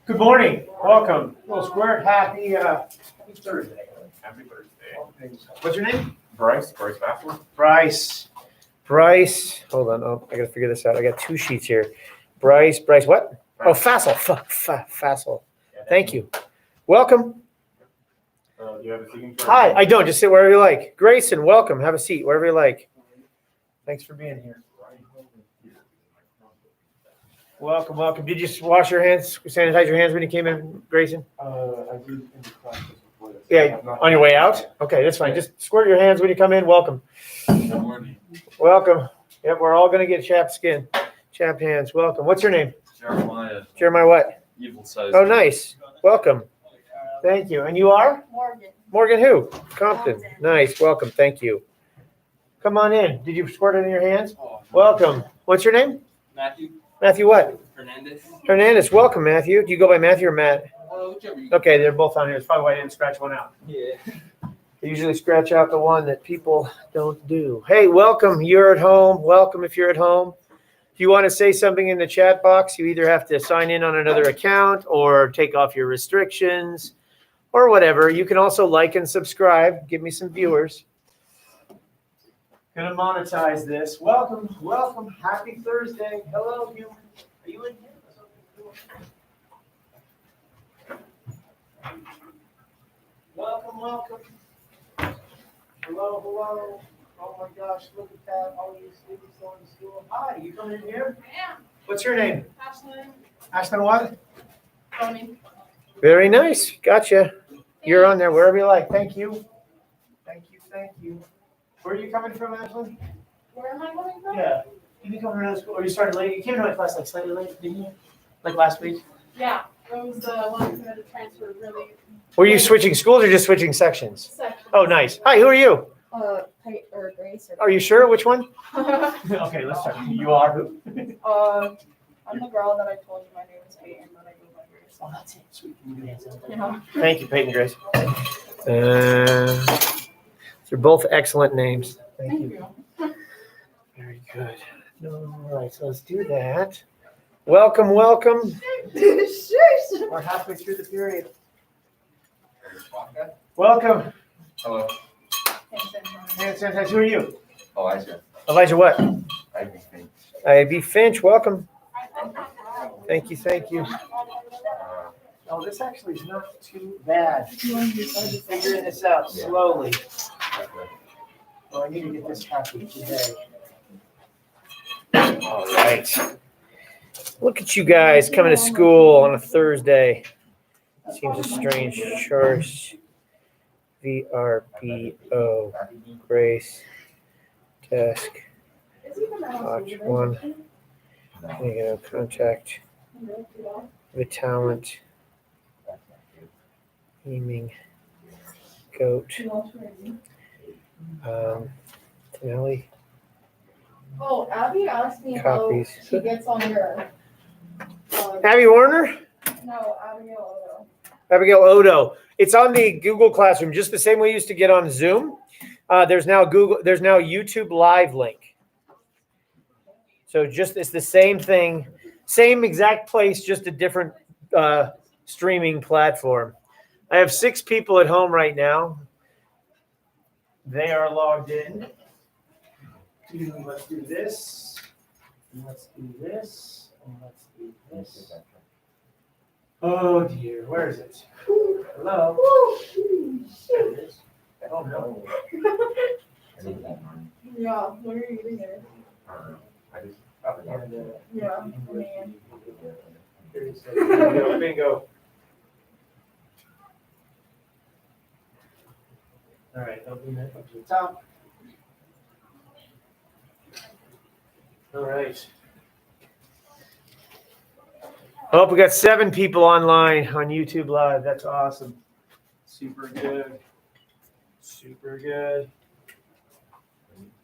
Good morning. Welcome. Little square. Happy Thursday. Happy Thursday. What's your name? Bryce Bassler. Bryce. Hold on. Oh, I got to figure this out. I got two sheets here. Bryce what? Oh, Fassel. Fassel. Thank you. Welcome. Do you have a signature? Hi. I don't. Just sit wherever you like. Grayson, welcome. Have a seat wherever you like. Thanks for being here. Welcome. Did you wash your hands, sanitize your hands when you came in, Grayson? I did in the classes before this. Yeah, on your way out? Okay, that's fine. Just squirt your hands when you come in. Welcome. Good morning. Welcome. Yep, we're all going to get chapped skin, chapped hands. Welcome. What's your name? Jeremiah. Jeremiah what? Evil size. Oh, nice. Welcome. Thank you. And you are? Morgan who? Compton. Nice. Welcome. Thank you. Come on in. Did you squirt it in your hands? Welcome. What's your name? Matthew. Matthew what? Hernandez. Welcome, Matthew. Do you go by Matthew or Matt? Whichever you Okay, they're both on here. That's probably why I didn't scratch one out. Yeah. They usually scratch out the one that people don't do. Hey, welcome. You're at home. Welcome if you're at home. If you want to say something in the chat box, you either have to sign in on another account or take off your restrictions or whatever. You can also like and subscribe. Give me some viewers. Gonna monetize this. Welcome. Happy Thursday. Hello, human. Are you in here? Welcome. Hello. Oh my gosh, look at that. All you students going to school. Hi, you coming in here? I am. What's your name? Ashlyn. Ashlyn what? Tony. Very nice. Gotcha. You're on there wherever you like. Thank you. Where are you coming from, Ashlyn? Where am I coming from? Yeah. You been coming to another school, or you started late? You came to my class like slightly late, didn't you? Like last week? Yeah. It was the one who had to transfer really. Were you switching schools or just switching sections? Section. Oh, nice. Hi, who are you? Or Grace. Are you sure? Which one? Okay, let's start. You are who? I'm the girl that I told you my name is Peyton, but I go by Grace. Oh, that's it. Sweet. Yeah. Thank you, Peyton Grace. They're both excellent names. Thank you. Very good. All right, so let's do that. Welcome. We're halfway through the period. Welcome. Hello. Hand sanitizer. Who are you? Elijah. Elijah what? Ivy Finch. Ivy Finch. Welcome. Thank you. Oh, this actually is not too bad. I'm figuring this out slowly. Oh, I need to get this copy today. All right. Look at you guys coming to school on a Thursday. Seems a strange choice. VRBO. Grace. Desk. Watch one. Contact. The talent. Aiming. Goat. Tinelli. Oh, Abby asked me Copies. how she gets on your. Abby Warner? No, Abigail. Abigail Odo. It's on the Google Classroom, just the same way you used to get on Zoom. There's now YouTube Live link. So it's the same thing, same exact place, just a different streaming platform. I have 6 people at home right now. They are logged in. Let's do this. And let's do this. And let's do this. Oh dear, where is it? Hello? There it is. Oh no. Yeah, what are you eating it? And, Yeah, I mean, here it says, bingo, bingo. All right, I'll do that up to the top. All right. Oh, we got 7 people online on YouTube Live. That's awesome. Super good. Super good.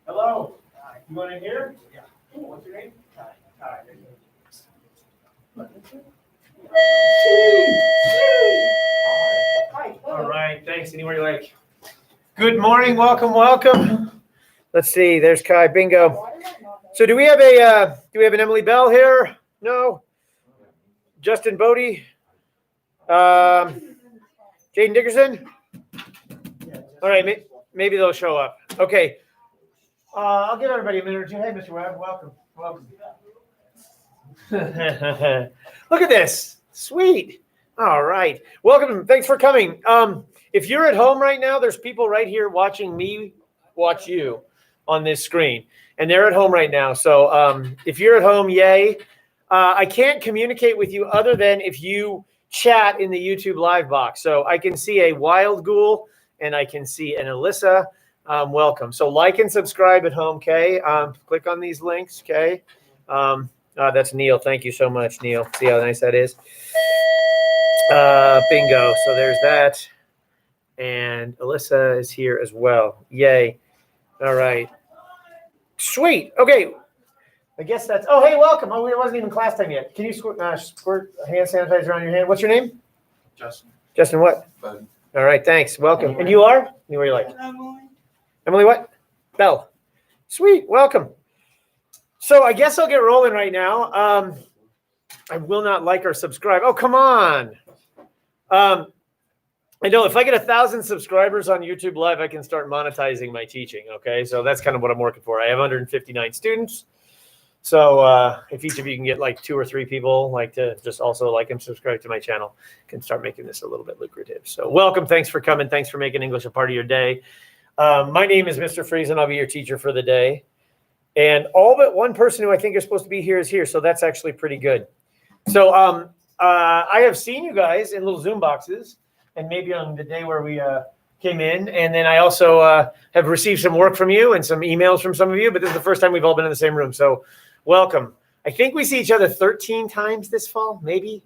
Hello. You want in here? Yeah. What's your name? Ty. Ty. All right. Thanks. Anywhere you like. Good morning. Welcome. Welcome. Let's see. There's Kai. Bingo. So do we have an Emily Bell here? No. Justin Bodie. Jaden Dickerson. All right. Maybe they'll show up. Okay. I'll give everybody a minute or two. Hey, Mr. Webb. Welcome. Welcome. Look at this. Sweet. All right. Welcome. Thanks for coming. If you're at home right now, there's people right here watching me watch you on this screen. And they're at home right now. So if you're at home, yay. I can't communicate with you other than if you chat in the YouTube live box. So I can see a Wild Ghoul and I can see an Alyssa. Welcome. So like and subscribe at home, Kay. Click on these links, Kay. That's Neil. Thank you so much, Neil. See how nice that is? Bingo. So there's that. And Alyssa is here as well. Yay. All right. Sweet. Okay. I guess that's. Oh, hey, welcome. Oh, it wasn't even class time yet. Can you squirt hand sanitizer on your hand? What's your name? Justin. Justin what? Buddy. All right. Thanks. Welcome. And you are? Anywhere you like. Emily what? Bell. Sweet. Welcome. So I guess I'll get rolling right now. I will not like or subscribe. Oh, come on. I know if I get 1,000 subscribers on YouTube Live, I can start monetizing my teaching. Okay, so that's kind of what I'm working for. I have 159 students. So if each of you can get like 2 or 3 people like to just also like and subscribe to my channel, I can start making this a little bit lucrative. So welcome. Thanks for coming. Thanks for making English a part of your day. My name is Mr. Friesen. I'll be your teacher for the day. And all but one person who I think is supposed to be here is here. So that's actually pretty good. So I have seen you guys in little Zoom boxes and maybe on the day where we came in. And then I also have received some work from you and some emails from some of you. But this is the first time we've all been in the same room. So welcome. I think we see each other 13 times this fall, maybe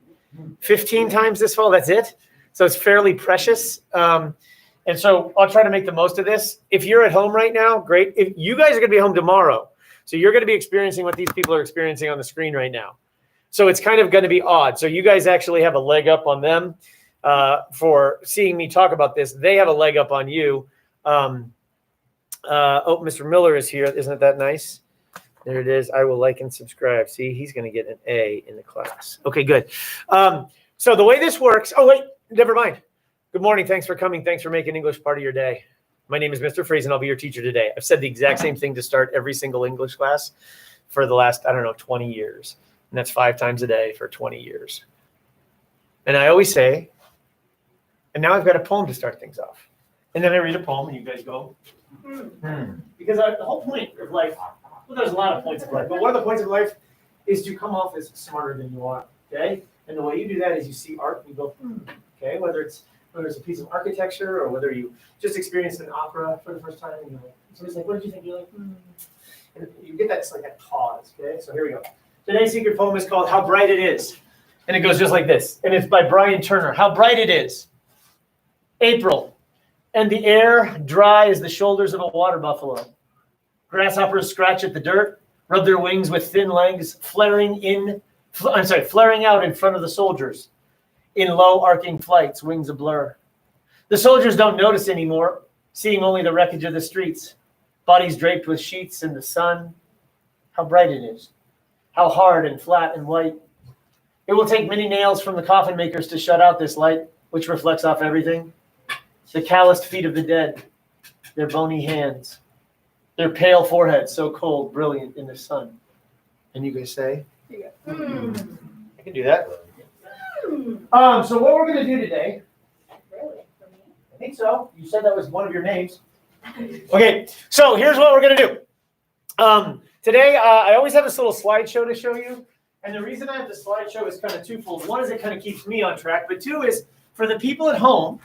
15 times this fall. That's it. So it's fairly precious. And so I'll try to make the most of this. If you're at home right now, great. If you guys are going to be home tomorrow, so you're going to be experiencing what these people are experiencing on the screen right now. So it's kind of going to be odd. So you guys actually have a leg up on them for seeing me talk about this. They have a leg up on you. Oh, Mr. Miller is here. Isn't that nice? There it is. I will like and subscribe. See, he's going to get an A in the class. Okay, good. So the way this works. Oh, wait, never mind. Good morning. Thanks for coming. Thanks for making English part of your day. My name is Mr. Friesen. I'll be your teacher today. I've said the exact same thing to start every single English class for the last, 20 years. And that's 5 times a day for 20 years. And I always say, and now I've got a poem to start things off. And then I read a poem and you guys go, Because the whole point of life, well, there's a lot of points of life, but one of the points of life is to come off as smarter than you are, okay? And the way you do that is you see art and you go, okay? Whether it's a piece of architecture or whether you just experienced an opera for the first time and you're like, somebody's like, what did you think? You're like, And you get that, it's like that pause, okay? So here we go. Today's secret poem is called How Bright It Is. And it goes just like this. And it's by Brian Turner. How bright it is. April. And the air dry as the shoulders of a water buffalo. Grasshoppers scratch at the dirt, rub their wings with thin legs, flaring out in front of the soldiers. In low arcing flights, wings a blur. The soldiers don't notice anymore, seeing only the wreckage of the streets. Bodies draped with sheets in the sun. How bright it is. How hard and flat and white. It will take many nails from the coffin makers to shut out this light, which reflects off everything. The calloused feet of the dead, their bony hands, their pale foreheads, so cold, brilliant in the sun. And you guys say, I can do that. So what we're going to do today, Really? For me? I think so. You said that was one of your names. Okay, so here's what we're going to do. Today, I always have this little slideshow to show you. And the reason I have the slideshow is kind of twofold. One is it kind of keeps me on track, but two is for the people at home,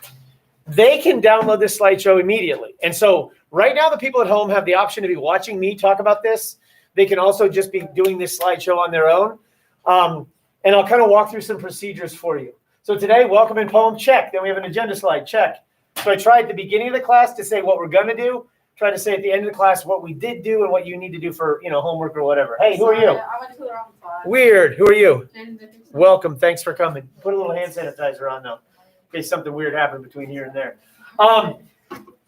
they can download this slideshow immediately. And so right now, the people at home have the option to be watching me talk about this. They can also just be doing this slideshow on their own. And I'll kind of walk through some procedures for you. So today, welcome and poem, check. Then we have an agenda slide, check. So I tried at the beginning of the class to say what we're going to do. Try to say at the end of the class what we did do and what you need to do for, homework or whatever. Hey, who are you? I went to the wrong class. Weird. Who are you? Welcome. Thanks for coming. Put a little hand sanitizer on though, in case something weird happened between here and there.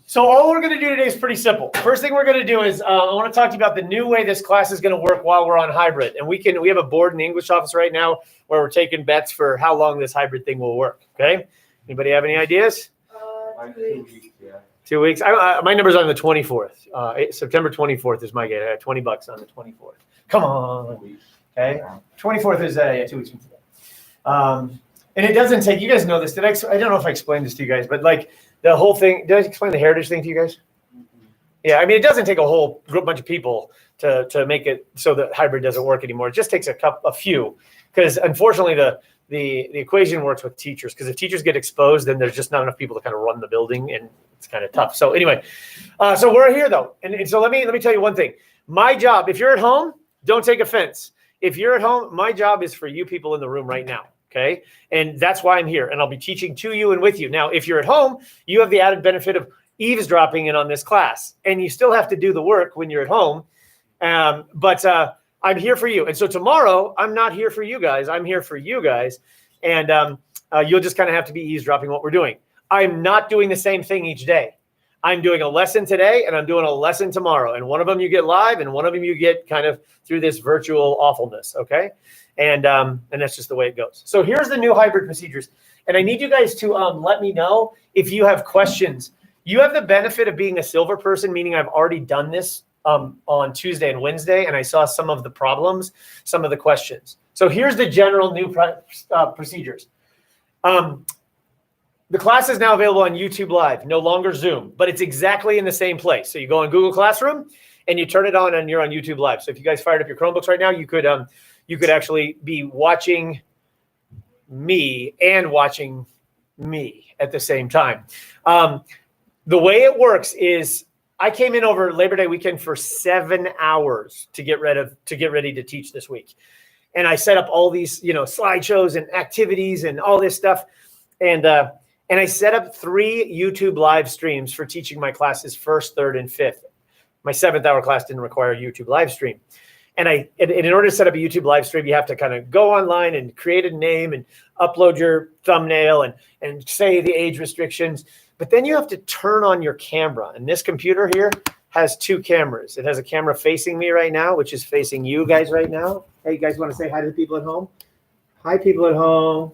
So all we're going to do today is pretty simple. First thing we're going to do is I want to talk to you about the new way this class is going to work while we're on hybrid. And we have a board in the English office right now where we're taking bets for how long this hybrid thing will work. Okay. Anybody have any ideas? 2 weeks. 2 weeks. My number's on the 24th. September 24th is my gate. I had $20 on the 24th. Come on. Okay. 24th is 2 weeks from today. And it doesn't take, you guys know this. I don't know if I explained this to you guys, but like the whole thing, did I explain the heritage thing to you guys? Yeah. I mean, it doesn't take a whole bunch of people to make it so that hybrid doesn't work anymore. It just takes a few, because unfortunately the equation works with teachers, because if teachers get exposed, then there's just not enough people to kind of run the building, and it's kind of tough. So anyway, so we're here though. And so let me tell you one thing. My job, if you're at home, don't take offense. If you're at home, my job is for you people in the room right now. Okay. And that's why I'm here. And I'll be teaching to you and with you. Now, if you're at home, you have the added benefit of eavesdropping in on this class, and you still have to do the work when you're at home. But I'm here for you. And so tomorrow, I'm not here for you guys. I'm here for you guys. And you'll just kind of have to be eavesdropping what we're doing. I'm not doing the same thing each day. I'm doing a lesson today, and I'm doing a lesson tomorrow. And one of them you get live, and one of them you get kind of through this virtual awfulness, okay? And that's just the way it goes. So here's the new hybrid procedures. And I need you guys to let me know if you have questions. You have the benefit of being a silver person, meaning I've already done this on Tuesday and Wednesday, and I saw some of the problems, some of the questions. So here's the general new procedures. The class is now available on YouTube Live, no longer Zoom, but it's exactly in the same place. So you go on Google Classroom and you turn it on, and you're on YouTube Live. So if you guys fired up your Chromebooks right now, you could actually be watching me and watching me at the same time. The way it works is I came in over Labor Day weekend for 7 hours to get ready to teach this week. And I set up all these, slideshows and activities and all this stuff. And I set up 3 YouTube live streams for teaching my classes 1st, 3rd, and 5th. My 7th hour class didn't require a YouTube live stream. And in order to set up a YouTube live stream, you have to kind of go online and create a name and upload your thumbnail and say the age restrictions. But then you have to turn on your camera. And this computer here has 2 cameras. It has a camera facing me right now, which is facing you guys right now. Hey, you guys want to say hi to the people at home? Hi, people at home.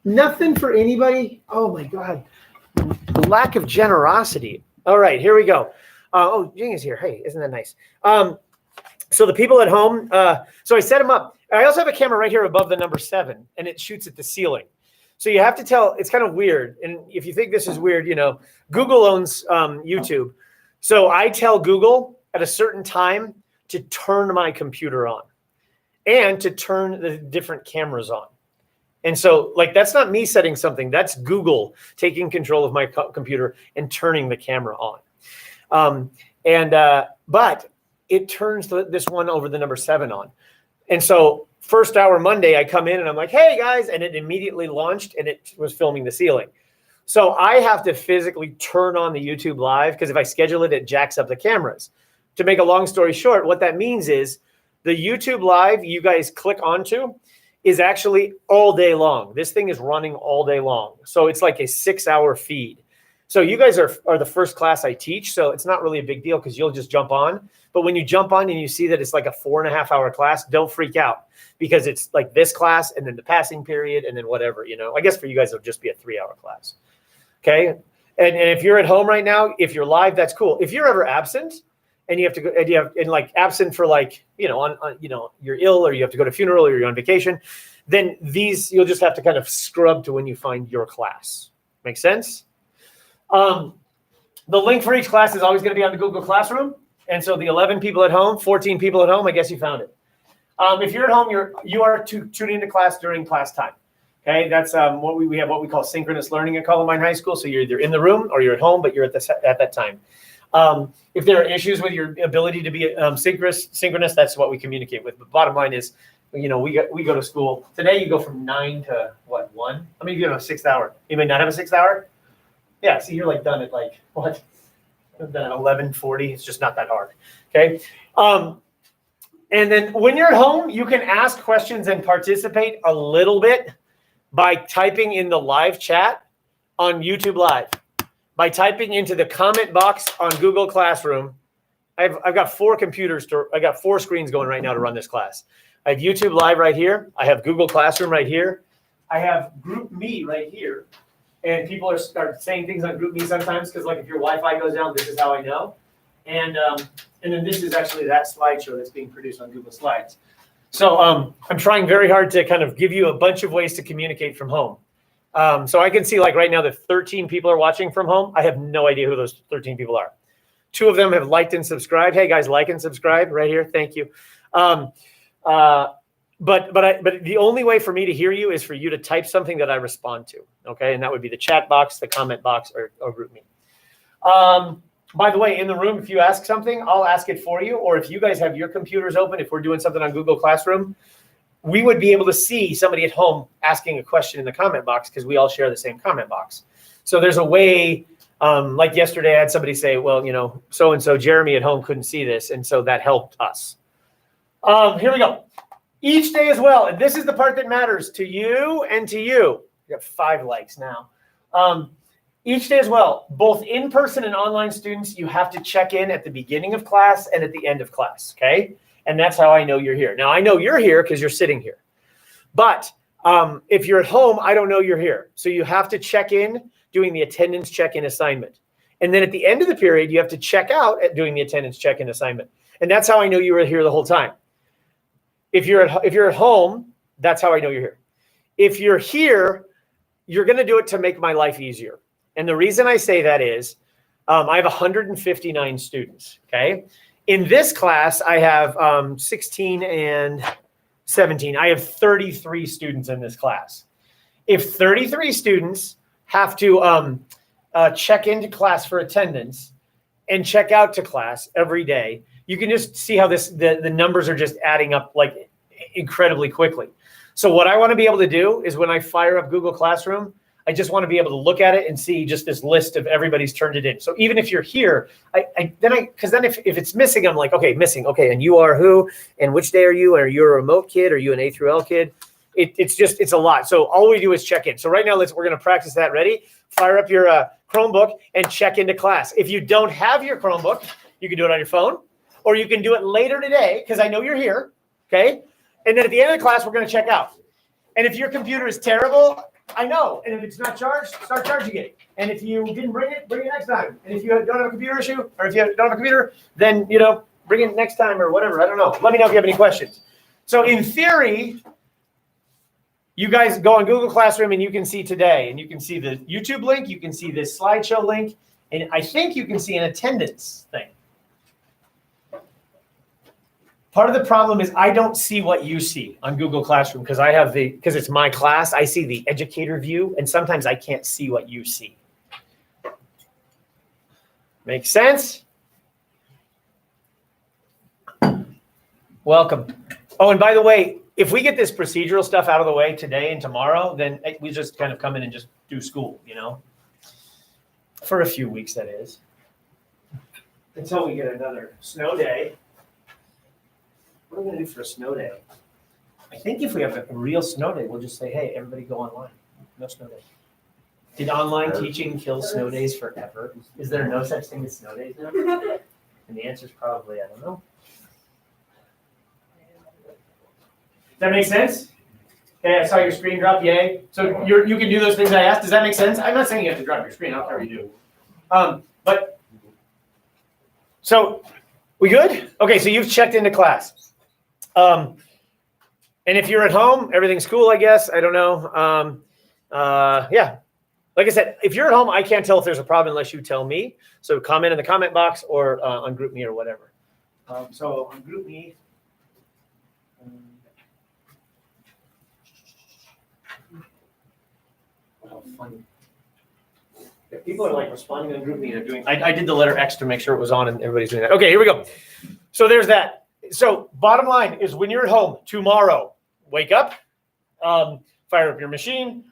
Nothing for anybody. Oh my God. The lack of generosity. All right, here we go. Jing is here. Hey, isn't that nice? So the people at home, so I set them up. I also have a camera right here above the number 7, and it shoots at the ceiling. So you have to tell, it's kind of weird. And if you think this is weird, Google owns YouTube. So I tell Google at a certain time to turn my computer on and to turn the different cameras on. And so that's not me setting something. That's Google taking control of my computer and turning the camera on. But it turns this one over the number 7 on. And so 1st hour Monday, I come in and I'm like, hey guys, and it immediately launched and it was filming the ceiling. So I have to physically turn on the YouTube Live, because if I schedule it, it jacks up the cameras. To make a long story short, what that means is the YouTube Live you guys click onto is actually all day long. This thing is running all day long. So it's like a 6-hour feed. So you guys are the first class I teach, so it's not really a big deal because you'll just jump on. But when you jump on and you see that it's like a 4.5-hour class, don't freak out, because it's like this class and then the passing period and then whatever, I guess for you guys, it'll just be a 3-hour class. Okay. And if you're at home right now, if you're live, that's cool. If you're ever absent and you have to go, and like absent for like, you're ill or you have to go to a funeral or you're on vacation, then these, you'll just have to kind of scrub to when you find your class. Make sense? The link for each class is always going to be on the Google Classroom. And so the 11 people at home, 14 people at home, I guess you found it. If you're at home, you are tuning into class during class time. Okay, that's we have what we call synchronous learning at Columbine High School. So you're either in the room or you're at home, but you're at that time. If there are issues with your ability to be synchronous, that's what we communicate with. But bottom line is, we go to school. Today you go from 9 to what, 1? I mean, you have a 6th hour. You may not have a 6th hour. Yeah, see, you're like done at like what? I'm done at 11:40. It's just not that hard. Okay. And then when you're at home, you can ask questions and participate a little bit by typing in the live chat on YouTube Live, by typing into the comment box on Google Classroom. I've got 4 computers I got 4 screens going right now to run this class. I have YouTube Live right here. I have Google Classroom right here. I have Group Me right here. And people are saying things on Group Me sometimes because, like, if your Wi-Fi goes down, this is how I know. And then this is actually that slideshow that's being produced on Google Slides. So I'm trying very hard to kind of give you a bunch of ways to communicate from home. So I can see, like, right now that 13 people are watching from home. I have no idea who those 13 people are. 2 of them have liked and subscribed. Hey, guys, like and subscribe right here. Thank you. But the only way for me to hear you is for you to type something that I respond to, okay? And that would be the chat box, the comment box, or Group Me. By the way, in the room, if you ask something, I'll ask it for you. Or if you guys have your computers open, if we're doing something on Google Classroom, we would be able to see somebody at home asking a question in the comment box because we all share the same comment box. So there's a way, like yesterday, I had somebody say, well, so-and-so, Jeremy at home couldn't see this, and so that helped us. Here we go. Each day as well, and this is the part that matters to you and to you. We got 5 likes now. Each day as well, both in-person and online students, you have to check in at the beginning of class and at the end of class, okay? And that's how I know you're here. Now, I know you're here because you're sitting here. But if you're at home, I don't know you're here. So you have to check in doing the attendance check-in assignment. And then at the end of the period, you have to check out at doing the attendance check-in assignment. And that's how I know you were here the whole time. If you're at home, that's how I know you're here. If you're here, you're going to do it to make my life easier. And the reason I say that is I have 159 students, okay? In this class, I have 16 and 17. I have 33 students in this class. If 33 students have to check into class for attendance and check out to class every day, you can just see how the numbers are just adding up like incredibly quickly. So what I want to be able to do is when I fire up Google Classroom, I just want to be able to look at it and see just this list of everybody's turned it in. So even if you're here, because then if it's missing, I'm like, okay, missing. Okay, and you are who? And which day are you? Are you a remote kid? Are you an A through L kid? It's a lot. So all we do is check in. So right now, we're going to practice that. Ready? Fire up your Chromebook and check into class. If you don't have your Chromebook, you can do it on your phone, or you can do it later today because I know you're here. Okay. And then at the end of the class, we're going to check out. And if your computer is terrible, I know. And if it's not charged, start charging it. And if you didn't bring it next time. And if you don't have a computer issue, or if you don't have a computer, then, bring it next time or whatever. I don't know. Let me know if you have any questions. So in theory, you guys go on Google Classroom and you can see today. And you can see the YouTube link. You can see this slideshow link. And I think you can see an attendance thing. Part of the problem is I don't see what you see on Google Classroom because because it's my class, I see the educator view, and sometimes I can't see what you see. Make sense? Welcome. Oh, and by the way, if we get this procedural stuff out of the way today and tomorrow, then we just kind of come in and just do school, for a few weeks, that is, until we get another snow day. What are we going to do for a snow day? I think if we have a real snow day, we'll just say, hey, everybody go online. No snow day. Did online teaching kill snow days forever? Is there no such thing as snow days now? And the answer is probably, I don't know. Does that make sense? Okay, I saw your screen drop, yay. So you can do those things I asked. Does that make sense? I'm not saying you have to drop your screen. I'll cover you do. But so we good? Okay, so you've checked into class. And if you're at home, everything's cool, I guess. I don't know. Yeah. Like I said, if you're at home, I can't tell if there's a problem unless you tell me. So comment in the comment box or on GroupMe or whatever. So on GroupMe. How funny. Yeah, people are like responding on GroupMe. They're doing. I did the letter X to make sure it was on, and everybody's doing that. Okay, here we go. So there's that. So bottom line is, when you're at home tomorrow, wake up, fire up your machine,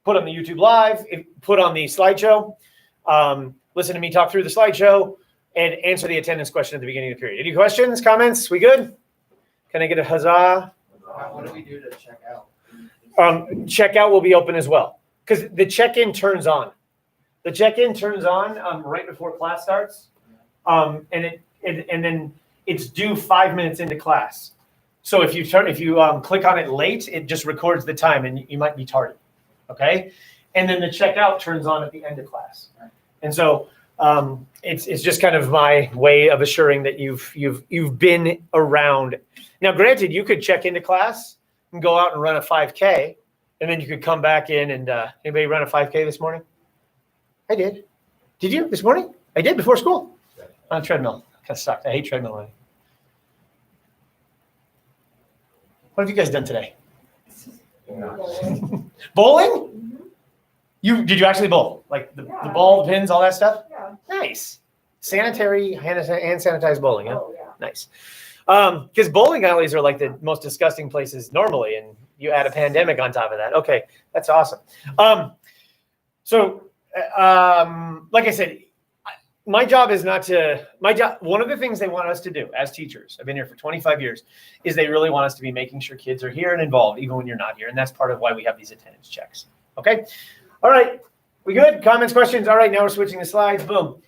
put on the YouTube Live, put on the slideshow, listen to me talk through the slideshow, and answer the attendance question at the beginning of the period. Any questions, comments? We good? Can I get a huzzah? What do we do to check out? Checkout will be open as well, because the check-in turns on. The check-in turns on right before class starts, and then it's due 5 minutes into class. So if you click on it late, it just records the time, and you might be tardy. Okay, and then the checkout turns on at the end of class, and so it's just kind of my way of assuring that you've been around. Now, granted, you could check into class and go out and run a 5K, and then you could come back in and anybody run a 5K this morning? I did. Did you this morning? I did before school on a treadmill. Kind of sucked. I hate treadmill running. What have you guys done today? Bowling? Did you actually bowl? Like the ball, the pins, all that stuff? Yeah. Nice. Sanitary, hand sanitized bowling, huh? Oh, yeah. Nice. Because bowling alleys are like the most disgusting places normally, and you add a pandemic on top of that. Okay, that's awesome. Like I said, my job is not to, one of the things they want us to do as teachers, I've been here for 25 years, is they really want us to be making sure kids are here and involved, even when you're not here. And that's part of why we have these attendance checks. Okay. All right. We good? Comments, questions? All right. Now we're switching the slides. Boom.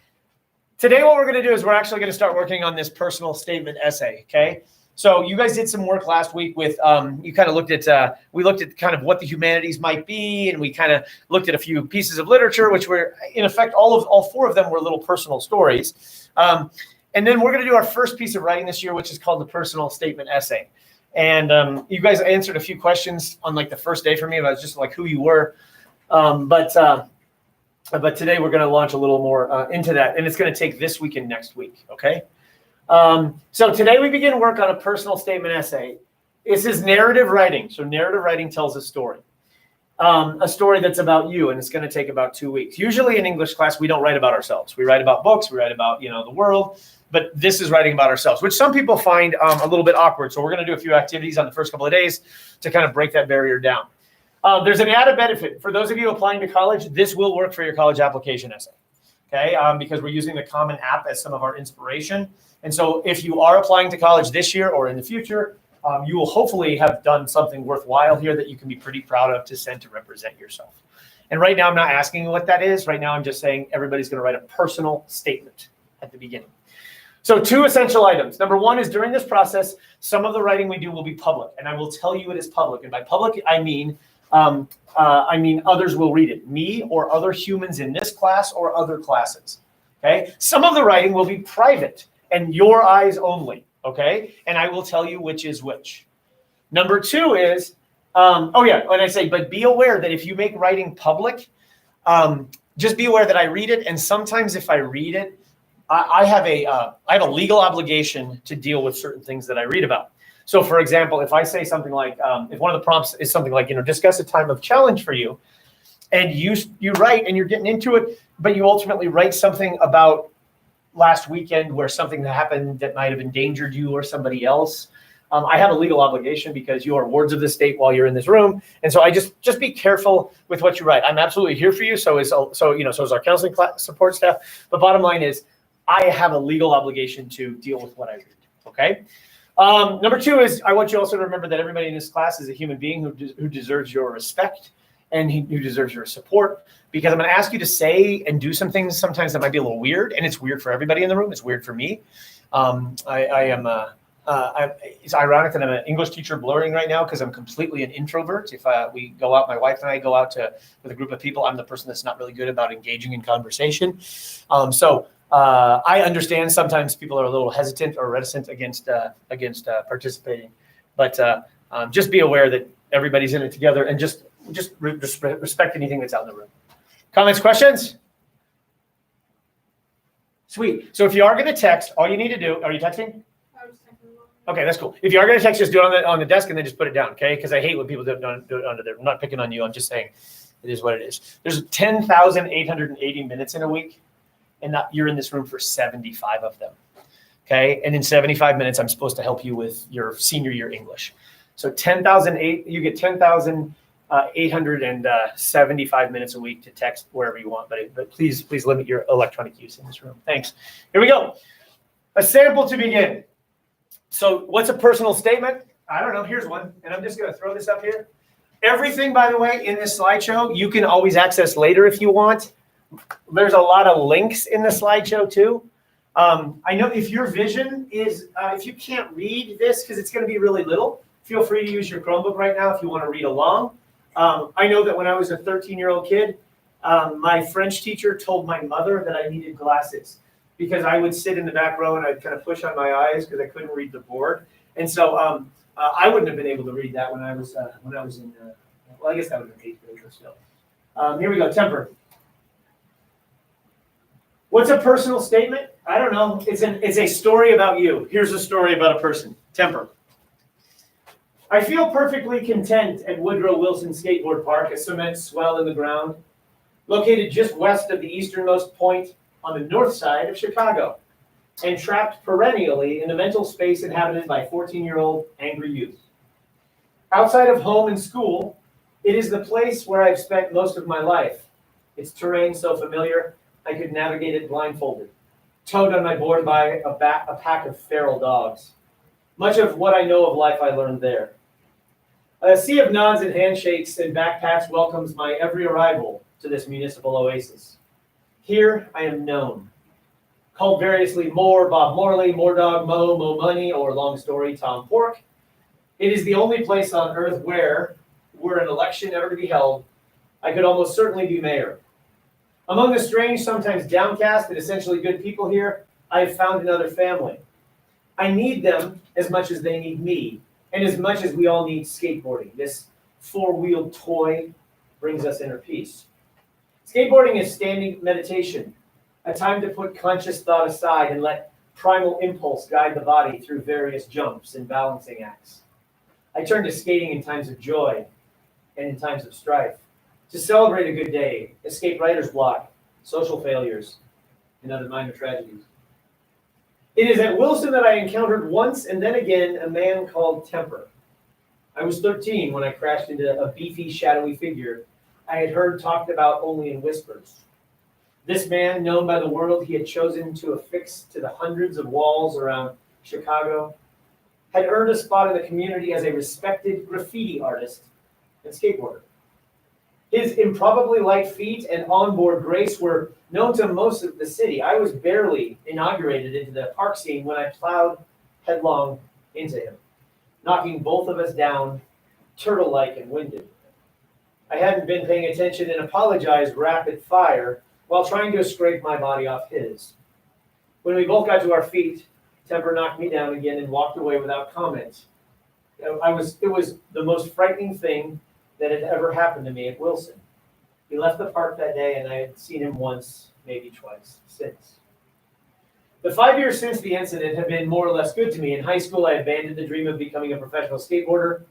Today, what we're going to do is we're actually going to start working on this personal statement essay. Okay. So you guys did some work last week with, you kind of looked at, we looked at kind of what the humanities might be, and we kind of looked at a few pieces of literature, which were, in effect, all four of them were little personal stories. And then we're going to do our first piece of writing this year, which is called the personal statement essay. And you guys answered a few questions on like the first day for me about just like who you were. But today we're going to launch a little more into that, and it's going to take this week and next week. Okay. So today we begin work on a personal statement essay. This is narrative writing. So narrative writing tells a story that's about you, and it's going to take about 2 weeks. Usually in English class, we don't write about ourselves. We write about books, we write about, the world, but this is writing about ourselves, which some people find a little bit awkward. So we're going to do a few activities on the first couple of days to kind of break that barrier down. There's an added benefit. For those of you applying to college, this will work for your college application essay, okay? Because we're using the Common App as some of our inspiration. And so if you are applying to college this year or in the future, you will hopefully have done something worthwhile here that you can be pretty proud of to send to represent yourself. And right now, I'm not asking you what that is. Right now, I'm just saying everybody's going to write a personal statement at the beginning. So 2 essential items. Number 1 is during this process, some of the writing we do will be public, and I will tell you it is public. And by public, I mean others will read it, me or other humans in this class or other classes. Okay. Some of the writing will be private and your eyes only. Okay. And I will tell you which is which. Number 2 is, when I say, but be aware that if you make writing public, just be aware that I read it. And sometimes if I read it, I have a legal obligation to deal with certain things that I read about. So for example, if I say something like, if one of the prompts is something like, discuss a time of challenge for you, and you write and you're getting into it, but you ultimately write something about last weekend where something happened that might have endangered you or somebody else, I have a legal obligation because you are wards of the state while you're in this room. And so I just be careful with what you write. I'm absolutely here for you. So is our counseling support staff. But bottom line is I have a legal obligation to deal with what I read. Okay. Number 2 is I want you also to remember that everybody in this class is a human being who deserves your respect and who deserves your support, because I'm going to ask you to say and do some things sometimes that might be a little weird, and it's weird for everybody in the room. It's weird for me. It's ironic that I'm an English teacher blurring right now because I'm completely an introvert. If we go out, my wife and I go out with a group of people, I'm the person that's not really good about engaging in conversation. I understand sometimes people are a little hesitant or reticent against participating, but just be aware that everybody's in it together and just respect anything that's out in the room. Comments, questions? Sweet. So if you are going to text, all you need to do, are you texting? Okay, that's cool. If you are going to text, just do it on the desk and then just put it down, okay? Because I hate when people do it under there. I'm not picking on you. I'm just saying it is what it is. There's 10,880 minutes in a week, and you're in this room for 75 of them, okay? And in 75 minutes, I'm supposed to help you with your senior year English. So you get 10,875 minutes a week to text wherever you want, but please limit your electronic use in this room. Thanks. Here we go. A sample to begin. So what's a personal statement? I don't know. Here's one, and I'm just going to throw this up here. Everything, by the way, in this slideshow, you can always access later if you want. There's a lot of links in the slideshow too. I know if your vision is, if you can't read this because it's going to be really little, feel free to use your Chromebook right now if you want to read along. I know that when I was a 13-year-old kid, my French teacher told my mother that I needed glasses because I would sit in the back row and I'd kind of push on my eyes because I couldn't read the board. And so I wouldn't have been able to read that when I was in, well, I guess that would have been 8th grade, but still. Here we go, temper. What's a personal statement? I don't know. It's a story about you. Here's a story about a person. Temper. I feel perfectly content at Woodrow Wilson Skateboard Park, a cement swell in the ground, located just west of the easternmost point on the north side of Chicago, and trapped perennially in a mental space inhabited by 14-year-old angry youth. Outside of home and school, it is the place where I've spent most of my life. Its terrain so familiar, I could navigate it blindfolded, towed on my board by a pack of feral dogs. Much of what I know of life I learned there. A sea of nods and handshakes and backpacks welcomes my every arrival to this municipal oasis. Here I am known, called variously Moore, Bob Morley, Moordog, Mo Money, or long story, Tom Pork. It is the only place on earth where, were an election ever to be held, I could almost certainly be mayor. Among the strange, sometimes downcast, and essentially good people here, I have found another family. I need them as much as they need me, and as much as we all need skateboarding. This four-wheeled toy brings us inner peace. Skateboarding is standing meditation, a time to put conscious thought aside and let primal impulse guide the body through various jumps and balancing acts. I turn to skating in times of joy and in times of strife, to celebrate a good day, escape writer's block, social failures, and other minor tragedies. It is at Wilson that I encountered once and then again a man called Temper. I was 13 when I crashed into a beefy, shadowy figure I had heard talked about only in whispers. This man, known by the world he had chosen to affix to the hundreds of walls around Chicago, had earned a spot in the community as a respected graffiti artist and skateboarder. His improbably light feet and onboard grace were known to most of the city. I was barely inaugurated into the park scene when I plowed headlong into him, knocking both of us down, turtle-like and winded. I hadn't been paying attention and apologized rapid fire while trying to scrape my body off his. When we both got to our feet, Temper knocked me down again and walked away without comment. It was the most frightening thing that had ever happened to me at Wilson. He left the park that day, and I had seen him once, maybe twice, since. The 5 years since the incident have been more or less good to me. In high school, I abandoned the dream of becoming a professional skateboarder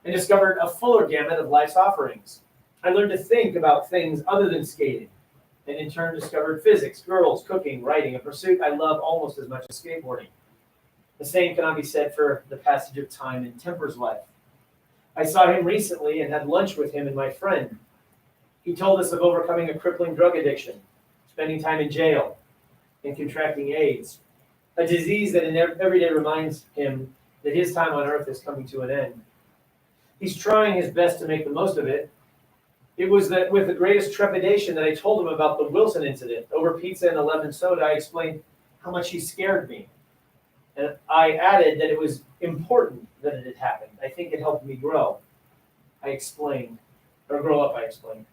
and discovered a fuller gamut of life's offerings. I learned to think about things other than skating, and in turn discovered physics, girls, cooking, writing, a pursuit I love almost as much as skateboarding. The same cannot be said for the passage of time in Temper's life. I saw him recently and had lunch with him and my friend. He told us of overcoming a crippling drug addiction, spending time in jail, and contracting AIDS, a disease that every day reminds him that his time on earth is coming to an end. He's trying his best to make the most of it. It was that with the greatest trepidation that I told him about the Wilson incident. Over pizza and a lemon soda, I explained how much he scared me And I added that it was important that it had happened. I think it helped me grow. I explained, or grow up, I explained.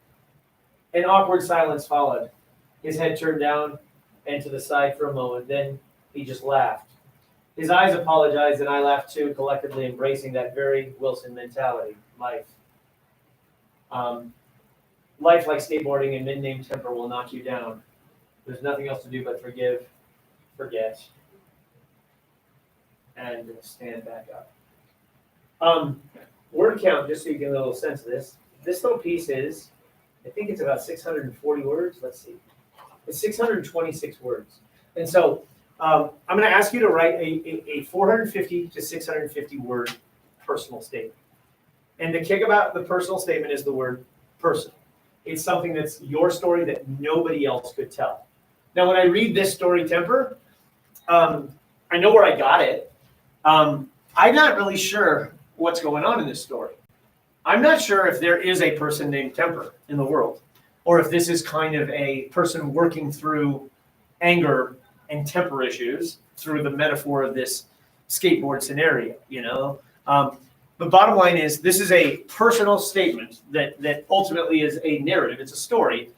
An awkward silence followed. His head turned down and to the side for a moment. Then he just laughed. His eyes apologized, and I laughed too, collectively embracing that very Wilson mentality. Life. Life, like skateboarding and mid-name temper, will knock you down. There's nothing else to do but forgive, forget, and stand back up. Word count, just so you get a little sense of this. This little piece is, I think it's about 640 words. Let's see. It's 626 words. And so I'm going to ask you to write a 450 to 650 word personal statement. And the kick about the personal statement is the word personal. It's something that's your story that nobody else could tell. Now, when I read this story, Temper, I know where I got it. I'm not really sure what's going on in this story. I'm not sure if there is a person named Temper in the world, or if this is kind of a person working through anger and temper issues through the metaphor of this skateboard scenario, you know? The bottom line is this is a personal statement that ultimately is a narrative. It's a story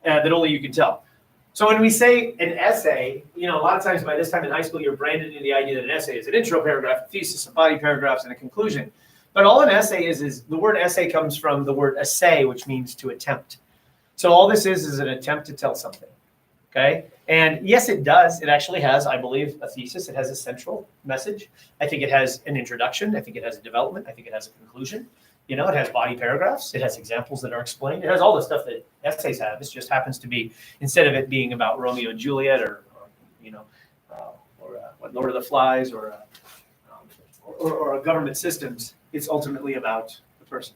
that only you can tell. So when we say an essay, you know, a lot of times by this time in high school, you're branded into the idea that an essay is an intro paragraph, a thesis, a body paragraphs, and a conclusion. But all an essay is the word essay comes from the word essay, which means to attempt. So all this is an attempt to tell something, okay? And yes, it does. It actually has, I believe, a thesis. It has a central message. I think it has an introduction. I think it has a development. I think it has a conclusion. You know, it has body paragraphs. It has examples that are explained. It has all the stuff that essays have. This just happens to be, instead of it being about Romeo and Juliet or you know, what Lord of the Flies or government systems, it's ultimately about the person.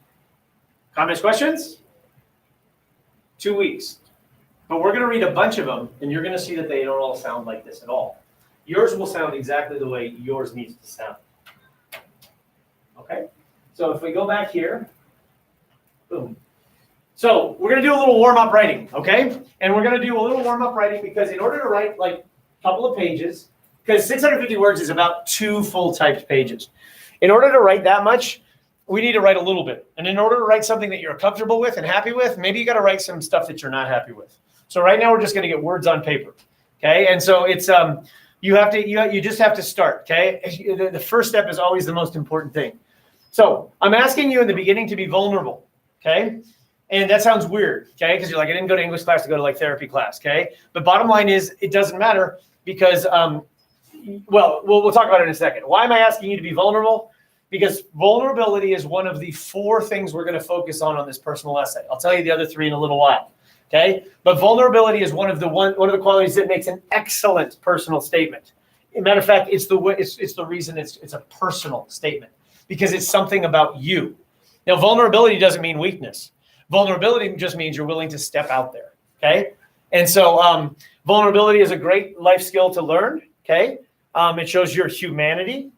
Comments, questions? 2 weeks. But we're going to read a bunch of them, and you're going to see that they don't all sound like this at all. Yours will sound exactly the way yours needs to sound. Okay? So if we go back here, boom. So we're going to do a little warm-up writing, okay? And we're going to do a little warm-up writing because in order to write like a couple of pages, because 650 words is about 2 full-typed pages. In order to write that much, we need to write a little bit. And in order to write something that you're comfortable with and happy with, maybe you got to write some stuff that you're not happy with. So right now we're just going to get words on paper, okay? And so it's you just have to start, okay? The first step is always the most important thing. So I'm asking you in the beginning to be vulnerable, okay? And that sounds weird, okay? Because you're like, I didn't go to English class to go to like therapy class, okay? But bottom line is it doesn't matter because, well, we'll talk about it in a second. Why am I asking you to be vulnerable? Because vulnerability is one of the 4 things we're going to focus on this personal essay. I'll tell you the other 3 in a little while. Okay, but vulnerability is one of the qualities that makes an excellent personal statement. As a matter of fact, it's the reason it's a personal statement because it's something about you. Now, vulnerability doesn't mean weakness. Vulnerability just means you're willing to step out there. Okay, and so vulnerability is a great life skill to learn. Okay, it shows your humanity,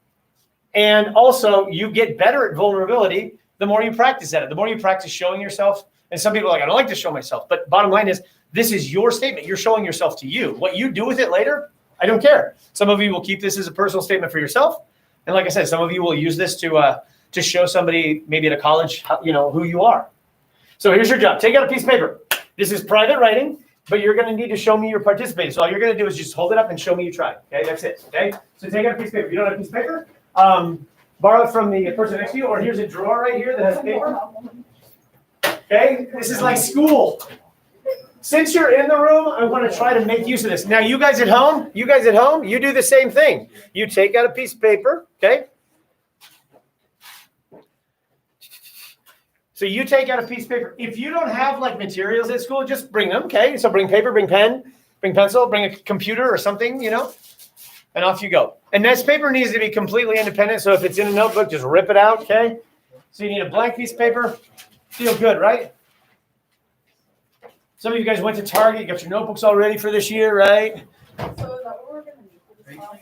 and also you get better at vulnerability the more you practice at it. The more you practice showing yourself. And some people are like, I don't like to show myself. But bottom line is, this is your statement. You're showing yourself to you. What you do with it later, I don't care. Some of you will keep this as a personal statement for yourself. And like I said, some of you will use this to show somebody maybe at a college, you know, who you are. So here's your job. Take out a piece of paper. This is private writing, but you're going to need to show me you're participating. So all you're going to do is just hold it up and show me you tried. Okay, that's it. Okay, so take out a piece of paper. If you don't have a piece of paper, borrow it from the person next to you, or here's a drawer right here that has paper. Okay, this is like school. Since you're in the room, I want to try to make use of this. Now, you guys at home, you do the same thing. You take out a piece of paper, okay? So you take out a piece of paper. If you don't have like materials at school, just bring them, okay? So bring paper, bring pen, bring pencil, bring a computer or something, you know, and off you go. And this paper needs to be completely independent. So if it's in a notebook, just rip it out, okay? So you need a blank piece of paper. Feel good, right? Some of you guys went to Target, you got your notebooks all ready for this year, right? So is that what we're gonna need for this class?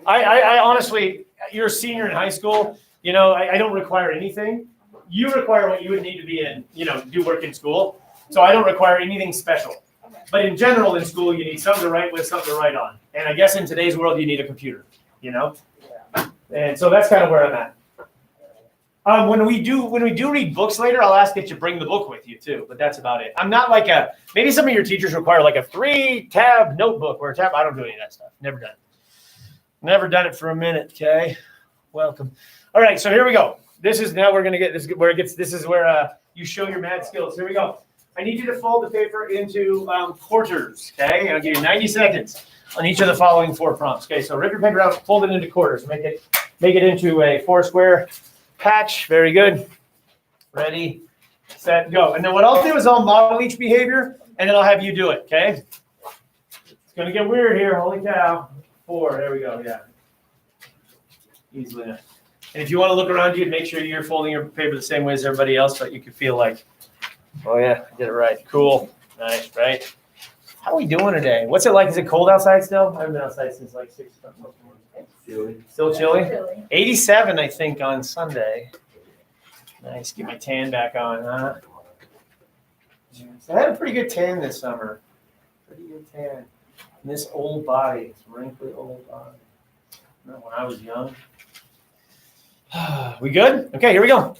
I honestly, you're a senior in high school, you know, I don't require anything. You require what you would need to be in, you know, do work in school. So I don't require anything special. Okay. But in general in school, you need something to write with, something to write on. And I guess in today's world, you need a computer. you know? And so that's kind of where I'm at. When we do read books later, I'll ask that you bring the book with you too, but that's about it. I'm not like maybe some of your teachers require like a 3-tab notebook or a tab. I don't do any of that stuff. Never done it. Never done it for a minute. Okay. Welcome. All right. So here we go. This is where you show your mad skills. Here we go. I need you to fold the paper into quarters. Okay. I'll give you 90 seconds on each of the following 4 prompts. Okay. So rip your paper out, fold it into quarters, make it into a 4-square patch. Very good. Ready, set, go. And then what I'll do is I'll model each behavior, and then I'll have you do it, okay? It's going to get weird here. Holy cow. 4. There we go. Yeah. Easily enough. And if you want to look around you, make sure you're folding your paper the same way as everybody else, so you can feel like, oh, yeah, I did it right. Cool. Nice, right? How are we doing today? What's it like? Is it cold outside still? I haven't been outside since like 6 o'clock. Still chilly? 87, I think, on Sunday. Nice. Get my tan back on, huh? I had a pretty good tan this summer. Pretty good tan. And this old body, this wrinkly old body. Remember when I was young? We good? Okay, here we go.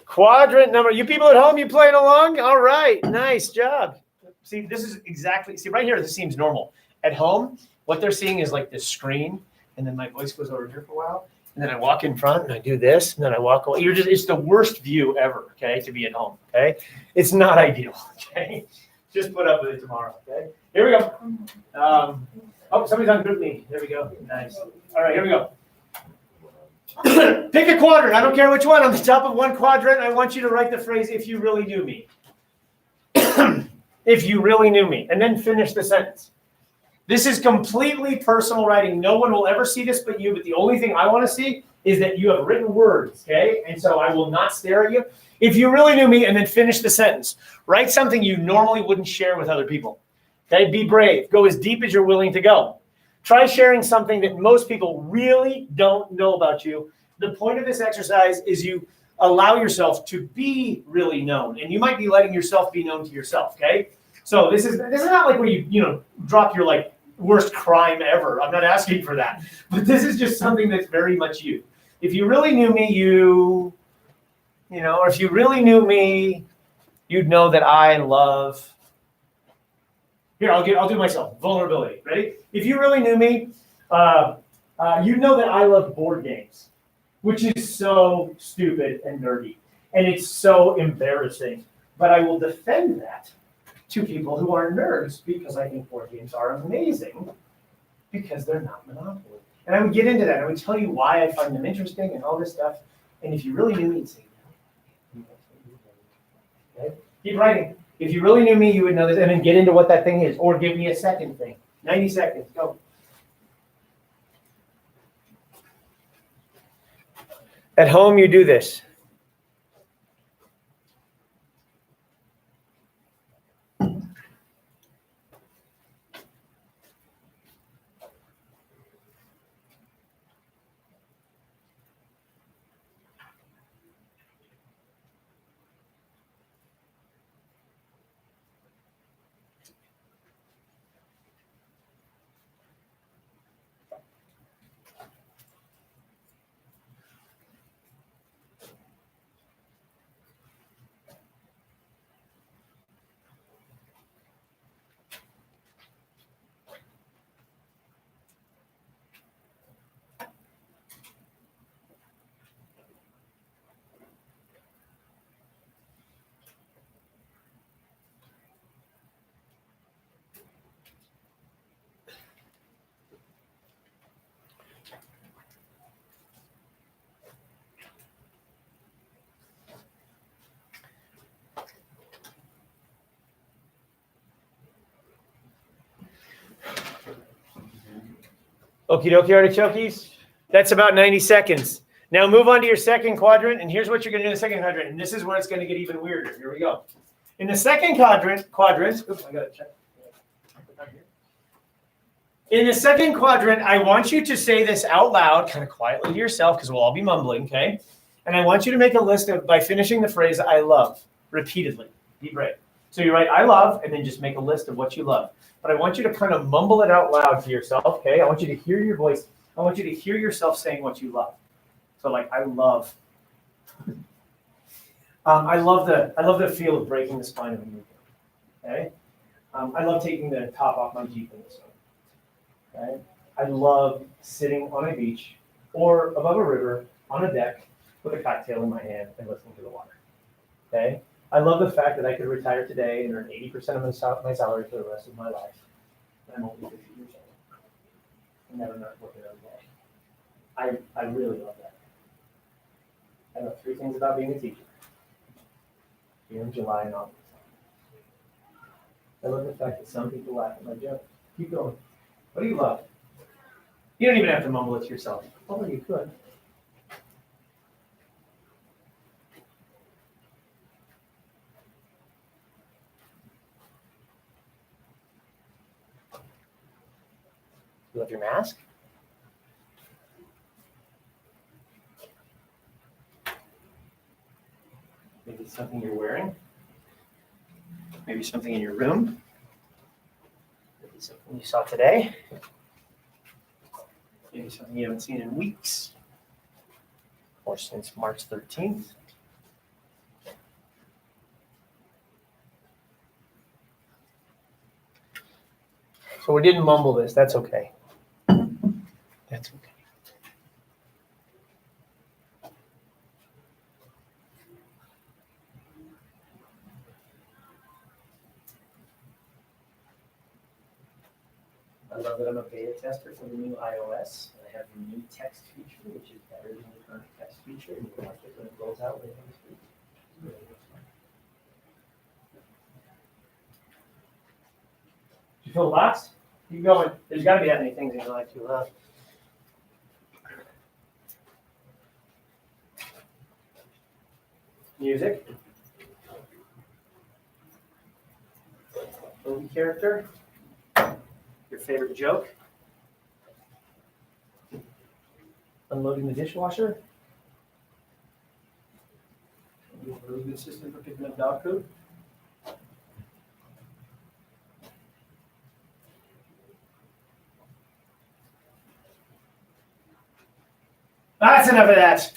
Quadrant number. You people at home, you playing along? All right. Nice job. See, this is exactly, right here, this seems normal. At home, what they're seeing is like this screen. And then my voice goes over here for a while, and then I walk in front and I do this, and then I walk away. It's the worst view ever, okay, to be at home, okay? It's not ideal, okay? Just put up with it tomorrow, okay? Here we go. Somebody's on group me. There we go. Nice. All right, here we go. Pick a quadrant. I don't care which one. On the top of one quadrant, I want you to write the phrase, if you really knew me. If you really knew me, and then finish the sentence. This is completely personal writing. No one will ever see this but you, but the only thing I want to see is that you have written words, okay? And so I will not stare at you. If you really knew me, and then finish the sentence. Write something you normally wouldn't share with other people, okay? Be brave. Go as deep as you're willing to go. Try sharing something that most people really don't know about you. The point of this exercise is you allow yourself to be really known, and you might be letting yourself be known to yourself, okay? So this is not like where you drop your like worst crime ever. I'm not asking for that. But this is just something that's very much you. If you really knew me, or if you really knew me, you'd know that I love. Here, I'll do myself. Vulnerability. Ready? If you really knew me, you'd know that I love board games, which is so stupid and nerdy. And it's so embarrassing. But I will defend that to people who are nerds, because I think board games are amazing because they're not Monopoly. And I would get into that. I would tell you why I find them interesting and all this stuff. And if you really knew me, you'd say, no. Okay? Keep writing. If you really knew me, you would know this. And then get into what that thing is. Or give me a second thing. 90 seconds. Go. At home, you do this. Okie dokie artichokes. That's about 90 seconds. Now move on to your second quadrant, and here's what you're going to do in the second quadrant, and this is where it's going to get even weirder. Here we go. In the second quadrant, oops, I got to check. In the second quadrant, I want you to say this out loud, kind of quietly to yourself, because we'll all be mumbling, okay? And I want you to make a list of, by finishing the phrase, I love, repeatedly. Be brave. So you write, I love, and then just make a list of what you love. But I want you to kind of mumble it out loud to yourself, okay? I want you to hear your voice I want you to hear yourself saying what you love. So like, I love the feel of breaking the spine of a newborn. Okay? I love taking the top off my Jeep in the sun. Okay? I love sitting on a beach or above a river on a deck with a cocktail in my hand and listening to the water. Okay? I love the fact that I could retire today and earn 80% of my salary for the rest of my life. And I'm only 50 years old. I'm never not working every day. I really love that. I know 3 things about being a teacher. June, July, and August. I love the fact that some people laugh at my joke. Keep going. What do you love? You don't even have to mumble it to yourself. Although you could. You love your mask? Maybe it's something you're wearing. Maybe something in your room. Maybe something you saw today. Maybe something you haven't seen in weeks. Or since March 13th. So we didn't mumble this. That's okay. That's okay. I love that I'm a beta tester for the new iOS. I have the new text feature, which is better than the current text feature, and you can watch it when it rolls out later this week. Really good fun. Do you feel relaxed? Keep going. There's got to be that many things in your life you love. Music. Movie character. Your favorite joke? Unloading the dishwasher? You have a really good system for picking up dog food? That's enough of that.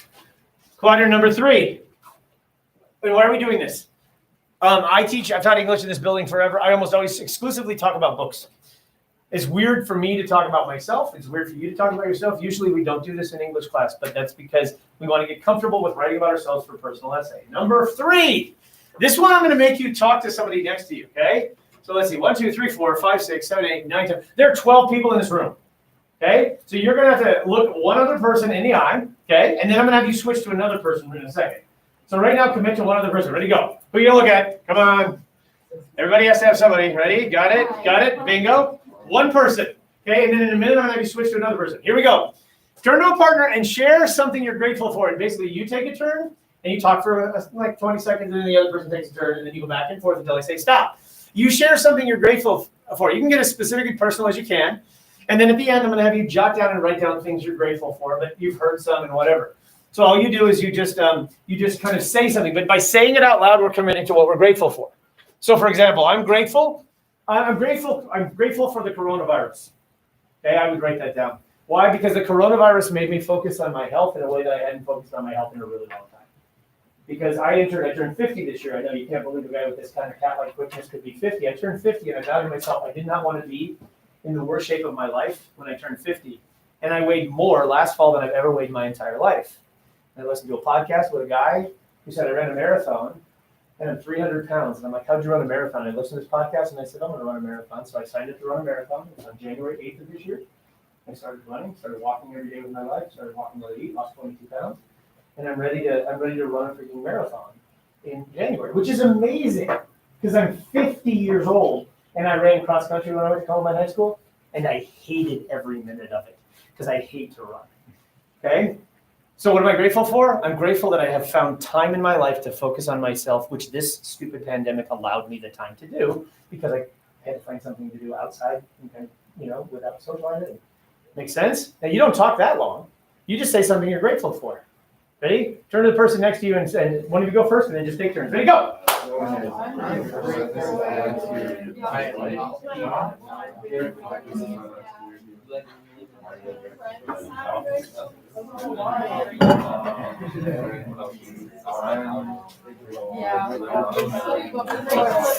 Quadrant number 3. Wait, why are we doing this? I've taught English in this building forever. I almost always exclusively talk about books. It's weird for me to talk about myself. It's weird for you to talk about yourself. Usually we don't do this in English class, but that's because we want to get comfortable with writing about ourselves for personal essay. Number 3. This one I'm going to make you talk to somebody next to you, okay? So let's see. 1, 2, 3, 4, 5, 6, 7, 8, 9, 10. There are 12 people in this room, okay? So you're going to have to look one other person in the eye, okay? And then I'm going to have you switch to another person in a second. So right now, commit to one other person. Ready, go. Who are you going to look at? Come on. Everybody has to have somebody. Ready? Got it? Got it? Bingo. One person. Okay, and then in a minute, I'm going to have you switch to another person. Here we go. Turn to a partner and share something you're grateful for. And basically, you take a turn, and you talk for like 20 seconds, and then the other person takes a turn, and then you go back and forth until I say stop. You share something you're grateful for. You can get as specific and personal as you can. And then at the end, I'm going to have you jot down and write down things you're grateful for, but you've heard some and whatever. So all you do is you just kind of say something. But by saying it out loud, we're committing to what we're grateful for. So for example, I'm grateful for the coronavirus. Okay, I would write that down. Why? Because the coronavirus made me focus on my health in a way that I hadn't focused on my health in a really long time. Because I turned 50 this year. I know you can't believe a guy with this kind of cat-like quickness could be 50. I turned 50 and I doubted myself. I did not want to be in the worst shape of my life when I turned 50. And I weighed more last fall than I've ever weighed my entire life. And I listened to a podcast with a guy who said I ran a marathon and I'm 300 pounds. And I'm like, how'd you run a marathon? I listened to this podcast and I said, I'm going to run a marathon. So I signed up to run a marathon. It was on January 8th of this year. I started running, started walking every day with my life, started walking while I eat, lost 22 pounds. And I'm ready to run a freaking marathon in January, which is amazing because I'm 50 years old and I ran cross country when I went to Columbine High School and I hated every minute of it because I hate to run. Okay? So what am I grateful for? I'm grateful that I have found time in my life to focus on myself, which this stupid pandemic allowed me the time to do because I had to find something to do outside, without socializing. Make sense? Now you don't talk that long. You just say something you're grateful for. Ready? Turn to the person next to you and one of you go first and then just take turns. Ready, go!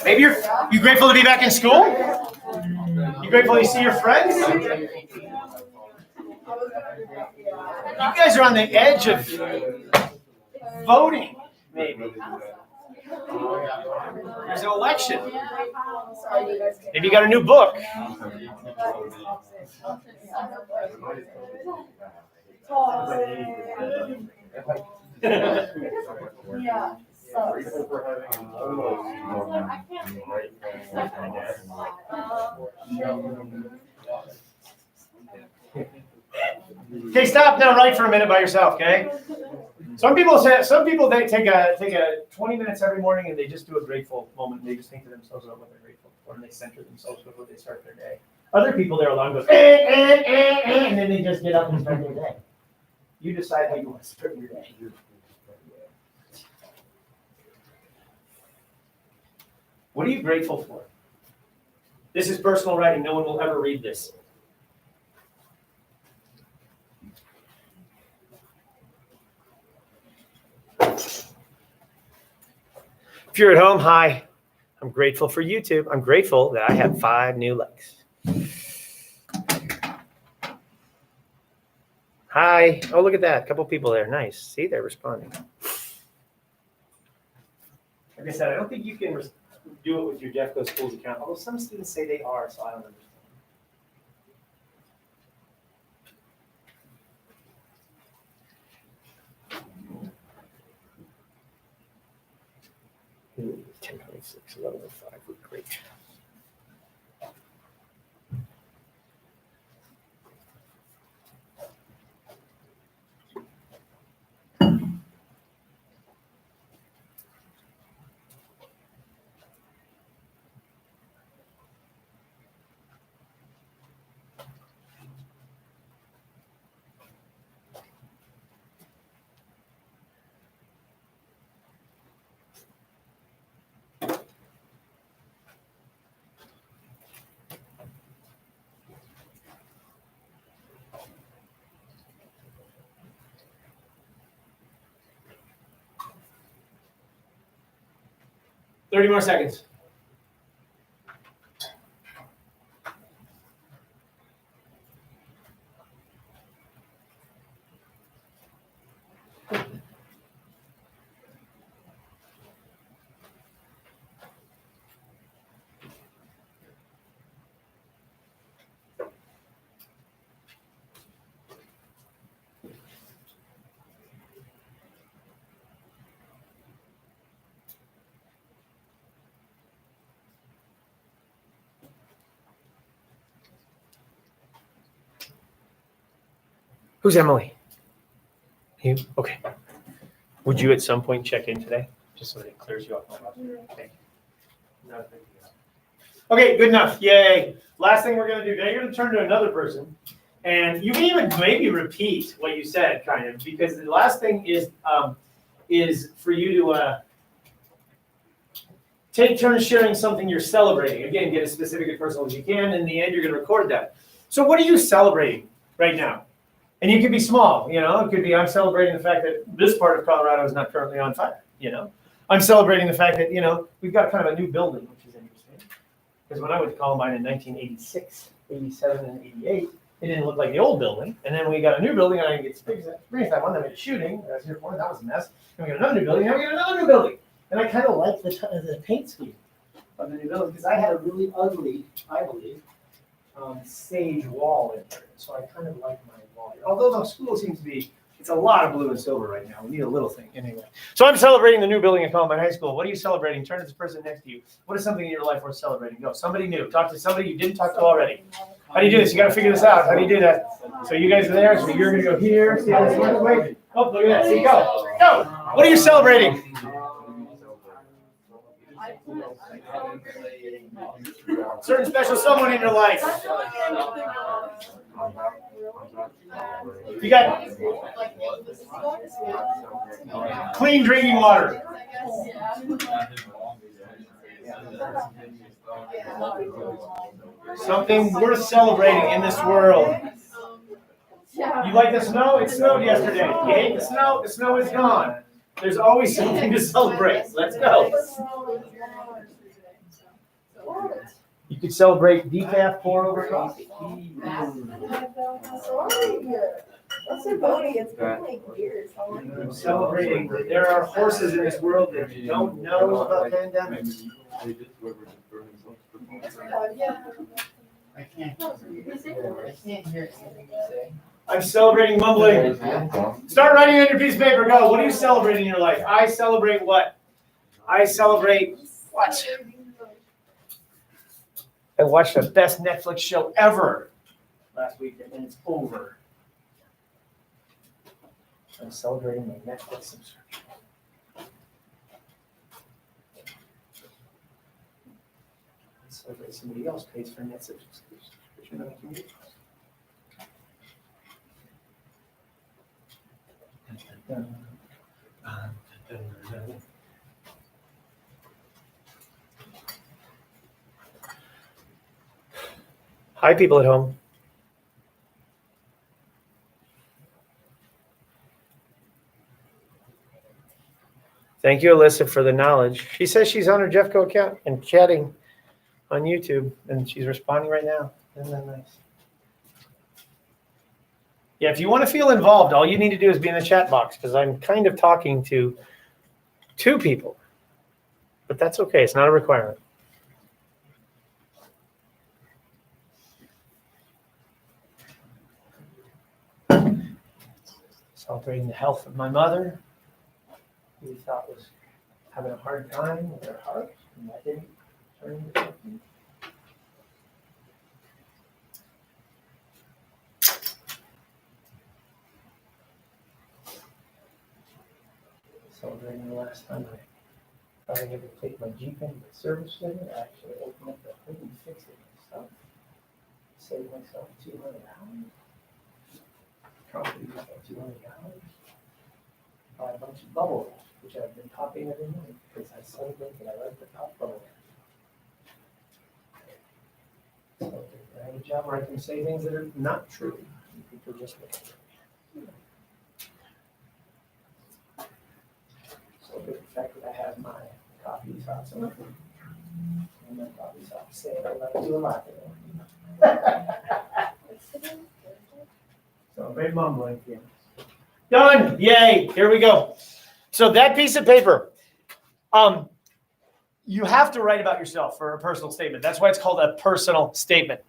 Maybe you grateful to be back in school? You grateful to see your friends? You guys are on the edge of voting, maybe. There's an election. Maybe you got a new book. Yeah. Okay, stop now, right for a minute by yourself, okay? Some people they take a 20 minutes every morning and they just do a grateful moment. And they just think to themselves about what they're grateful for, and they center themselves before they start their day. Other people, their alarm goes, and then they just get up and start their day. You decide how you want to start your day. What are you grateful for? This is personal writing. No one will ever read this. If you're at home, hi. I'm grateful for YouTube. I'm grateful that I have 5 new likes. Hi. Oh, look at that. A couple people there. Nice. See, they're responding. Like I said, I don't think you can do it with your Jeffco Schools account, although some students say they are, so I don't understand. Ooh, 10:26, 11:05, we're great. Thirty more seconds. Who's Emily? You? Okay. Would you at some point check in today, just so that it clears you off my box? Thank you. Not a big deal. Okay, good enough. Yay. Last thing we're going to do. Now you're going to turn to another person. And you can even maybe repeat what you said, kind of, because the last thing is for you to take turns sharing something you're celebrating. Again, get as specific and personal as you can. In the end, you're going to record that. So what are you celebrating right now? And you could be small, you know. It could be I'm celebrating the fact that this part of Colorado is not currently on fire, you know. I'm celebrating the fact that, you know, we've got kind of a new building, which is interesting. Because when I went to Columbine in 1986, 87, and 88, it didn't look like the old building. And then we got a new building, and I didn't get springtime one. Then we had a shooting. I was here for it. That was a mess. Then we got another new building. Now we got another new building. And I kind of like the paint scheme of the new building because I had a really ugly, I believe, sage wall in there. So I kind of like my wall here. Although the school seems to be, it's a lot of blue and silver right now. We need a little thing anyway. So I'm celebrating the new building at Columbine High School. What are you celebrating? Turn to this person next to you. What is something in your life worth celebrating? Go. Somebody new. Talk to somebody you didn't talk to already. How do you do this? You got to figure this out. How do you do that? So you guys are there. So you're going to go here. See how this works? Wait. Oh, look at that. See, go. Go. What are you celebrating? Certain special someone in your life. You got clean drinking water. Something worth celebrating in this world. Yeah. You like the snow? It snowed yesterday. You hate the snow? The snow is gone. There's always something to celebrate. Let's go. You could celebrate decaf pour over coffee. What's your body? It's been like years. I'm celebrating. There are horses in this world that don't know about pandemics. I can't hear anything you say. I'm celebrating mumbling. Start writing on your piece of paper. Go. What do you celebrate in your life? I celebrate what? I celebrate what? I watched the best Netflix show ever last weekend, and it's over. I'm celebrating my Netflix subscription. I celebrate somebody else pays for Netflix subscription on the community. Hi, people at home. Thank you, Alyssa, for the knowledge. She says she's on her Jeffco account and chatting on YouTube, and she's responding right now. Isn't that nice? Yeah, if you want to feel involved, all you need to do is be in the chat box, because I'm kind of talking to two people. But that's okay. It's not a requirement. Celebrating the health of my mother, who we thought was having a hard time with her heart, and that didn't turn into something. Celebrating the last time I thought I ever take my Jeep into the service center, I actually opened up the hood and fixed it myself. Saved myself $200. Probably just like $200. Buy a bunch of bubble wrap, which I've been popping every night because I celebrate that I like the pop bubble wrap. So I have a job where I can say things that are not true. And people just look at me. Celebrate the fact that I have my coffee sauce on it. And my coffee sauce say I like to do a lot today. Celebrate mumbling. Yeah. Done. Yay. Here we go. So that piece of paper, you have to write about yourself for a personal statement. That's why it's called a personal statement.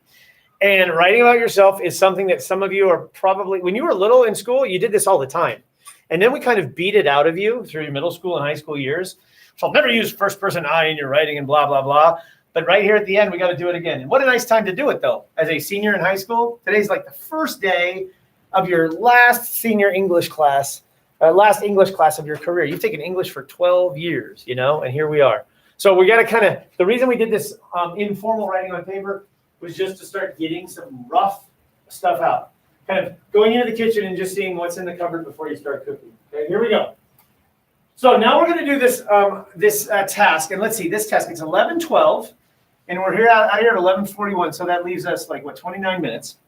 And writing about yourself is something that some of you are probably, when you were little in school, you did this all the time. And then we kind of beat it out of you through your middle school and high school years. So I'll never use first person I in your writing and blah, blah, blah. But right here at the end, we got to do it again. And what a nice time to do it, though. As a senior in high school, today's like the first day of your last senior English class, last English class of your career. You've taken English for 12 years, you know, and here we are. So we got to kind of, the reason we did this informal writing on paper was just to start getting some rough stuff out. Kind of going into the kitchen and just seeing what's in the cupboard before you start cooking. Okay, here we go. So now we're going to do this task. And let's see, this task, it's 11:12. And we're here out here at 11:41. So that leaves us like, what, 29 minutes.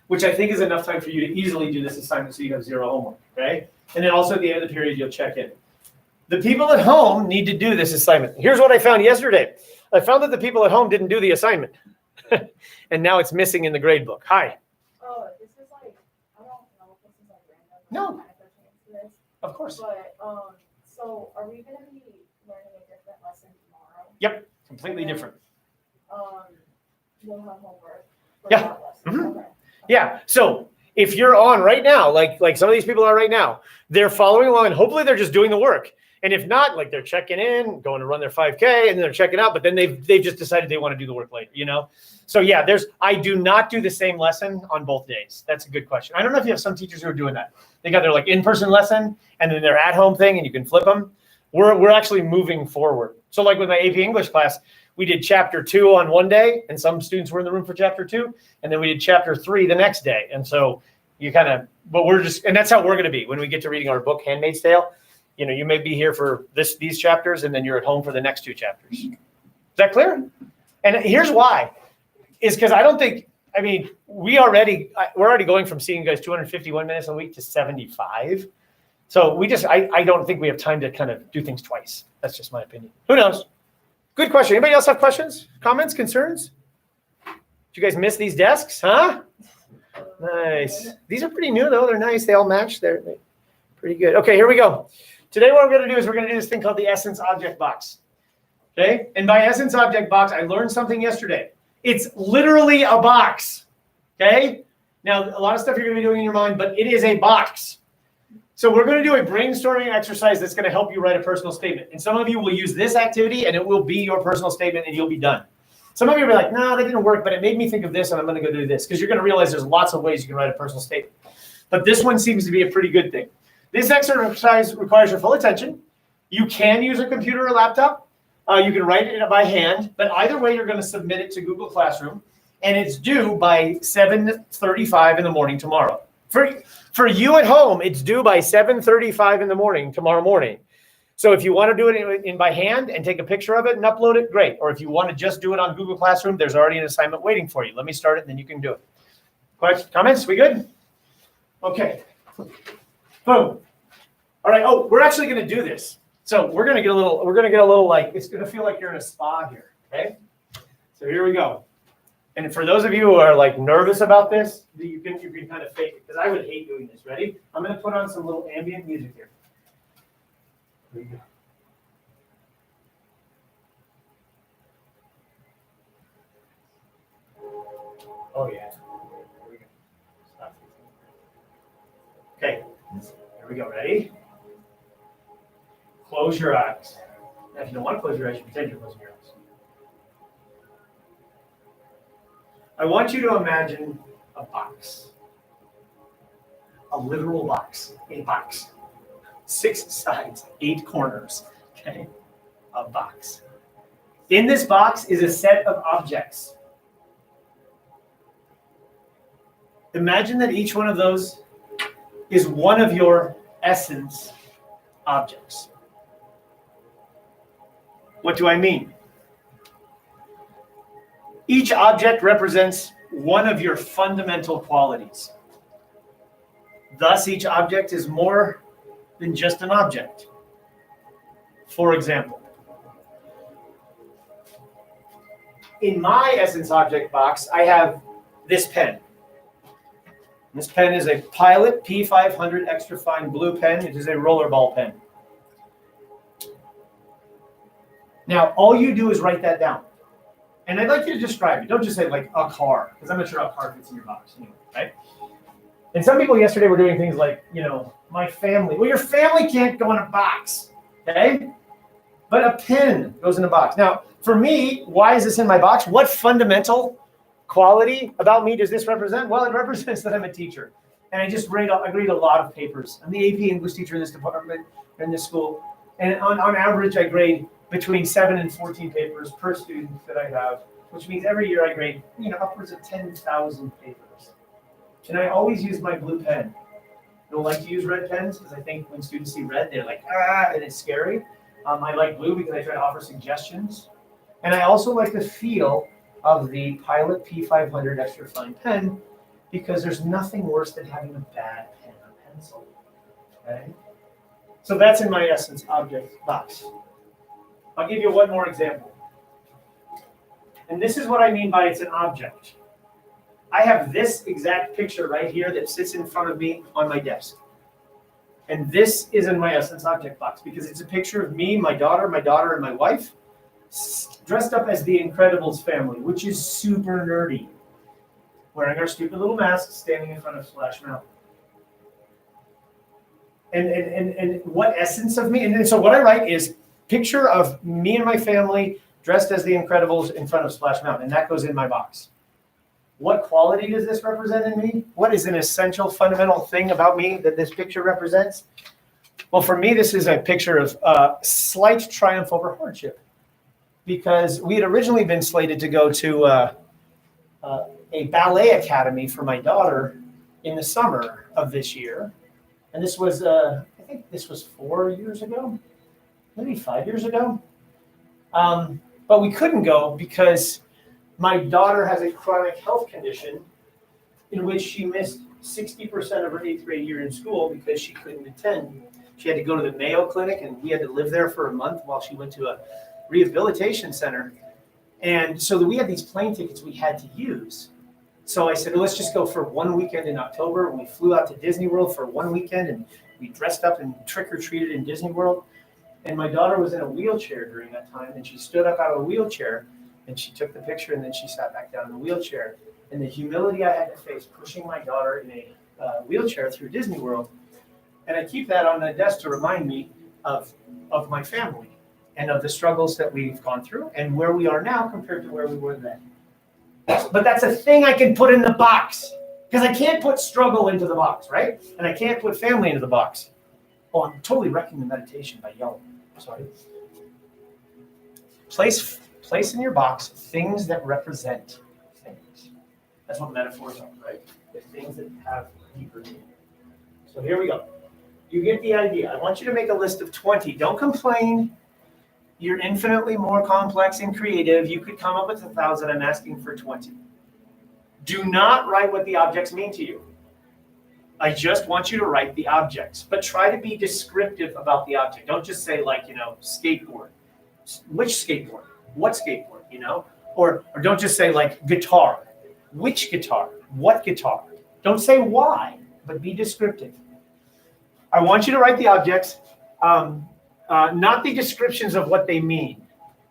Which I think is enough time for you to easily do this assignment so you have zero homework, okay? And then also at the end of the period, you'll check in. The people at home need to do this assignment. Here's what I found yesterday. I found that the people at home didn't do the assignment. And now it's missing in the grade book. Hi. Oh, this is like, I don't know if this is like random. No. Kind of pertains to this, Of course. but, so are we gonna be learning a different lesson tomorrow? Yep, completely different. We'll have homework for Yeah. that lesson. Mhm. Okay. Yeah, so if you're on right now, like some of these people are right now, they're following along and hopefully they're just doing the work. And if not, like they're checking in, going to run their 5K, and then they're checking out, but then they've just decided they want to do the work later, you know? So yeah, I do not do the same lesson on both days. That's a good question. I don't know if you have some teachers who are doing that. They got their like in-person lesson and then their at-home thing and you can flip them. We're actually moving forward. So like with my AP English class, we did chapter 2 on one day and some students were in the room for chapter 2. And then we did chapter 3 the next day. And so you kind of, but and that's how we're going to be when we get to reading our book, Handmaid's Tale. You know, you may be here for these chapters and then you're at home for the next 2 chapters. Is that clear? And here's why, is because I don't think, we're already going from seeing you guys 251 minutes a week to 75. So I don't think we have time to kind of do things twice. That's just my opinion. Who knows? Good question. Anybody else have questions, comments, concerns? Did you guys miss these desks, huh? Nice. These are pretty new though. They're nice. They all match. They're pretty good. Okay, here we go. Today what we're going to do is we're going to do this thing called the Essence Object Box. Okay? And by Essence Object Box, I learned something yesterday. It's literally a box. Okay? Now, a lot of stuff you're going to be doing in your mind, but it is a box. So we're going to do a brainstorming exercise that's going to help you write a personal statement. And some of you will use this activity, and it will be your personal statement, and you'll be done. Some of you will be like, no, that didn't work, but it made me think of this, and I'm going to go do this. Because you're going to realize there's lots of ways you can write a personal statement. But this one seems to be a pretty good thing. This exercise requires your full attention. You can use a computer or laptop. You can write it by hand. But either way, you're going to submit it to Google Classroom. And it's due by 7:35 in the morning tomorrow. For you at home, it's due by 7:35 in the morning tomorrow morning. So if you want to do it in by hand and take a picture of it and upload it, great. Or if you want to just do it on Google Classroom, there's already an assignment waiting for you. Let me start it, and then you can do it. Questions, comments? We good? Okay. Boom. All right. Oh, we're actually going to do this. So we're going to get a little like, it's going to feel like you're in a spa here. Okay. So here we go. And for those of you who are like nervous about this, you can kind of fake it, because I would hate doing this. Ready? I'm going to put on some little ambient music here. Here we go. Oh yeah. Here we go. Stop. Okay. Here we go. Ready? Close your eyes. Now, if you don't want to close your eyes, you pretend you're closing your eyes. I want you to imagine a box. A literal box. A box. 6 sides, 8 corners. Okay? A box. In this box is a set of objects. Imagine that each one of those is one of your essence objects. What do I mean? Each object represents one of your fundamental qualities. Thus, each object is more than just an object. For example, in my essence object box, I have this pen. This pen is a Pilot P500 extra fine blue pen. It is a rollerball pen. Now, all you do is write that down. And I'd like you to describe it. Don't just say like a car, because I'm not sure how a car fits in your box, anyway, right? And some people yesterday were doing things like, my family. Well, your family can't go in a box, okay? But a pen goes in a box. Now, for me, why is this in my box? What fundamental quality about me does this represent? Well, it represents that I'm a teacher. And I read a lot of papers. I'm the AP English teacher in this department, in this school. And on average, I grade between 7 and 14 papers per student that I have, which means every year I grade, upwards of 10,000 papers. And I always use my blue pen. I don't like to use red pens because I think when students see red, they're like, and it's scary. I like blue because I try to offer suggestions. And I also like the feel of the Pilot P500 extra fine pen because there's nothing worse than having a bad pen or pencil. Okay? So that's in my essence object box. I'll give you one more example. And this is what I mean by it's an object. I have this exact picture right here that sits in front of me on my desk. And this is in my essence object box because it's a picture of me, my daughter, and my wife dressed up as the Incredibles family, which is super nerdy. Wearing our stupid little masks, standing in front of Splash Mountain. And what essence of me? And so what I write is picture of me and my family dressed as the Incredibles in front of Splash Mountain, and that goes in my box. What quality does this represent in me? What is an essential, fundamental thing about me that this picture represents? Well, for me, this is a picture of slight triumph over hardship, because we had originally been slated to go to a ballet academy for my daughter in the summer of this year, and this was, I think this was 4 years ago. Maybe 5 years ago. But we couldn't go because my daughter has a chronic health condition in which she missed 60% of her 8th grade year in school because she couldn't attend. She had to go to the Mayo Clinic, and we had to live there for a month while she went to a rehabilitation center. And so we had these plane tickets we had to use. So I said, well, let's just go for one weekend in October. And we flew out to Disney World for one weekend, and we dressed up and trick-or-treated in Disney World. And my daughter was in a wheelchair during that time, and she stood up out of a wheelchair, and she took the picture, and then she sat back down in the wheelchair. And the humility I had to face pushing my daughter in a wheelchair through Disney World. And I keep that on the desk to remind me of my family and of the struggles that we've gone through and where we are now compared to where we were then. But that's a thing I can put in the box, because I can't put struggle into the box, right? And I can't put family into the box. Oh, I'm totally wrecking the meditation by yelling. Sorry. Place in your box things that represent things. That's what metaphors are, right? The things that have deeper meaning. So here we go. You get the idea. I want you to make a list of 20. Don't complain. You're infinitely more complex and creative. You could come up with 1,000. I'm asking for 20. Do not write what the objects mean to you. I just want you to write the objects, but try to be descriptive about the object. Don't just say like, skateboard. Which skateboard? What skateboard, Or don't just say like guitar. Which guitar? What guitar? Don't say why, but be descriptive. I want you to write the objects, not the descriptions of what they mean,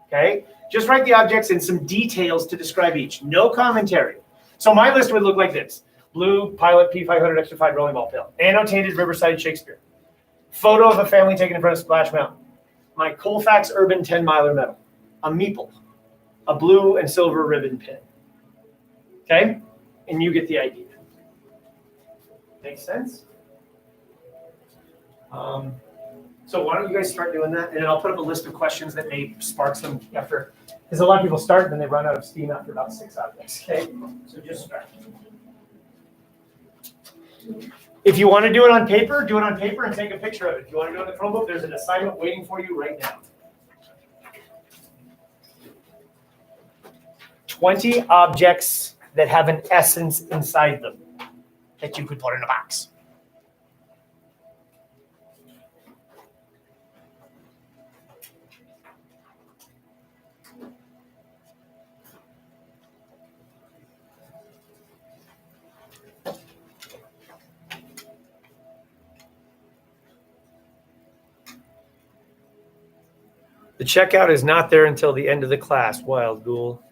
okay? Just write the objects and some details to describe each. No commentary. So my list would look like this. Blue Pilot P500 extra-fied rolling ball pill. Annotated Riverside Shakespeare. Photo of a family taken in front of Splash Mountain. My Colfax Urban 10-miler medal. A meeple. A blue and silver ribbon pin. Okay? And you get the idea. Makes sense? So why don't you guys start doing that? And then I'll put up a list of questions that may spark some after. Because a lot of people start and then they run out of steam after about 6 objects. Okay? So just start. If you want to do it on paper, do it on paper and take a picture of it. If you want to do it on the Chromebook, there's an assignment waiting for you right now. 20 objects that have an essence inside them that you could put in a box. The checkout is not there until the end of the class. Wild Ghoul.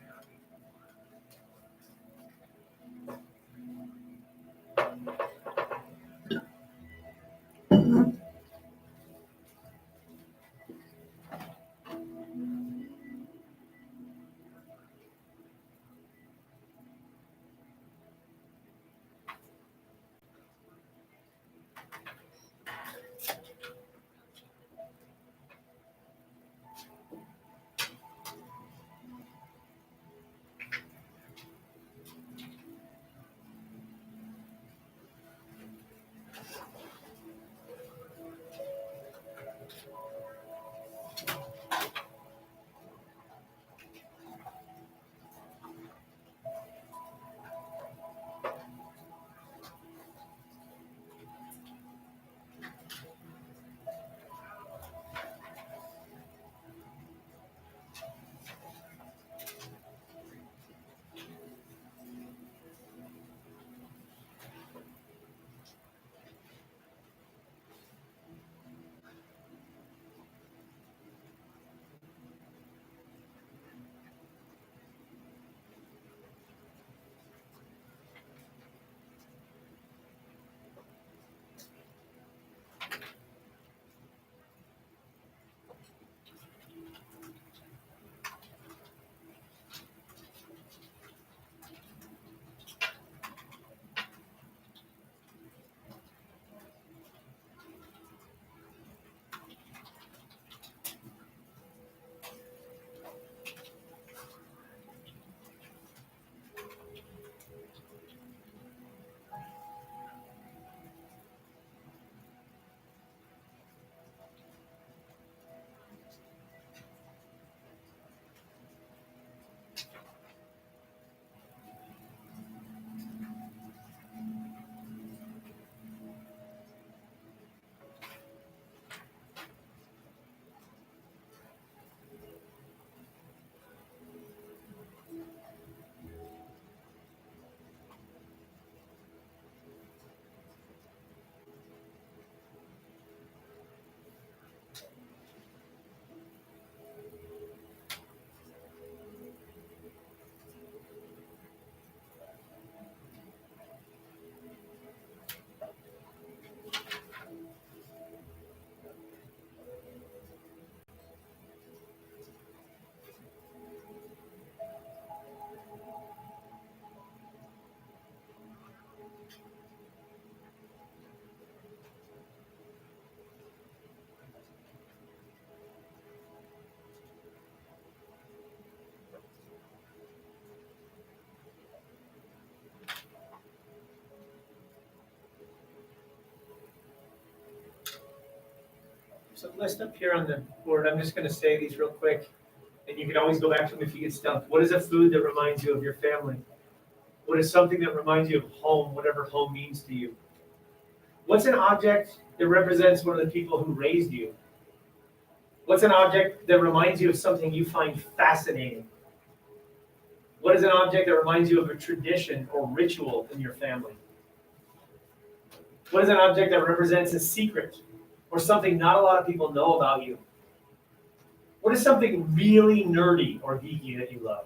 some list up here on the board. I'm just gonna say these real quick, and you can always go back to them if you get stumped. What is a food that reminds you of your family? What is something that reminds you of home, whatever home means to you? What's an object that represents one of the people who raised you? What's an object that reminds you of something you find fascinating? What is an object that reminds you of a tradition or ritual in your family? What is an object that represents a secret or something not a lot of people know about you? What is something really nerdy or geeky that you love?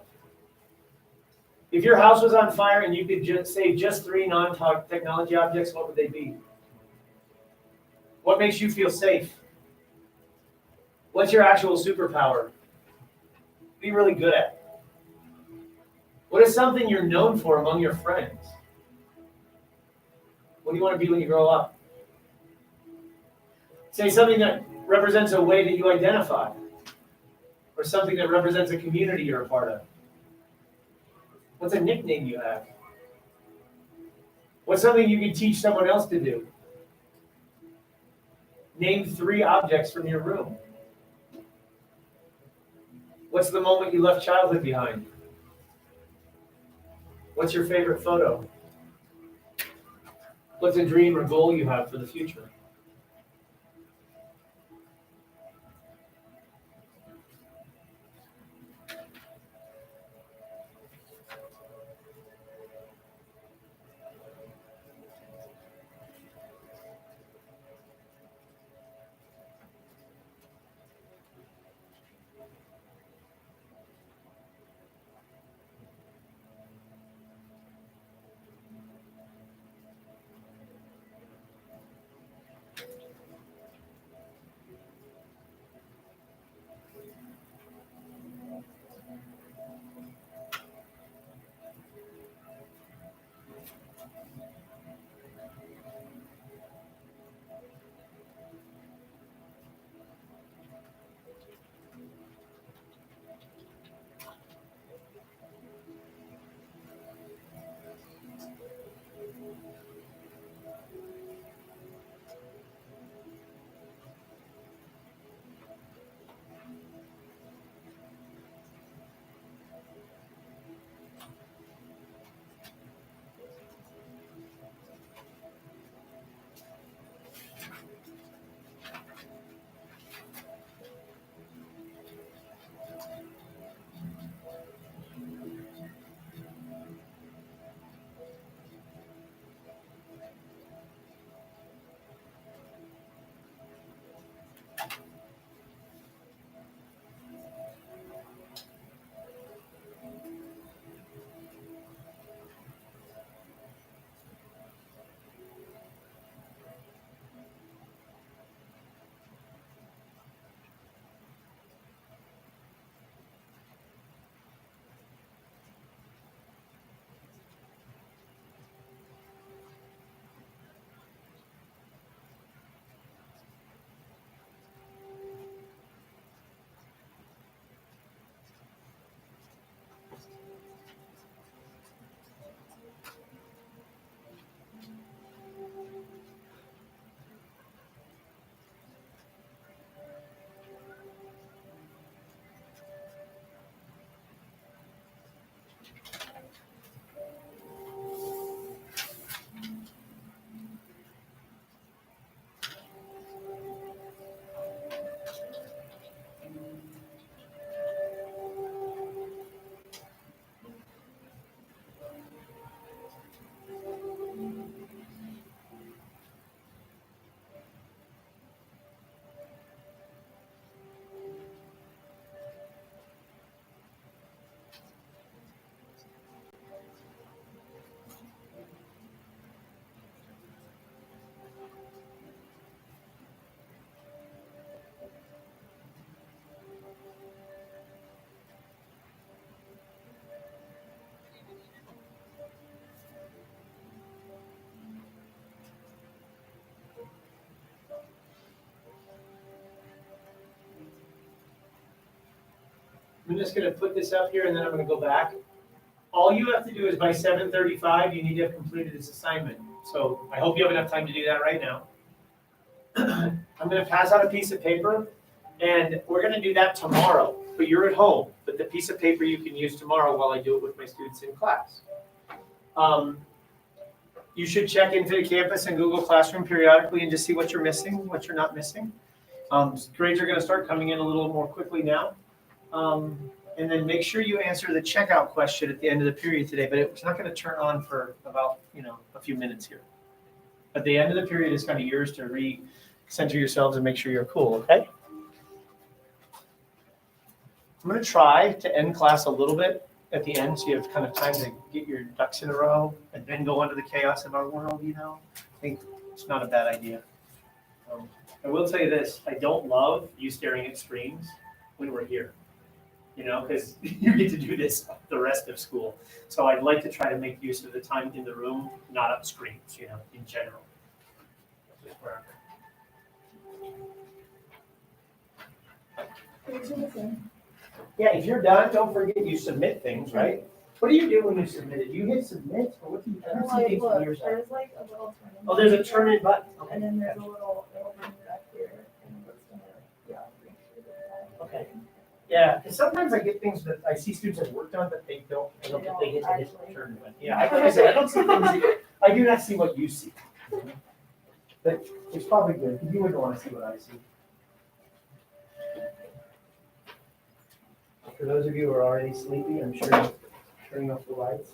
If your house was on fire and you could just say just 3 non-technology objects, what would they be? What makes you feel safe? What's your actual superpower? Be really good at. What is something you're known for among your friends? What do you want to be when you grow up? Say something that represents a way that you identify, or something that represents a community you're a part of. What's a nickname you have? What's something you can teach someone else to do? Name 3 objects from your room. What's the moment you left childhood behind? What's your favorite photo? What's a dream or goal you have for the future? I'm just going to put this up here and then I'm going to go back. All you have to do is by 7:35, you need to have completed this assignment. So I hope you have enough time to do that right now. I'm gonna pass out a piece of paper, and we're gonna do that tomorrow, but you're at home, but the piece of paper you can use tomorrow while I do it with my students in class. You should check into the campus and Google Classroom periodically and just see what you're missing, what you're not missing. Grades are gonna start coming in a little more quickly now. And then make sure you answer the checkout question at the end of the period today, but it's not gonna turn on for about, a few minutes here. At the end of the period is kind of yours to re-center yourselves and make sure you're cool, okay? I'm gonna try to end class a little bit at the end, so you have kind of time to get your ducks in a row and then go into the chaos of our world, I think it's not a bad idea. I will tell you this, I don't love you staring at screens when we're here, because you get to do this the rest of school. So I'd like to try to make use of the time in the room, not on screens, in general. Yeah, if you're done, don't forget you submit things, right? What do you do when you submit it? You hit submit, or what do you, I don't see things on your side. There's like a little turn in. Oh, there's a turn in button, okay. And then there's a little, it'll bring you up here and it's gonna, make sure that. Okay. Yeah, because sometimes I get things that I see students have worked on, but they don't, I don't think they hit the Actually. turn button. Yeah, like I said, I don't see things, I do not see what you see. But it's probably good, because you wouldn't want to see what I see. For those of you who are already sleepy, I'm sure you're turning off the lights.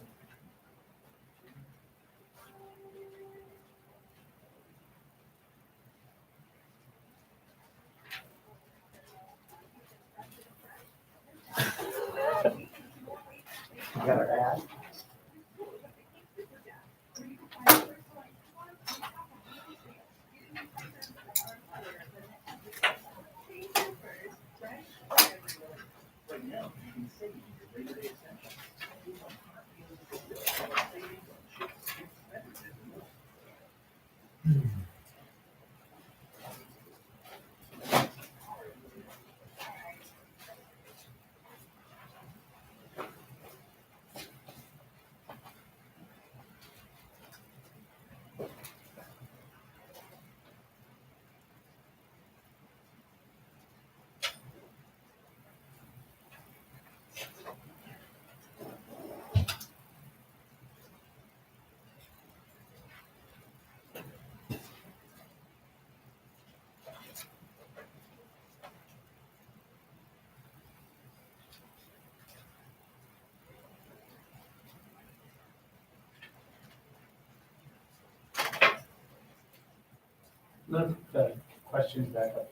We got our ad. Look the questions back up.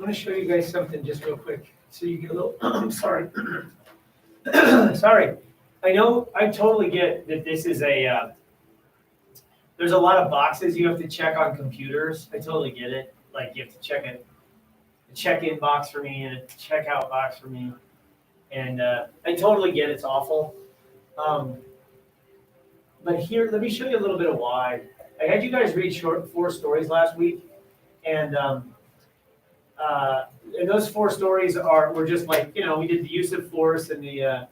want to show you guys something just real quick, so you get a little, I'm sorry. Sorry. I know, I totally get that this is there's a lot of boxes you have to check on computers. I totally get it. Like you have to check a check-in box for me and a check-out box for me. And I totally get it's awful. But here, let me show you a little bit of why. I had you guys read 4 stories last week, and those 4 stories were just like, we did the use of force and the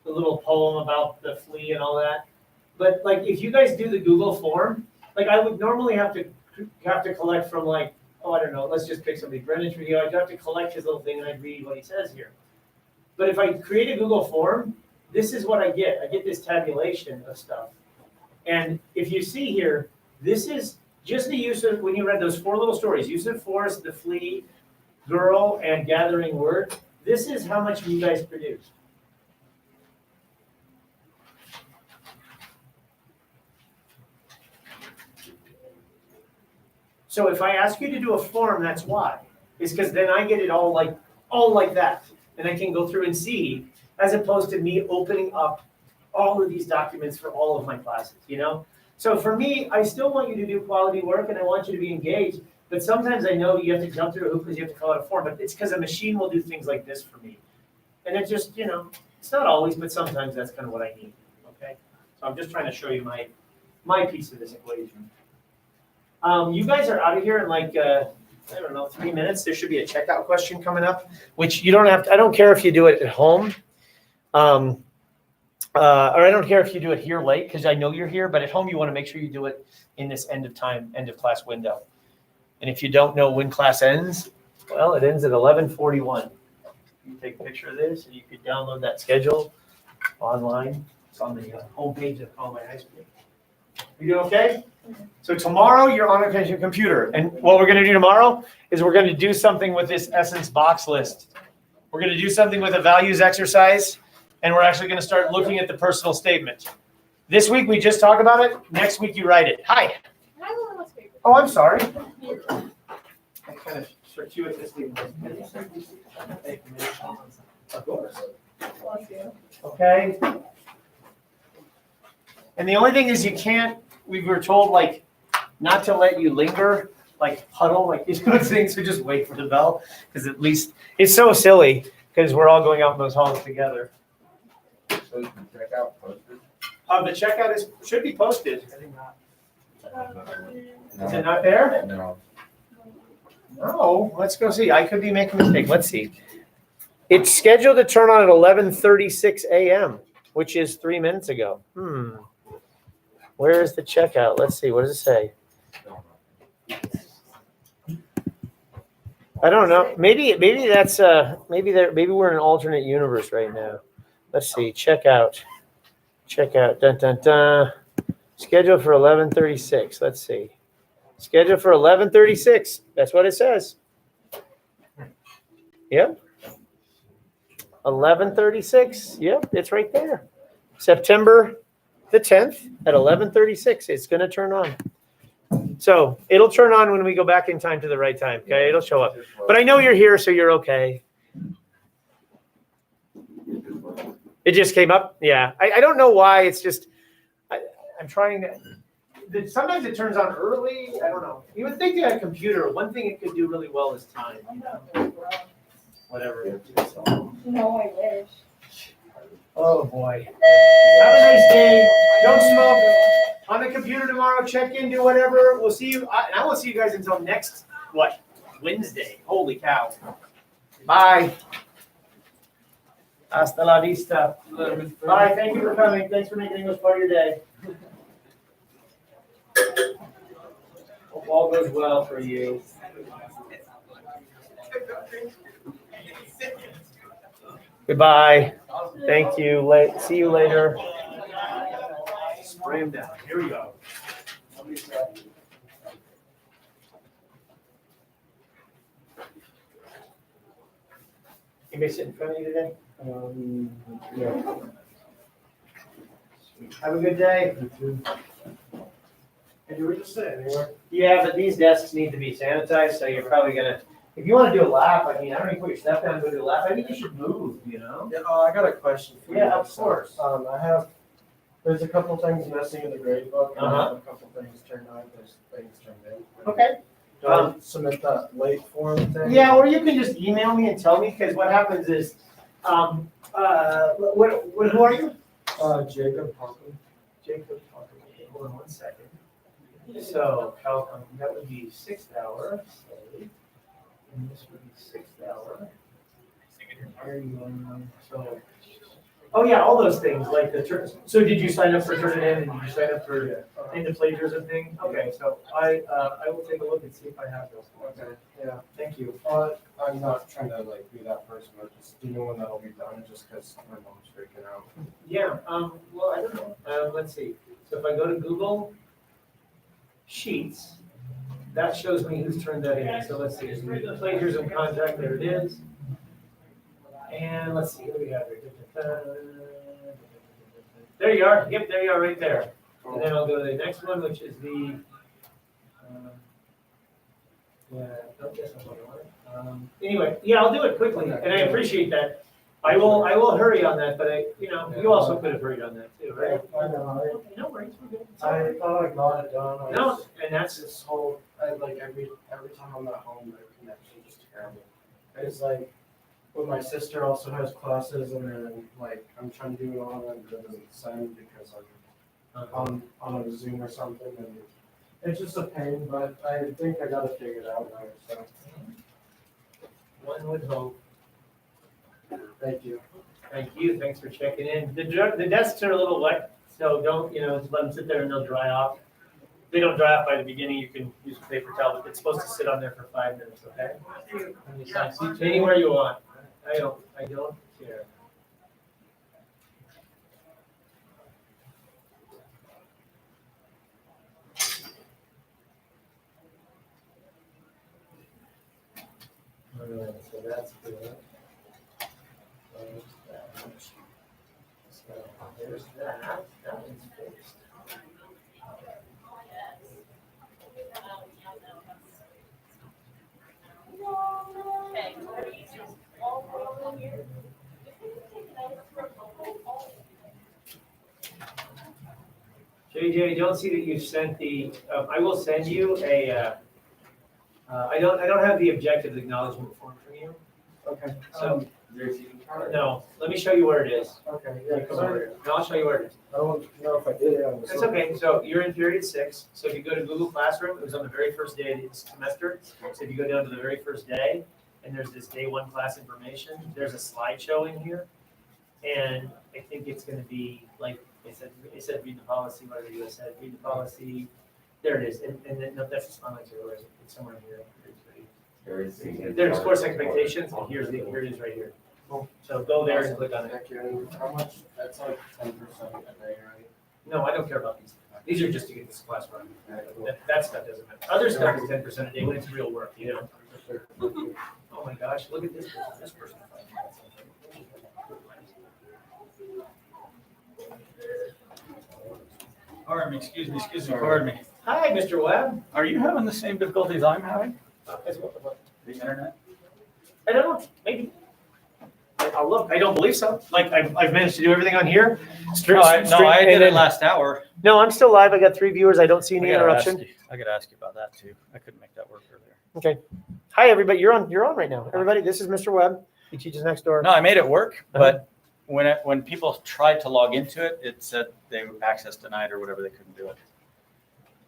little poem about the flea and all that. But like, if you guys do the Google form, like I would normally have to collect from like, I don't know, let's just pick somebody, Brendan Trujillo, I'd have to collect his little thing and I'd read what he says here. But if I create a Google form, this is what I get. I get this tabulation of stuff. And if you see here, this is just the use of, when you read those 4 little stories, use of force, the flea, girl, and gathering word, this is how much you guys produced. So if I ask you to do a form, that's why. It's because then I get it all like that. And I can go through and see, as opposed to me opening up all of these documents for all of my classes, So for me, I still want you to do quality work and I want you to be engaged. But sometimes I know you have to jump through a hoop because you have to fill out a form, but it's because a machine will do things like this for me. And it just, it's not always, but sometimes that's kind of what I need, okay? So I'm just trying to show you my piece of this equation. You guys are out of here in like, I don't know, 3 minutes. There should be a checkout question coming up, which you don't have to, I don't care if you do it at home. Or I don't care if you do it here late, because I know you're here, but at home you want to make sure you do it in this end of class window. And if you don't know when class ends, well, it ends at 11:41. You take a picture of this and you could download that schedule online. It's on the homepage of Conway High School. You doing okay? So tomorrow you're on a computer. And what we're going to do tomorrow is we're going to do something with this Essence box list. We're going to do something with a values exercise. And we're actually going to start looking at the personal statement. This week we just talk about it. Next week you write it. Hi. Oh, I'm sorry. I kind of circuitously. Of course. Okay. And the only thing is we were told like not to let you linger, like huddle, like these good things, so just wait for the bell. Because at least it's so silly because we're all going out in those halls together. So you can check out posted? The checkout should be posted. No. Is it not there? No. Oh, let's go see. I could be making a mistake. Let's see. It's scheduled to turn on at 11:36 a.m., which is 3 minutes ago. Where is the checkout? Let's see. What does it say? I don't know. Maybe that's maybe we're in an alternate universe right now. Let's see. Checkout. Dun dun dun. Scheduled for 11:36. Let's see. Scheduled for 11:36. That's what it says. Yep. 11:36. Yep, it's right there. September the 10th at 11:36. It's going to turn on. So it'll turn on when we go back in time to the right time. Okay, it'll show up. But I know you're here, so you're okay. It just came up. Yeah, I don't know why. It's just I'm trying to. Sometimes it turns on early. I don't know. You would think that a computer, one thing it could do really well is time. Whatever. No, I wish. Oh boy. Have a nice day. Don't smoke. On the computer tomorrow. Check in. Do whatever. We'll see you. I won't see you guys until next Wednesday. Holy cow. Bye. Hasta la vista. Bye. Thank you for coming. Thanks for making English part of your day. Hope all goes well for you. Goodbye. Thank you. See you later. Spray him down. Here we go. Anybody sit in front of you today? No. Have a good day. And you were just saying, anywhere? Yeah, but these desks need to be sanitized, so you're probably gonna if you want to do a lap, I mean, I don't need to put your stuff down and go do a lap. I think you should move, you know? Yeah, I got a question for you. Yeah, of course. There's a couple things missing in the grade book, and I Uh-huh. have a couple things turned out, there's things turned in. Okay. Do I submit that late form thing? Yeah, or you can just email me and tell me, because what happens is, who are you? Jacob Parkman. Jacob, okay, hold on one second. So, that would be 6th hour, say, and this would be 6th hour. Here you are, so, oh yeah, all those things, like so did you sign up for turn it in, and did you sign up for in the plagiarism thing? Okay, so I will take a look and see if I have those. Okay, yeah. Thank you. I'm not trying to like be that person, but just, do you know when that'll be done, just because my mom's freaking out? Yeah, well, I don't know, let's see, so if I go to Google Sheets, that shows me who's turned that in, so let's see, plagiarism contract, there it is. And let's see, what do we have here? There you are, yep, there you are, right there. And then I'll go to the next one, which is the, yeah, don't guess I'm looking on it. Anyway, yeah, I'll do it quickly, and I appreciate that. I will hurry on that, but you also could have hurried on that too, right? I know, No worries, we're good. I thought I got it done. No, and that's, This whole, like every time I'm at home, the connection just terrible. It's like, when my sister also has classes and then like, I'm trying to do it all and it doesn't send because I'm on a Zoom or something and it's just a pain, but I think I got it figured out now, so one would hope. thank you. Thank you, thanks for checking in. The desks are a little wet, so don't, just let them sit there and they'll dry off. If they don't dry off by the beginning, you can use a paper towel, but it's supposed to sit on there for 5 minutes, okay? And you sign anywhere you want. I don't care. All right, so that's good. So there's that. That one's fixed. JJ, I don't see that you've sent the, I will send you a, I don't have the objective acknowledgement form from you. Okay. So, There's even card. no, let me show you where it is. Okay, Yeah, yeah, come over here. No, I'll show you where it is. I don't know if I did it. That's okay, so you're in period 6, so if you go to Google Classroom, it was on the very first day of the semester. So if you go down to the very first day, and there's this day 1 class information, there's a slideshow in here. And I think it's gonna be like, it said read the policy, whatever you said, read the policy. There it is, and then, no, that's not like zero, it's somewhere in here. There's course expectations, and here it is right here. So go there and click on it. Thank you. And how much, that's like 10% a day, right? No, I don't care about these. These are just to get this class running. That stuff doesn't matter. Other stuff is 10% a day when it's real work, Oh my gosh, look at this person. Pardon me, excuse me, pardon me. Hi, Mr. Webb. Are you having the same difficulties I'm having? What? The internet? I don't know, maybe. I'll look, I don't believe so. Like, I've managed to do everything on here. No, I did it last hour. No, I'm still live. I got 3 viewers. I don't see any I gotta ask interruption. you- I gotta ask you about that too. I couldn't make that work earlier. Okay. Hi, everybody. You're on right now. Everybody, this is Mr. Webb. He teaches next door. No, I made it work, but when people tried to log into it, it said they were access denied or whatever, they couldn't do it.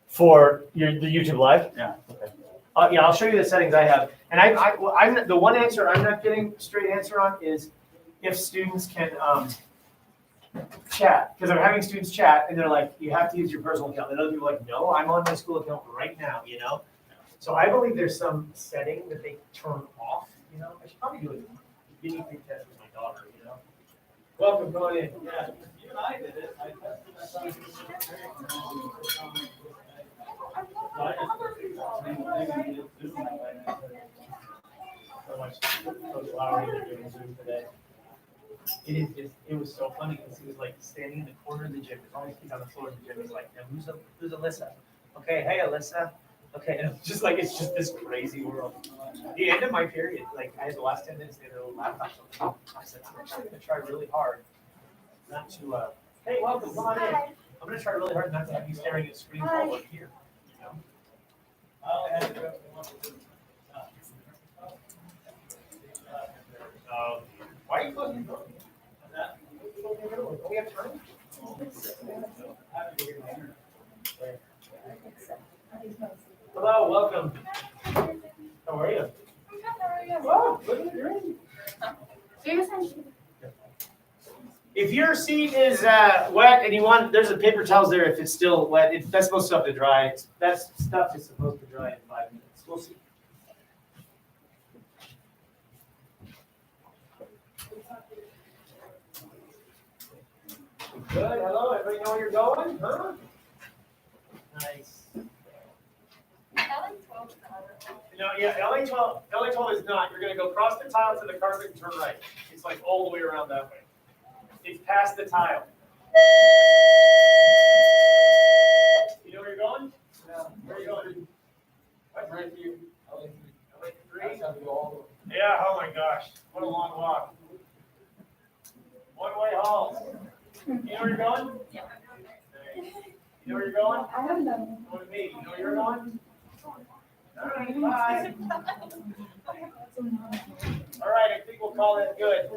For the YouTube live? Yeah. Okay. Yeah, I'll show you the settings I have. And I'm the one answer I'm not getting a straight answer on is if students can chat, because I'm having students chat and they're like, you have to use your personal account. And other people are like, no, I'm on my school account right now, So I believe there's some setting that they turn off, I should probably do a guinea pig test with my daughter, Welcome, go on in. Yeah, you and I did it. I tested It was so funny because he was like standing in the corner of the gym. There's all these kids on the floor of the gym. He's like, now who's Alyssa? Okay, hey Alyssa. Okay, and it's just this crazy world. The end of my period, like I had the last 10 minutes, they had a little laptop. I said, I'm actually gonna try really hard not to, hey, welcome, come on in. I'm gonna try really hard not to have you staring at screens while we're here, you know? Why are you closing the door? Do we have time? Hello, welcome. How are you? Oh, look at your If your seat is wet and you want, there's a paper towels there if it's still wet. That's supposed to dry. That stuff is supposed to dry in 5 minutes. We'll see. Good. Hello. Everybody know where you're going? Huh? Nice. No, yeah, LA12 is not. You're going to go across the tile to the carpet and turn right. It's like all the way around that way. It's past the tile. You know where you're going? Yeah. Where are you going? What? Right here. LA3? Yeah, oh my gosh. What a long walk. One-way halls. You know where you're going? Yeah. You know where you're going? I don't know. Going with me. You know where you're going? All right, bye. All right, I think we'll call that good.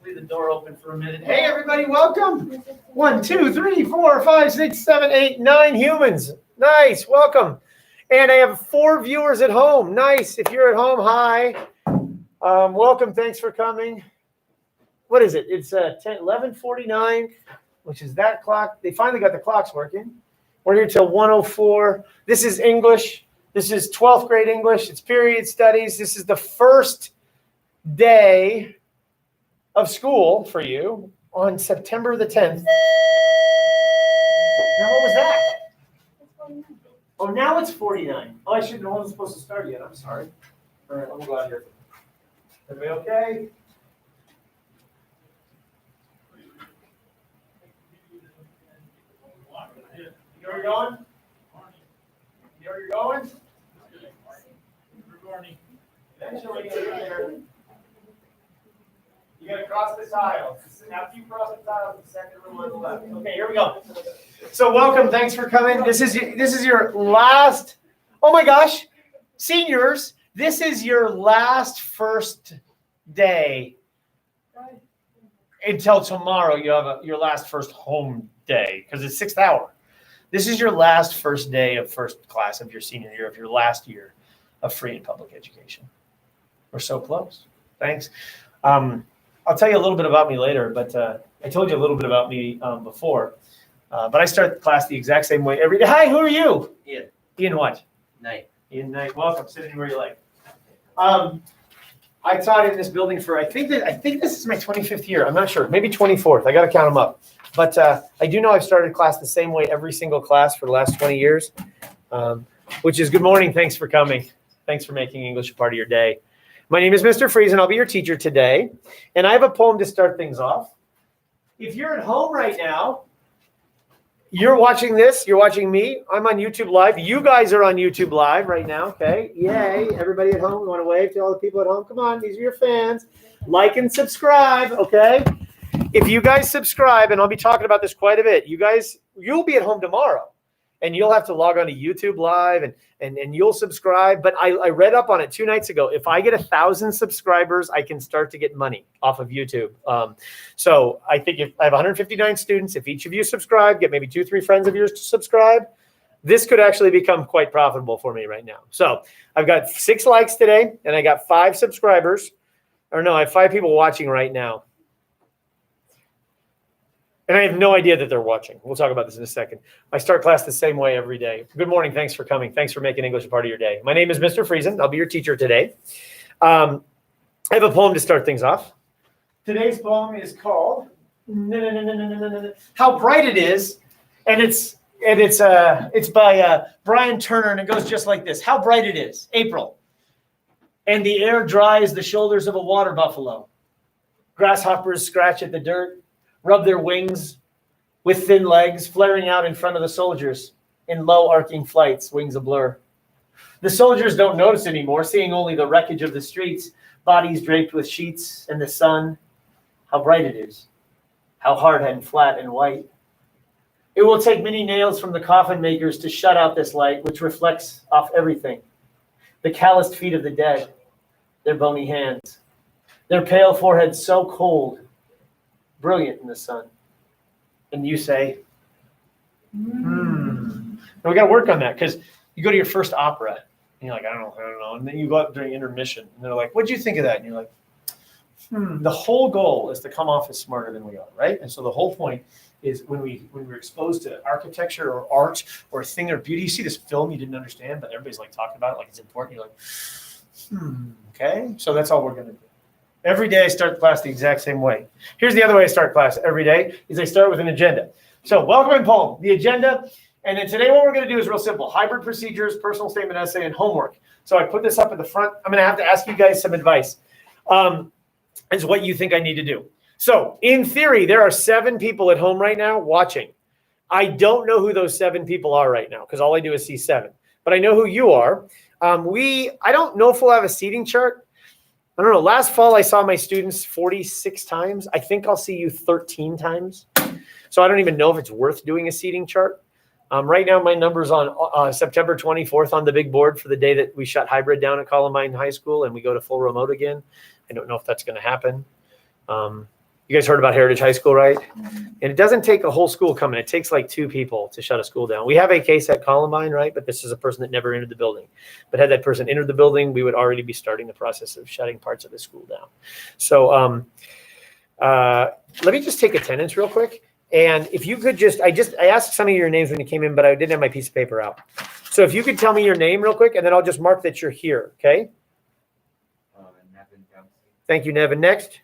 Leave the door open for a minute. Hey, everybody, welcome. 1, 2, 3, 4, 5, 6, 7, 8, 9 humans. Nice, welcome. And I have 4 viewers at home. Nice. If you're at home, hi. Welcome. Thanks for coming. What is it? It's 11:49, which is that clock. They finally got the clocks working. We're here till 1:04. This is English. This is 12th grade English. It's period studies. This is the first day of school for you on September the 10th. Now, what was that? Oh, now it's 49. Oh, I shouldn't know. I wasn't supposed to start yet. I'm sorry. All right, let me go out here. Everybody okay? You know where you're going? You know where you're going? Eventually, you'll get there. You gotta cross the tile. After you cross the tile, the second room on the left. Okay, here we go. So welcome, thanks for coming. This is your last, oh my gosh, seniors, this is your last first day. Until tomorrow, you have your last first home day, because it's 6th hour. This is your last first day of first class of your senior year, of your last year of free and public education. We're so close. Thanks. I'll tell you a little bit about me later, but I told you a little bit about me before. But I start the class the exact same way every day. Hi, who are you? Ian. Ian what? Knight. Ian Knight. Welcome. Sit anywhere you like. I taught in this building for, I think this is my 25th year. I'm not sure. Maybe 24th. I got to count them up. But I do know I've started class the same way every single class for the last 20 years, which is good morning. Thanks for coming. Thanks for making English a part of your day. My name is Mr. Friesen. I'll be your teacher today. And I have a poem to start things off. If you're at home right now, you're watching this, you're watching me. I'm on YouTube Live. You guys are on YouTube Live right now, okay? Yay. Everybody at home, we want to wave to all the people at home. Come on, these are your fans. Like and subscribe, okay? If you guys subscribe, and I'll be talking about this quite a bit, you'll be at home tomorrow. And you'll have to log on to YouTube Live and you'll subscribe. But I read up on it 2 nights ago. If I get 1,000 subscribers, I can start to get money off of YouTube. So I think if I have 159 students, if each of you subscribe, get maybe 2-3 friends of yours to subscribe, this could actually become quite profitable for me right now. So I've got 6 likes today and I got 5 subscribers. Or no, I have 5 people watching right now. And I have no idea that they're watching. We'll talk about this in a second. I start class the same way every day. Good morning. Thanks for coming. Thanks for making English a part of your day. My name is Mr. Friesen. I'll be your teacher today. I have a poem to start things off. Today's poem is called How Bright It Is. And it's by Brian Turner, and it goes just like this. How bright it is. April. And the air dry as the shoulders of a water buffalo. Grasshoppers scratch at the dirt. Rub their wings with thin legs, flaring out in front of the soldiers in low arcing flights, wings a blur. The soldiers don't notice anymore, seeing only the wreckage of the streets, bodies draped with sheets, and the sun. How bright it is, how hard and flat and white. It will take many nails from the coffin makers to shut out this light, which reflects off everything. The calloused feet of the dead, their bony hands, their pale foreheads so cold, brilliant in the sun. And you say, And we got to work on that, because you go to your first opera and you're like, I don't know. And then you go up during intermission and they're like, what'd you think of that? And you're like, The whole goal is to come off as smarter than we are, right? And so the whole point is when we're exposed to architecture or art or a thing or beauty, you see this film you didn't understand, but everybody's like talking about it like it's important. You're like, okay. So that's all we're going to do. Every day I start class the exact same way. Here's the other way I start class every day is I start with an agenda. So welcome and poem, the agenda. And then today what we're going to do is real simple. Hybrid procedures, personal statement essay, and homework. So I put this up at the front. I'm going to have to ask you guys some advice. Is what you think I need to do. So in theory, there are 7 people at home right now watching. I don't know who those 7 people are right now because all I do is see 7. But I know who you are. I don't know if we'll have a seating chart. I don't know. Last fall, I saw my students 46 times. I think I'll see you 13 times. So I don't even know if it's worth doing a seating chart. Right now, my number's on September 24th on the big board for the day that we shut hybrid down at Columbine High School and we go to full remote again. I don't know if that's going to happen. You guys heard about Heritage High School, right? And it doesn't take a whole school coming. It takes like 2 people to shut a school down. We have a case at Columbine, right? But this is a person that never entered the building. But had that person entered the building, we would already be starting the process of shutting parts of the school down. So let me just take attendance real quick. And if you could I asked some of your names when you came in, but I didn't have my piece of paper out. So if you could tell me your name real quick, and then I'll just mark that you're here, okay? Nevin Dempsey. Thank you, Nevin. Next.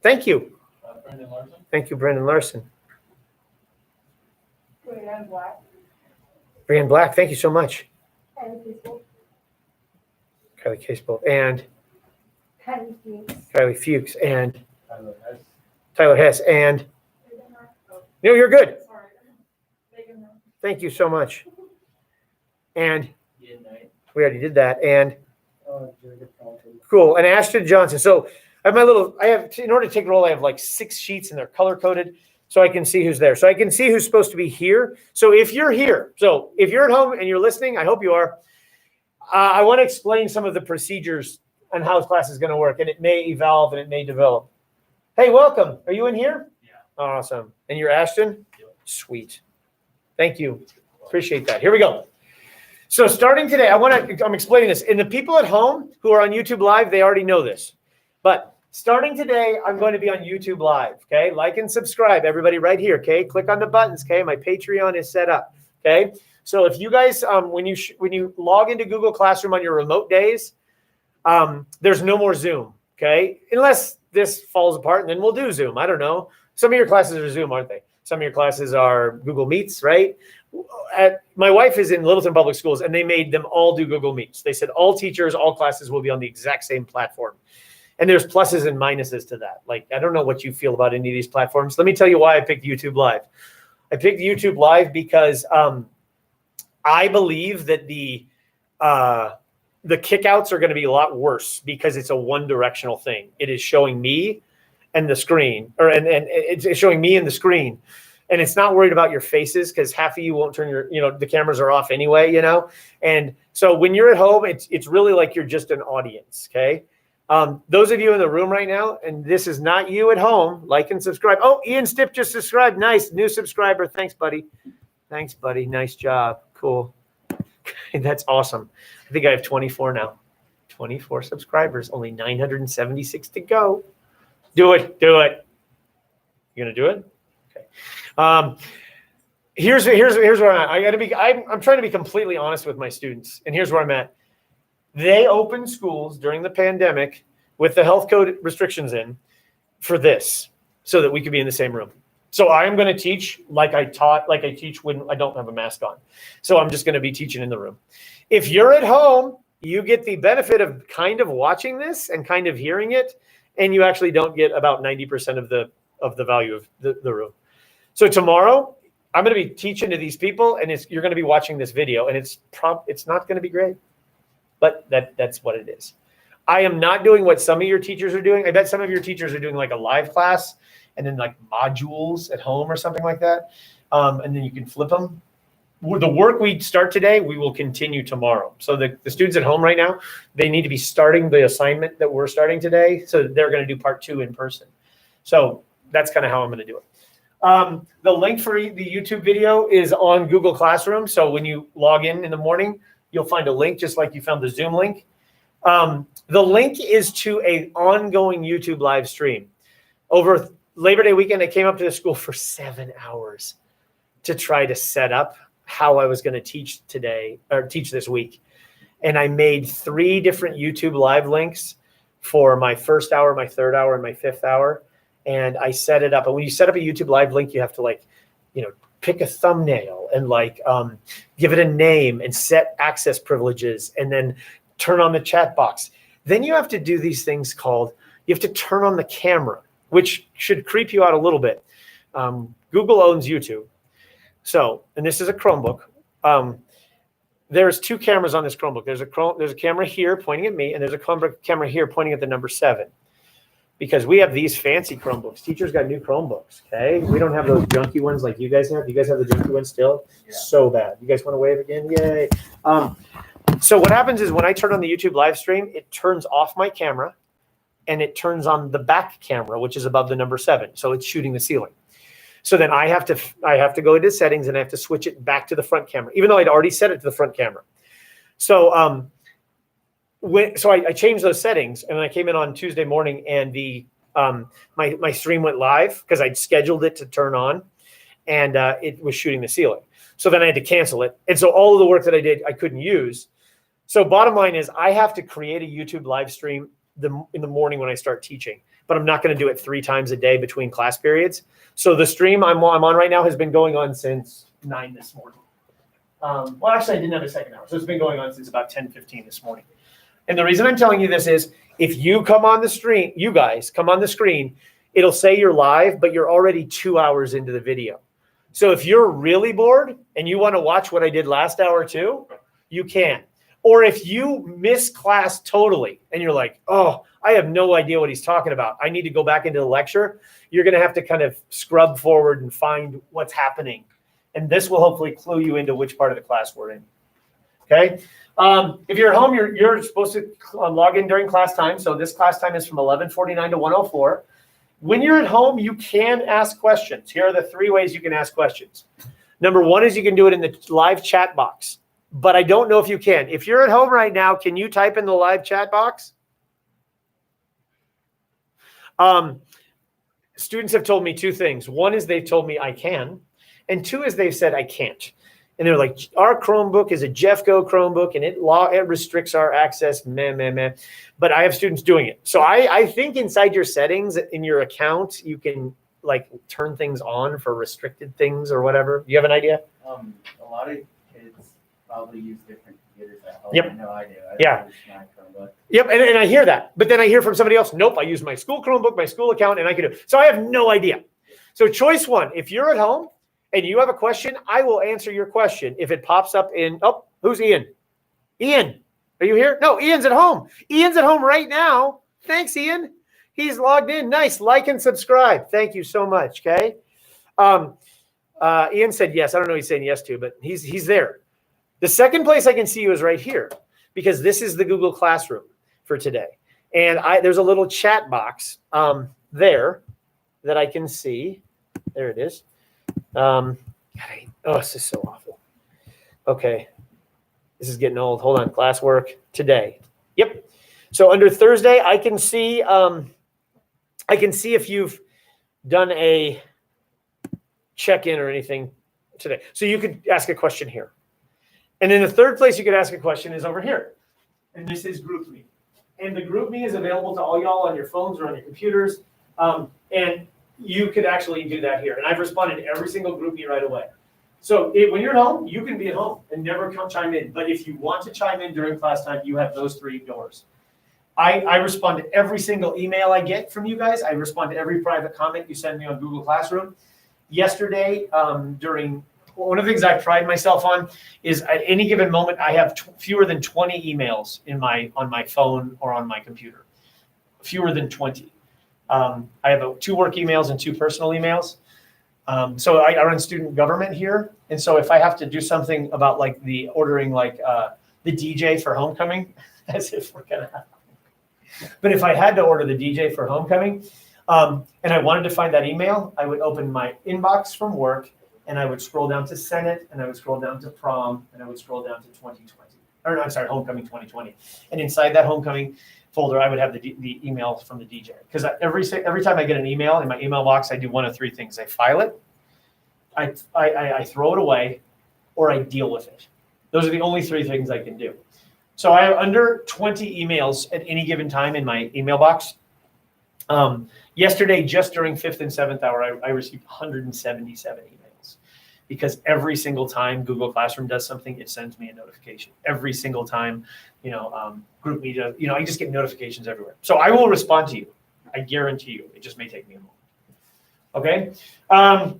Thank you. Brendan Larson. Thank you, Brendan Larson. Brianne Black. Brianne Black, thank you so much. Kylie Kylie Casebolt and Fuchs. Kylie Fuchs and Tyler Hess. Tyler Hess and no, you're good. Sorry. Thank you so much. And Ian Knight. we already did that. And Jacob Carlton. cool. And Ashton Johnson. So in order to take a roll, I have like 6 sheets and they're color coded so I can see who's there. So I can see who's supposed to be here. So if you're here, so if you're at home and you're listening, I hope you are. I want to explain some of the procedures and how this class is going to work. And it may evolve and it may develop. Hey, welcome. Are you in here? Yeah. Awesome. And you're Ashton? Yep. Sweet. Thank you. Appreciate that. Here we go. So starting today, I'm explaining this. And the people at home who are on YouTube Live, they already know this. But starting today, I'm going to be on YouTube Live, okay? Like and subscribe, everybody right here, okay? Click on the buttons, okay? My Patreon is set up, okay? So if you guys, when you log into Google Classroom on your remote days, there's no more Zoom, okay? Unless this falls apart, and then we'll do Zoom. I don't know. Some of your classes are Zoom, aren't they? Some of your classes are Google Meets, right? My wife is in Littleton Public Schools, and they made them all do Google Meets. They said all teachers, all classes will be on the exact same platform. And there's pluses and minuses to that. Like, I don't know what you feel about any of these platforms. Let me tell you why I picked YouTube Live. I picked YouTube Live because I believe that the kickouts are going to be a lot worse because it's a one-directional thing. It is showing me and the screen, and it's showing me and the screen. And it's not worried about your faces because half of you won't turn the cameras are off anyway, And so when you're at home, it's really like you're just an audience, okay? Those of you in the room right now, and this is not you at home, like and subscribe. Oh, Ian Stipp just subscribed. Nice. New subscriber. Thanks, buddy. Thanks, buddy. Nice job. Cool. That's awesome. I think I have 24 now. 24 subscribers. Only 976 to go. Do it. Do it. You going to do it? Okay. Here's where I'm at. I'm trying to be completely honest with my students. And here's where I'm at. They opened schools during the pandemic with the health code restrictions in for this, so that we could be in the same room. So I'm going to teach like I teach when I don't have a mask on. So I'm just going to be teaching in the room. If you're at home, you get the benefit of kind of watching this and kind of hearing it, and you actually don't get about 90% of the value of the room. So tomorrow, I'm going to be teaching to these people, and you're going to be watching this video, and it's not going to be great, but that's what it is. I am not doing what some of your teachers are doing. I bet some of your teachers are doing like a live class and then like modules at home or something like that, and then you can flip them. The work we start today, we will continue tomorrow. So the students at home right now, they need to be starting the assignment that we're starting today. So they're going to do part 2 in person. So that's kind of how I'm going to do it. The link for the YouTube video is on Google Classroom. So when you log in the morning, you'll find a link just like you found the Zoom link. The link is to an ongoing YouTube live stream. Over Labor Day weekend, I came up to the school for 7 hours to try to set up how I was going to teach today or teach this week. And I made 3 different YouTube live links for my first hour, my third hour, and my 5th hour. And I set it up. And when you set up a YouTube live link, you have to pick a thumbnail and give it a name and set access privileges and then turn on the chat box. Then you have to do these things you have to turn on the camera, which should creep you out a little bit. Google owns YouTube. So, and this is a Chromebook. There's 2 cameras on this Chromebook. There's a camera here pointing at me, and there's a camera here pointing at the number 7. Because we have these fancy Chromebooks. Teachers got new Chromebooks, okay? We don't have those junky ones like you guys have. You guys have the junky ones still? Yeah. So bad. You guys want to wave again? Yay. So what happens is when I turn on the YouTube live stream, it turns off my camera, and it turns on the back camera, which is above the number 7. So it's shooting the ceiling. So then I have to go into settings, and I have to switch it back to the front camera, even though I'd already set it to the front camera. So I changed those settings, and I came in on Tuesday morning, and my stream went live because I'd scheduled it to turn on, and it was shooting the ceiling. So then I had to cancel it, and so all of the work that I did I couldn't use. So bottom line is I have to create a YouTube live stream in the morning when I start teaching, but I'm not going to do it 3 times a day between class periods. So the stream I'm on right now has been going on since 9 this morning. Well, actually, I didn't have a second hour, so it's been going on since about 10:15 this morning. And the reason I'm telling you this is if you come on the screen, you guys come on the screen, it'll say you're live, but you're already 2 hours into the video. So if you're really bored and you want to watch what I did last hour too, you can. Or if you miss class totally and you're like, oh, I have no idea what he's talking about, I need to go back into the lecture, you're going to have to kind of scrub forward and find what's happening. And this will hopefully clue you into which part of the class we're in. Okay? If you're at home, you're supposed to log in during class time. So this class time is from 11:49 to 1:04. When you're at home, you can ask questions. Here are the 3 ways you can ask questions. Number 1 is you can do it in the live chat box. But I don't know if you can. If you're at home right now, can you type in the live chat box? Students have told me 2 things. 1 is they've told me I can. And 2 is they've said I can't. And they're like, our Chromebook is a Jeffco Chromebook, and it restricts our access, But I have students doing it. So I think inside your settings in your account, you can turn things on for restricted things or whatever. Do you have an idea? A lot of kids probably use different computers at home. Yep. I know I do. Yeah. Use my Chromebook. Yep, and I hear that. But then I hear from somebody else, nope, I use my school Chromebook, my school account, and I can do it. So I have no idea. So choice 1, if you're at home and you have a question, I will answer your question. If it pops up who's Ian? Ian, are you here? No, Ian's at home. Ian's at home right now. Thanks, Ian. He's logged in. Nice. Like and subscribe. Thank you so much, okay? Ian said yes. I don't know what he's saying yes to, but he's there. The second place I can see you is right here because this is the Google Classroom for today. And there's a little chat box there that I can see. There it is. This is so awful. Okay. This is getting old. Hold on. Classwork today. Yep. So under Thursday, I can see if you've done a check-in or anything today. So you could ask a question here. And then the third place you could ask a question is over here. And this is GroupMe. And the GroupMe is available to all y'all on your phones or on your computers. And you could actually do that here. And I've responded to every single GroupMe right away. So when you're at home, you can be at home and never chime in. But if you want to chime in during class time, you have those 3 doors. I respond to every single email I get from you guys. I respond to every private comment you send me on Google Classroom. yesterday, during one of the things I pride myself on is at any given moment, I have fewer than 20 emails on my phone or on my computer. Fewer than 20. I have 2 work emails and 2 personal emails. So I run student government here. And so if I have to do something about like the ordering, like the DJ for homecoming, as if we're gonna have, but if I had to order the DJ for homecoming, and I wanted to find that email, I would open my inbox from work and I would scroll down to Senate and I would scroll down to prom and I would scroll down to 2020, or no, I'm sorry, homecoming 2020. And inside that homecoming folder, I would have the email from the DJ. Because every time I get an email in my email box, I do one of 3 things. I file it, I throw it away, or I deal with it. Those are the only 3 things I can do. So I have under 20 emails at any given time in my email box. Yesterday, just during 5th and 7th hour, I received 177 emails. Because every single time Google Classroom does something, it sends me a notification. Every single time, group media, I just get notifications everywhere. So I will respond to you. I guarantee you. It just may take me a moment. Okay.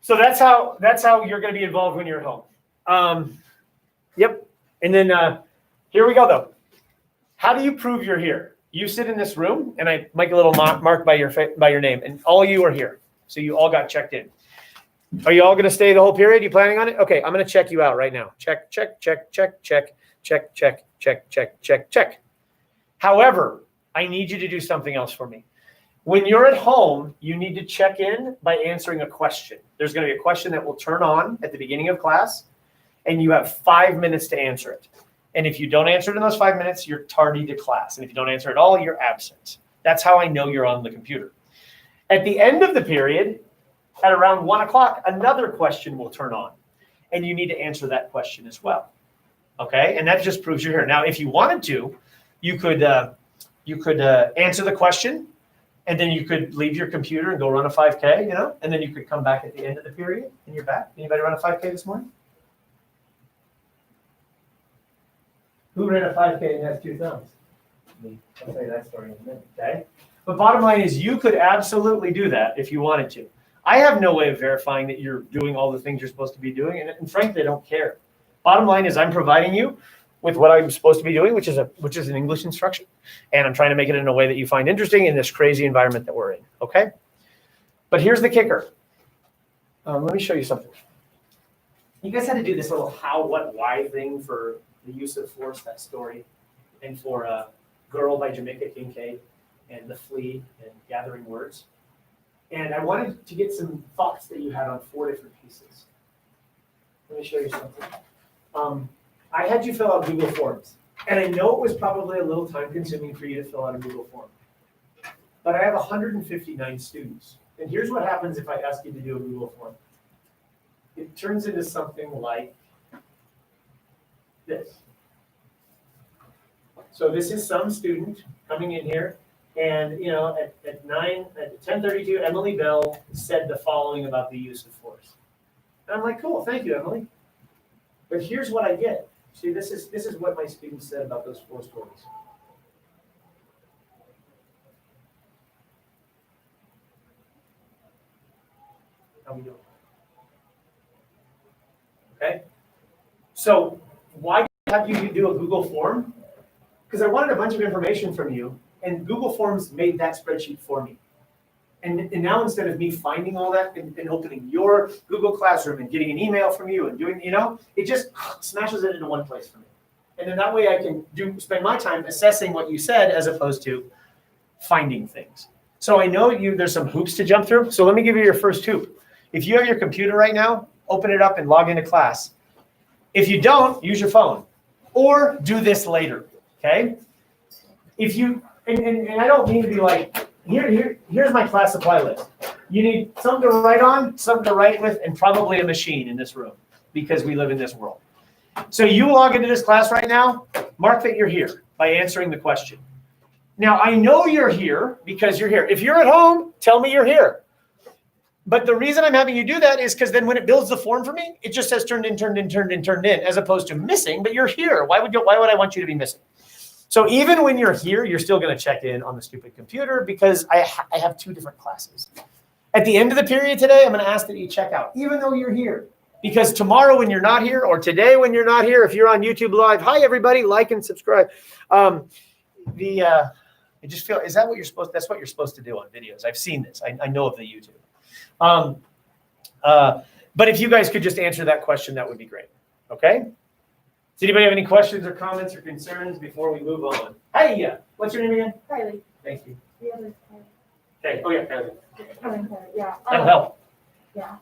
So that's how you're going to be involved when you're at home. Yep. And then here we go though. How do you prove you're here? You sit in this room, and I make a little mark by your name, and all you are here. So you all got checked in. Are you all going to stay the whole period? You planning on it? Okay, I'm going to check you out right now. Check, check, check, check, check, check, check, check, check, check, check. However, I need you to do something else for me. When you're at home, you need to check in by answering a question. There's going to be a question that will turn on at the beginning of class, and you have 5 minutes to answer it. And if you don't answer it in those 5 minutes, you're tardy to class. And if you don't answer at all, you're absent. That's how I know you're on the computer. At the end of the period, at around 1 o'clock, another question will turn on, and you need to answer that question as well. Okay, and that just proves you're here. Now, if you wanted to, you could answer the question, and then you could leave your computer and go run a 5K, and then you could come back at the end of the period, and you're back. Anybody run a 5K this morning? Who ran a 5K and has 2 thumbs? Me. I'll tell you that story in a minute. Okay, but bottom line is, you could absolutely do that if you wanted to. I have no way of verifying that you're doing all the things you're supposed to be doing, and frankly, I don't care. Bottom line is, I'm providing you with what I'm supposed to be doing, which is an English instruction, and I'm trying to make it in a way that you find interesting in this crazy environment that we're in. Okay, but here's the kicker. Let me show you something. You guys had to do this little how, what, why thing for the use of force, that story, and for Girl by Jamaica Kincaid, and The Flea, and Gathering Words. And I wanted to get some thoughts that you had on 4 different pieces. Let me show you something. I had you fill out Google Forms. And I know it was probably a little time consuming for you to fill out a Google form. But I have 159 students. And here's what happens if I ask you to do a Google form. It turns into something like this. So this is some student coming in here. And, at 10:32, Emily Bell said the following about the use of force. And I'm like, cool, thank you, Emily. But here's what I get. See, this is what my students said about those 4 stories. How we doing? Okay. So why did I have you do a Google form? Because I wanted a bunch of information from you. And Google Forms made that spreadsheet for me. And now instead of me finding all that and opening your Google Classroom and getting an email from you and doing, it just smashes it into one place for me. And then that way I can spend my time assessing what you said as opposed to finding things. So I know there's some hoops to jump through. So let me give you your first hoop. If you have your computer right now, open it up and log into class. If you don't, use your phone or do this later. Okay. If you, and I don't mean to be like, here's my class supply list. You need something to write on, something to write with, and probably a machine in this room because we live in this world. So you log into this class right now, mark that you're here by answering the question. Now, I know you're here because you're here. If you're at home, tell me you're here. But the reason I'm having you do that is because then when it builds the form for me, it just says turned in, as opposed to missing, but you're here. Why would I want you to be missing? So even when you're here, you're still going to check in on the stupid computer because I have 2 different classes. At the end of the period today, I'm going to ask that you check out, even though you're here. Because tomorrow when you're not here, or today when you're not here, if you're on YouTube Live, hi everybody, like and subscribe. I just feel, is that what you're supposed, that's what you're supposed to do on videos. I've seen this. I know of the YouTube. But if you guys could just answer that question, that would be great. Okay? Does anybody have any questions or comments or concerns before we move on? Hey, what's your name again? Kylie. Thank you. The other Okay. Oh yeah, Kylie. Kylie. Yeah. That'll help. Yeah.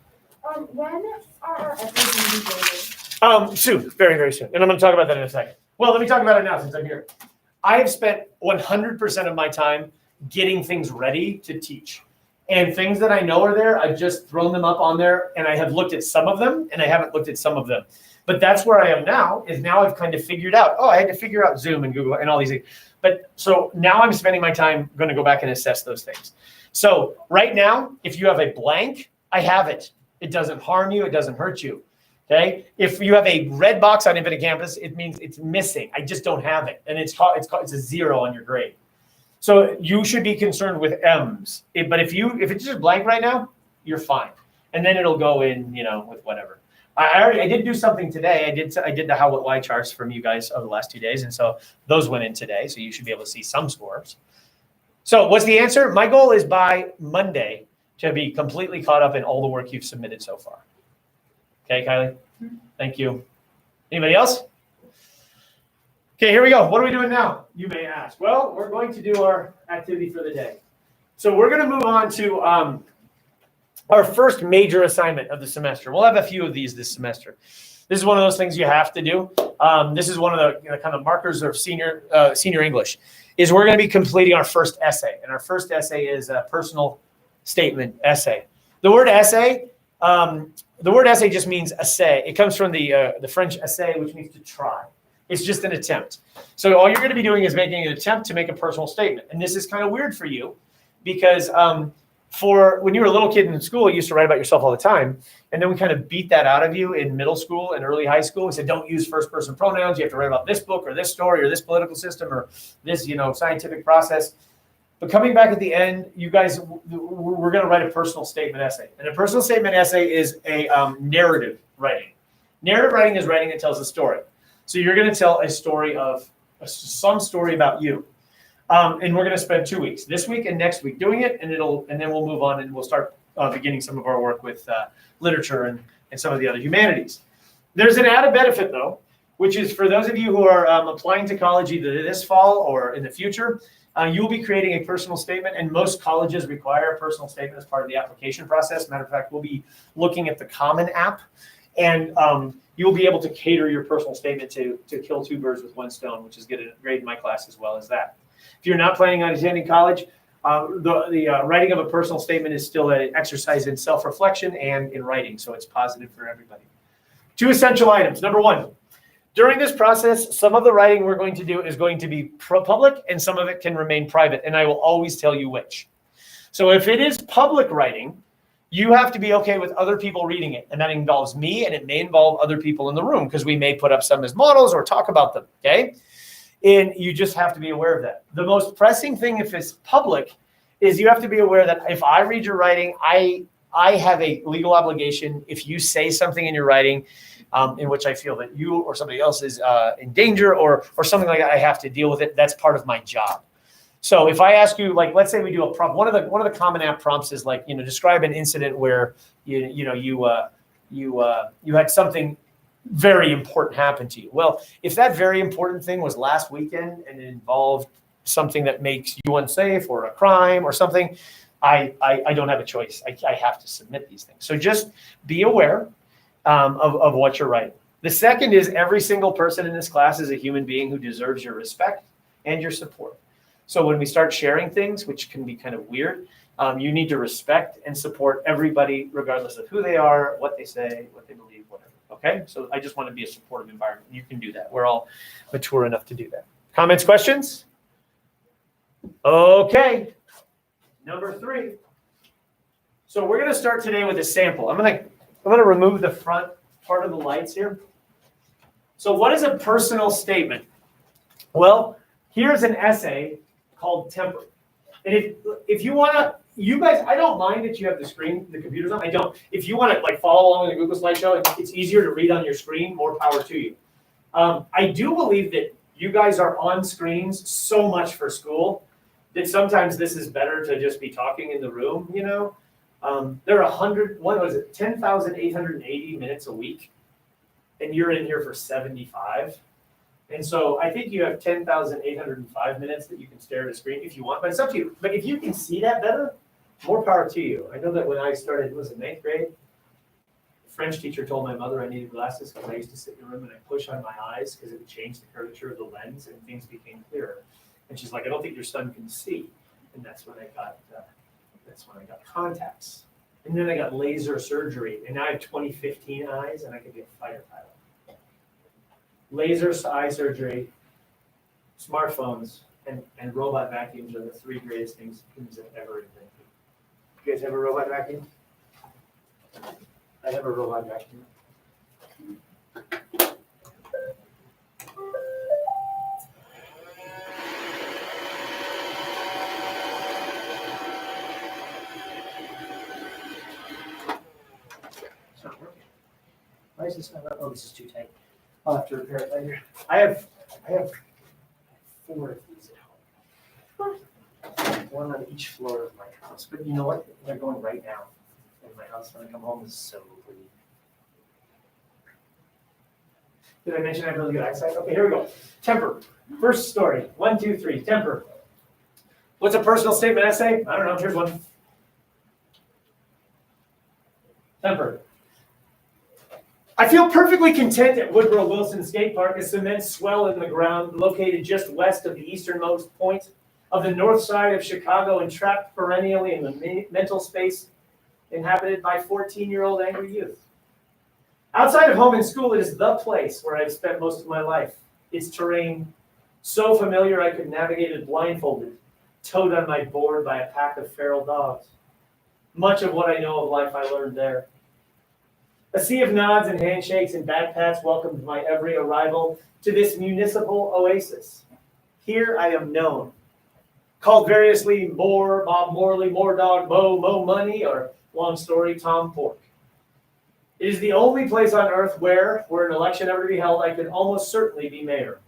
When are our essays going to be graded? Soon, very, very soon. And I'm going to talk about that in a second. Well, let me talk about it now since I'm here. I have spent 100% of my time getting things ready to teach. And things that I know are there, I've just thrown them up on there, and I have looked at some of them, and I haven't looked at some of them. But that's where I am now, is now I've kind of figured out, I had to figure out Zoom and Google and all these things. But so now I'm spending my time going to go back and assess those things. So right now, if you have a blank, I have it. It doesn't harm you. It doesn't hurt you. Okay. If you have a red box on Infinite Campus, it means it's missing. I just don't have it. And it's a 0 on your grade. So you should be concerned with M's. But if it's just blank right now, you're fine. And then it'll go in, with whatever. I did do something today. I did the how, what, why charts from you guys over the last 2 days. And so those went in today. So you should be able to see some scores. So what's the answer? My goal is by Monday to be completely caught up in all the work you've submitted so far. Okay, Kylie? Thank you. Anybody else? Okay, here we go. What are we doing now? You may ask. Well, we're going to do our activity for the day. So we're going to move on to our first major assignment of the semester. We'll have a few of these this semester. This is one of those things you have to do. This is one of the kind of markers of senior English, is we're going to be completing our first essay. And our first essay is a personal statement essay. The word essay just means essay. It comes from the French essay, which means to try. It's just an attempt. So all you're going to be doing is making an attempt to make a personal statement. And this is kind of weird for you because for when you were a little kid in school, you used to write about yourself all the time. And then we kind of beat that out of you in middle school and early high school. We said, don't use first person pronouns. You have to write about this book or this story or this political system or this, scientific process. But coming back at the end, you guys, we're going to write a personal statement essay. And a personal statement essay is a narrative writing. Narrative writing is writing that tells a story. So you're going to tell a story of some story about you. And we're going to spend 2 weeks, this week and next week, doing it. And then we'll move on and we'll start beginning some of our work with literature and some of the other humanities. There's an added benefit, though, which is for those of you who are applying to college either this fall or in the future, you'll be creating a personal statement. And most colleges require a personal statement as part of the application process. Matter of fact, we'll be looking at the Common App. And you'll be able to cater your personal statement to kill 2 birds with 1 stone, which is get a grade in my class as well as that. If you're not planning on attending college, the writing of a personal statement is still an exercise in self-reflection and in writing, so it's positive for everybody. 2 essential items. Number 1, during this process, some of the writing we're going to do is going to be public and some of it can remain private, and I will always tell you which. So if it is public writing, you have to be okay with other people reading it. And that involves me, and it may involve other people in the room because we may put up some as models or talk about them, okay? And you just have to be aware of that. The most pressing thing if it's public is you have to be aware that if I read your writing, I have a legal obligation. If you say something in your writing in which I feel that you or somebody else is in danger or something like that, I have to deal with it. That's part of my job. So if I ask you, like, let's say we do a prompt, one of the Common App prompts is like, describe an incident where you had something very important happen to you. Well, if that very important thing was last weekend and it involved something that makes you unsafe or a crime or something, I don't have a choice. I have to submit these things. So just be aware of what you're writing. The second is every single person in this class is a human being who deserves your respect and your support. So when we start sharing things, which can be kind of weird, you need to respect and support everybody, regardless of who they are, what they say, what they believe, whatever. Okay? So I just want to be a supportive environment. You can do that. We're all mature enough to do that. Comments, questions? Okay. Number 3. So we're going to start today with a sample. I'm going to remove the front part of the lights here. So what is a personal statement? Well, here's an essay called Temper. And if you want to, you guys, I don't mind that you have the computers on. I don't. If you want to like follow along in the Google slideshow, it's easier to read on your screen. More power to you. I do believe that you guys are on screens so much for school that sometimes this is better to just be talking in the room. You know, there are 10,880 minutes a week, and you're in here for 75. And so I think you have 10,805 minutes that you can stare at a screen if you want, but it's up to you. But if you can see that better, more power to you. I know that when I started, was it 9th grade? The French teacher told my mother I needed glasses because I used to sit in the room and I push on my eyes because it would change the curvature of the lens and things became clearer. And she's like, I don't think your son can see. And that's when I got contacts. And then I got laser surgery, and now I have 20/15 eyes, and I could be a fighter pilot. Laser eye surgery, smartphones, and robot vacuums are the 3 greatest things humans have ever invented. You guys have a robot vacuum? I have a robot vacuum. It's not working. Why is this not working? Oh, this is too tight. I'll have to repair it later. I have 4 of these at home. 1 on each floor of my house. But you know what? They're going right now. And my house when I come home is so clean. Did I mention I have really good eyesight? Okay, here we go. Temper. First story. 1, 2, 3. Temper. What's a personal statement essay? I don't know. Here's one. Temper. I feel perfectly content at Woodrow Wilson Skate Park, a cement swell in the ground located just west of the easternmost point of the north side of Chicago and trapped perennially in the mental space inhabited by 14-year-old angry youth. Outside of home and school, it is the place where I've spent most of my life. Its terrain, so familiar I could navigate it blindfolded, towed on my board by a pack of feral dogs. Much of what I know of life I learned there. A sea of nods and handshakes and backpats welcomed my every arrival to this municipal oasis. Here I am known, called variously Moore, Bob Morley, Moore Dog, Mo Money, or long story, Tom Pork. It is the only place on earth where, were an election ever to be held, I could almost certainly be mayor.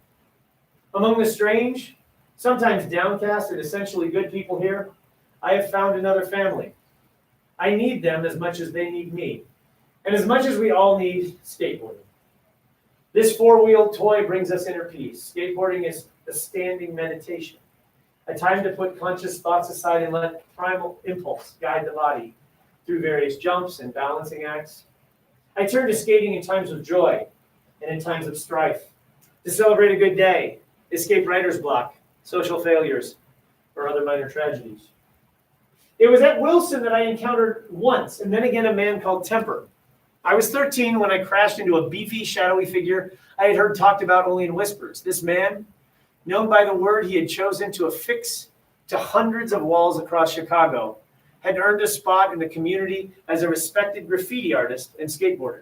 Among the strange, sometimes downcast and essentially good people here, I have found another family. I need them as much as they need me. And as much as we all need skateboarding. This 4-wheeled toy brings us inner peace. Skateboarding is a standing meditation, a time to put conscious thoughts aside and let primal impulse guide the body through various jumps and balancing acts. I turn to skating in times of joy and in times of strife, to celebrate a good day, escape writer's block, social failures, or other minor tragedies. It was at Wilson that I encountered once, and then again a man called Temper. I was 13 when I crashed into a beefy, shadowy figure I had heard talked about only in whispers. This man, known by the word he had chosen to affix to hundreds of walls across Chicago, had earned a spot in the community as a respected graffiti artist and skateboarder.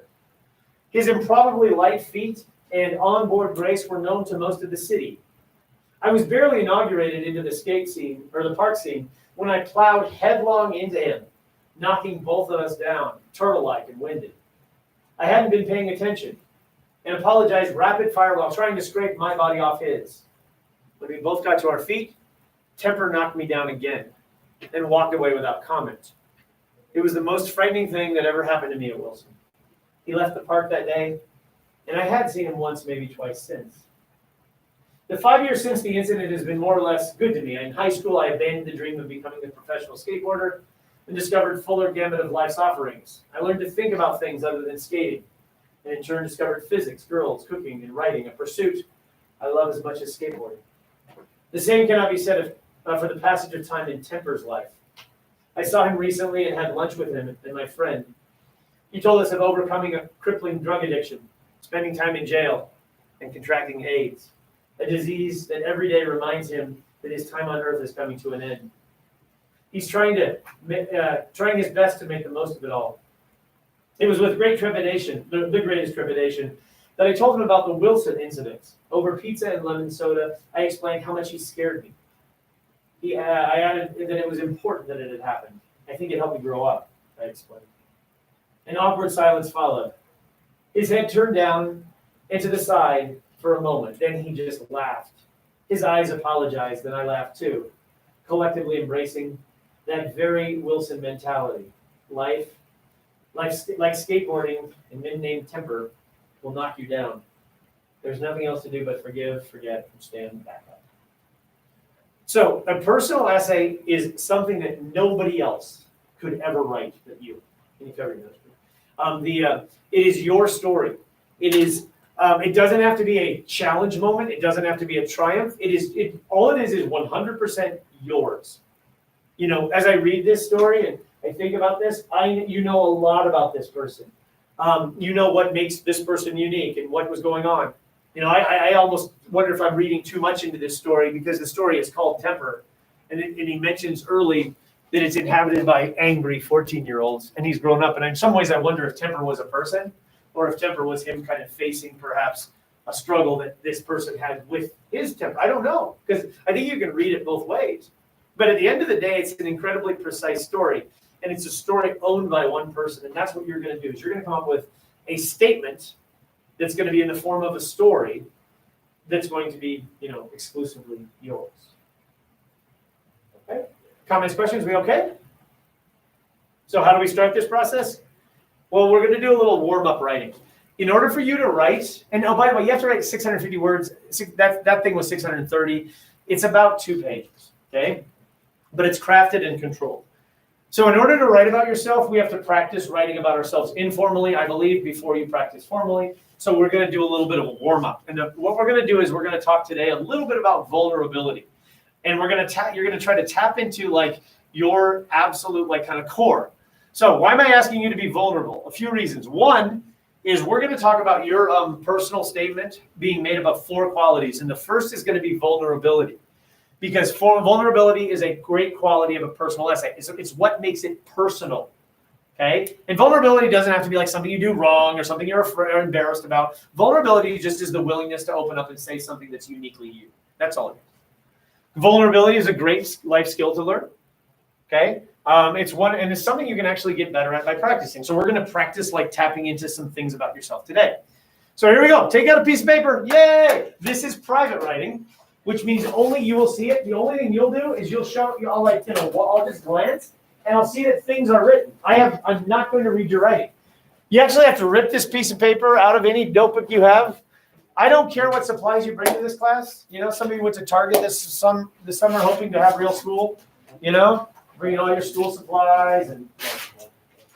His improbably light feet and onboard grace were known to most of the city. I was barely inaugurated into the skate scene, or the park scene, when I plowed headlong into him, knocking both of us down, turtle-like and winded. I hadn't been paying attention and apologized rapid fire while trying to scrape my body off his. When we both got to our feet, Temper knocked me down again and walked away without comment. It was the most frightening thing that ever happened to me at Wilson. He left the park that day, and I had seen him once, maybe twice since. The 5 years since the incident has been more or less good to me. In high school, I abandoned the dream of becoming a professional skateboarder and discovered fuller gamut of life's offerings. I learned to think about things other than skating, and in turn discovered physics, girls, cooking, and writing, a pursuit I love as much as skateboarding. The same cannot be said for the passage of time in Temper's life. I saw him recently and had lunch with him and my friend. He told us of overcoming a crippling drug addiction, spending time in jail, and contracting AIDS, a disease that every day reminds him that his time on earth is coming to an end. He's trying his best to make the most of it all. It was with great trepidation, the greatest trepidation, that I told him about the Wilson incident. Over pizza and lemon soda, I explained how much he scared me. I added that it was important that it had happened. I think it helped me grow up, I explained. An awkward silence followed. His head turned down and to the side for a moment. Then he just laughed. His eyes apologized, and I laughed too, collectively embracing that very Wilson mentality. Life, like skateboarding and men-named temper, will knock you down. There's nothing else to do but forgive, forget, and stand back up. So a personal essay is something that nobody else could ever write but you. Can you cover those? It is your story. It is. It doesn't have to be a challenge moment. It doesn't have to be a triumph. All it is 100% yours. You know, as I read this story and I think about this, you know a lot about this person. You know what makes this person unique and what was going on. You know, I almost wonder if I'm reading too much into this story because the story is called Temper, and he mentions early that it's inhabited by angry 14-year-olds, and he's grown up. And in some ways, I wonder if Temper was a person, or if Temper was him kind of facing perhaps a struggle that this person had with his temper. I don't know, because I think you can read it both ways. But at the end of the day, it's an incredibly precise story, and it's a story owned by one person. And that's what you're going to do, is you're going to come up with a statement that's going to be in the form of a story that's going to be, you know, exclusively yours. Okay? Comments, questions, we okay? So how do we start this process? Well, we're going to do a little warm-up writing. In order for you to write, and oh, by the way, you have to write 650 words. That thing was 630. It's about 2 pages, okay? But it's crafted and controlled. So in order to write about yourself, we have to practice writing about ourselves informally, I believe, before you practice formally. So we're going to do a little bit of a warm-up. And what we're going to do is we're going to talk today a little bit about vulnerability. And you're going to try to tap into like your absolute like kind of core. So why am I asking you to be vulnerable? A few reasons. One is we're going to talk about your personal statement being made up of 4 qualities. And the first is going to be vulnerability. Because vulnerability is a great quality of a personal essay. It's what makes it personal. Okay? And vulnerability doesn't have to be like something you do wrong or something you're afraid or embarrassed about. Vulnerability just is the willingness to open up and say something that's uniquely you. That's all it is. Vulnerability is a great life skill to learn. Okay? It's something you can actually get better at by practicing. So we're going to practice like tapping into some things about yourself today. So here we go. Take out a piece of paper. Yay! This is private writing, which means only you will see it. The only thing you'll do is I'll just glance and I'll see that things are written. I'm not going to read your writing. You actually have to rip this piece of paper out of any notebook you have. I don't care what supplies you bring to this class. You know, some of you went to Target this summer hoping to have real school, you know, bringing all your school supplies. And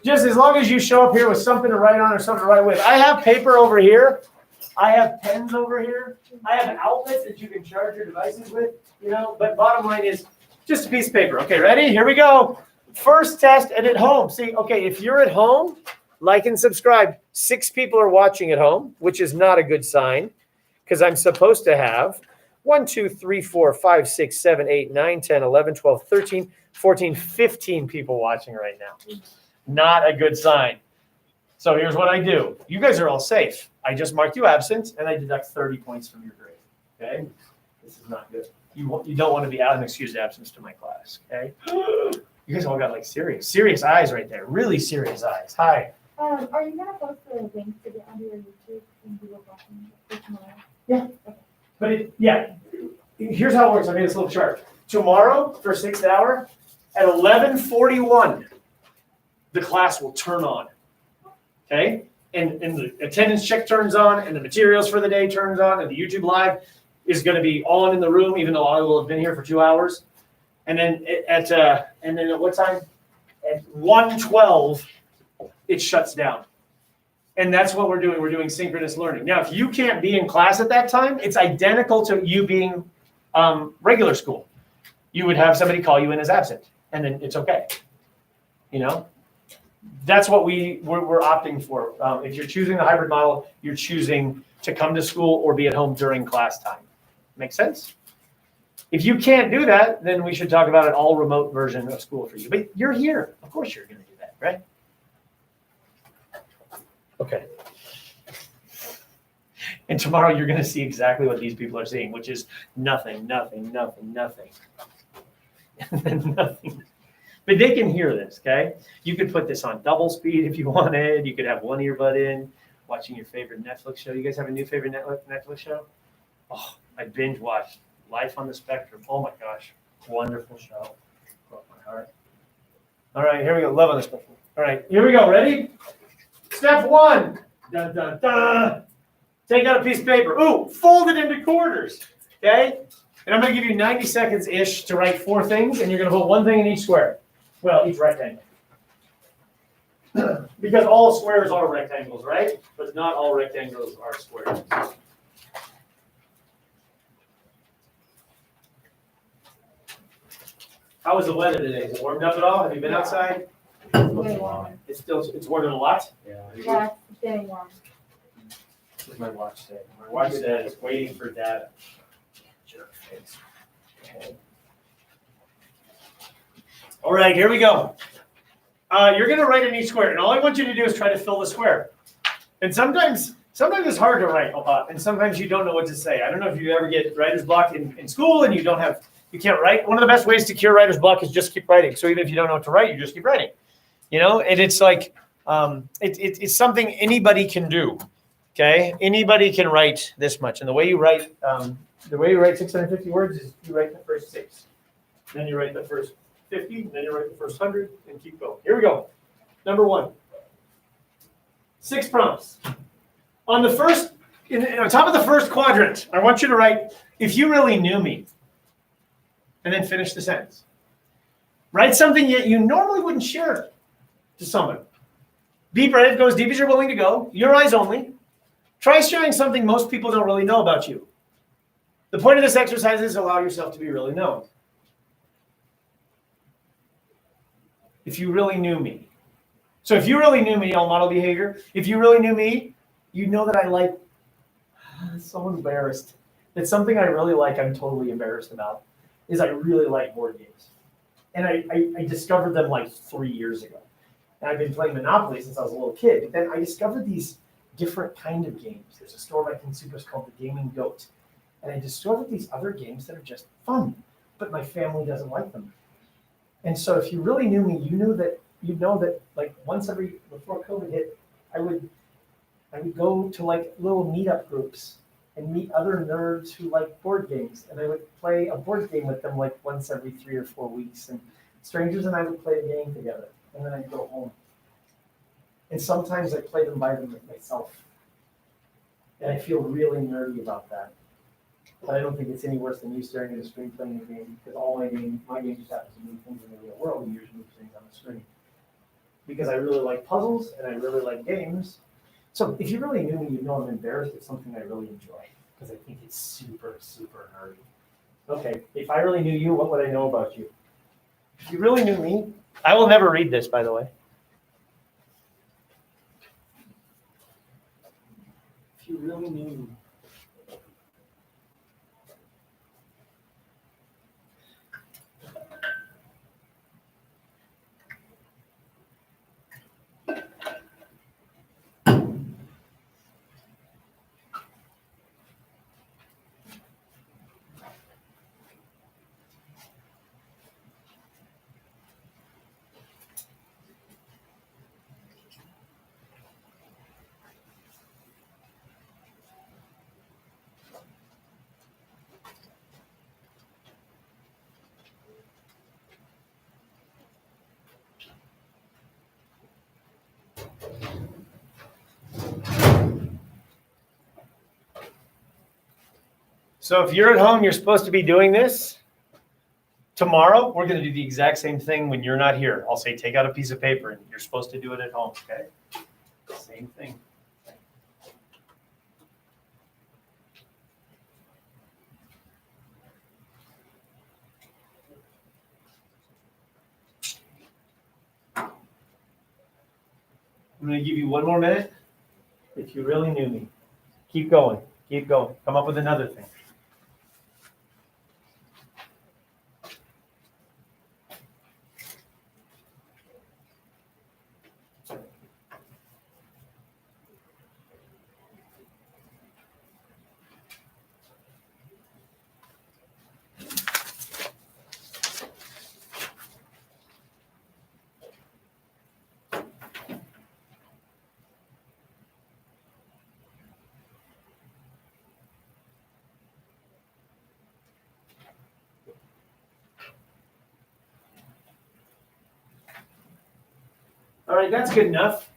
just as long as you show up here with something to write on or something to write with. I have paper over here. I have pens over here. I have outlets that you can charge your devices with, you know, but bottom line is just a piece of paper. Okay, ready? Here we go. First test and at home. See, okay, if you're at home, like and subscribe. 6 people are watching at home, which is not a good sign because I'm supposed to have 1, 2, 3, 4, 5, 6, 7, 8, 9, 10, 11, 12, 13, 14, 15 people watching right now. Not a good sign. So here's what I do. You guys are all safe. I just marked you absent, and I deduct 30 points from your grade. Okay? This is not good. You don't want to be out of excused absence to my class. Okay? You guys all got like serious eyes right there. Really serious eyes. Hi. Are you gonna post the link to get onto your YouTube and Google Docs tomorrow? Yeah. Okay. But here's how it works. I made this little chart. Tomorrow for 6th hour at 11:41, the class will turn on. Okay? And the attendance check turns on, and the materials for the day turns on, and the YouTube live is going to be on in the room, even though I will have been here for 2 hours. And then at what time? At 1:12, it shuts down. And that's what we're doing. We're doing synchronous learning. Now, if you can't be in class at that time, it's identical to you being regular school. You would have somebody call you in as absent, and then it's okay. You know? That's what we're opting for. If you're choosing the hybrid model, you're choosing to come to school or be at home during class time. Make sense? If you can't do that, then we should talk about an all remote version of school for you. But you're here. Of course you're going to do that, right? Okay. And tomorrow you're going to see exactly what these people are seeing, which is nothing, nothing, nothing, nothing. then nothing. But they can hear this, okay? You could put this on double speed if you wanted. You could have one earbud in, watching your favorite Netflix show. You guys have a new favorite Netflix show? Oh, I binge watched Life on the Spectrum. Oh my gosh, wonderful show. Broke my heart. All right, here we go. Love on the Spectrum. All right, here we go. Ready? Step one. Dun, dun, dun. Take out a piece of paper. Ooh, fold it into quarters. Okay? And I'm going to give you 90 seconds-ish to write 4 things, and you're going to put one thing in each square. Well, each rectangle. Because all squares are rectangles, right? But not all rectangles are squares. How was the weather today? Is it warmed up at all? Have you been outside? Way warmer. It's warmer a lot? Yeah. Yeah, it's getting warm. What does my watch say? My watch says waiting for data. Jerk face. Okay. All right, here we go. You're going to write in each square, and all I want you to do is try to fill the square. And sometimes it's hard to write a lot, and sometimes you don't know what to say. I don't know if you ever get writer's block in school and you can't write. One of the best ways to cure writer's block is just keep writing. So even if you don't know what to write, you just keep writing. And it's like it's something anybody can do. Okay, anybody can write this much, and the way you write 650 words is you write the first 6, then you write the first 50, then you write the first 100, and keep going. Here we go. Number 1. 6 prompts. On top of the first quadrant, I want you to write, if you really knew me, and then finish the sentence. Write something that you normally wouldn't share to someone. Be brave, go as deep as you're willing to go, your eyes only. Try sharing something most people don't really know about you. The point of this exercise is allow yourself to be really known. If you really knew me. So if you really knew me, I'll model behavior. If you really knew me, you'd know that I like, so embarrassed. That something I really like, I'm totally embarrassed about, is I really like board games. And I discovered them like 3 years ago. And I've been playing Monopoly since I was a little kid. But then I discovered these different kind of games. There's a store by Consumers called The Gaming Goat. And I discovered these other games that are just fun, but my family doesn't like them. And so if you really knew me, you'd know that like before COVID hit, I would go to like little meetup groups and meet other nerds who like board games. And I would play a board game with them like once every 3 or 4 weeks. And strangers and I would play a game together. And then I'd go home. And sometimes I play them by myself. And I feel really nerdy about that. But I don't think it's any worse than you staring at a screen playing a game, because all my game just happens to move things in the real world, and yours moves things on the screen. Because I really like puzzles and I really like games. So if you really knew me, you'd know I'm embarrassed at something I really enjoy, because I think it's super, super nerdy. Okay, if I really knew you, what would I know about you? If you really knew me, I will never read this, by the way. If you really knew me. So if you're at home, you're supposed to be doing this. Tomorrow, we're going to do the exact same thing when you're not here. I'll say, take out a piece of paper, and you're supposed to do it at home, okay? Same thing. I'm going to give you 1 more minute. If you really knew me, keep going. Keep going. Come up with another thing. All right, that's good enough.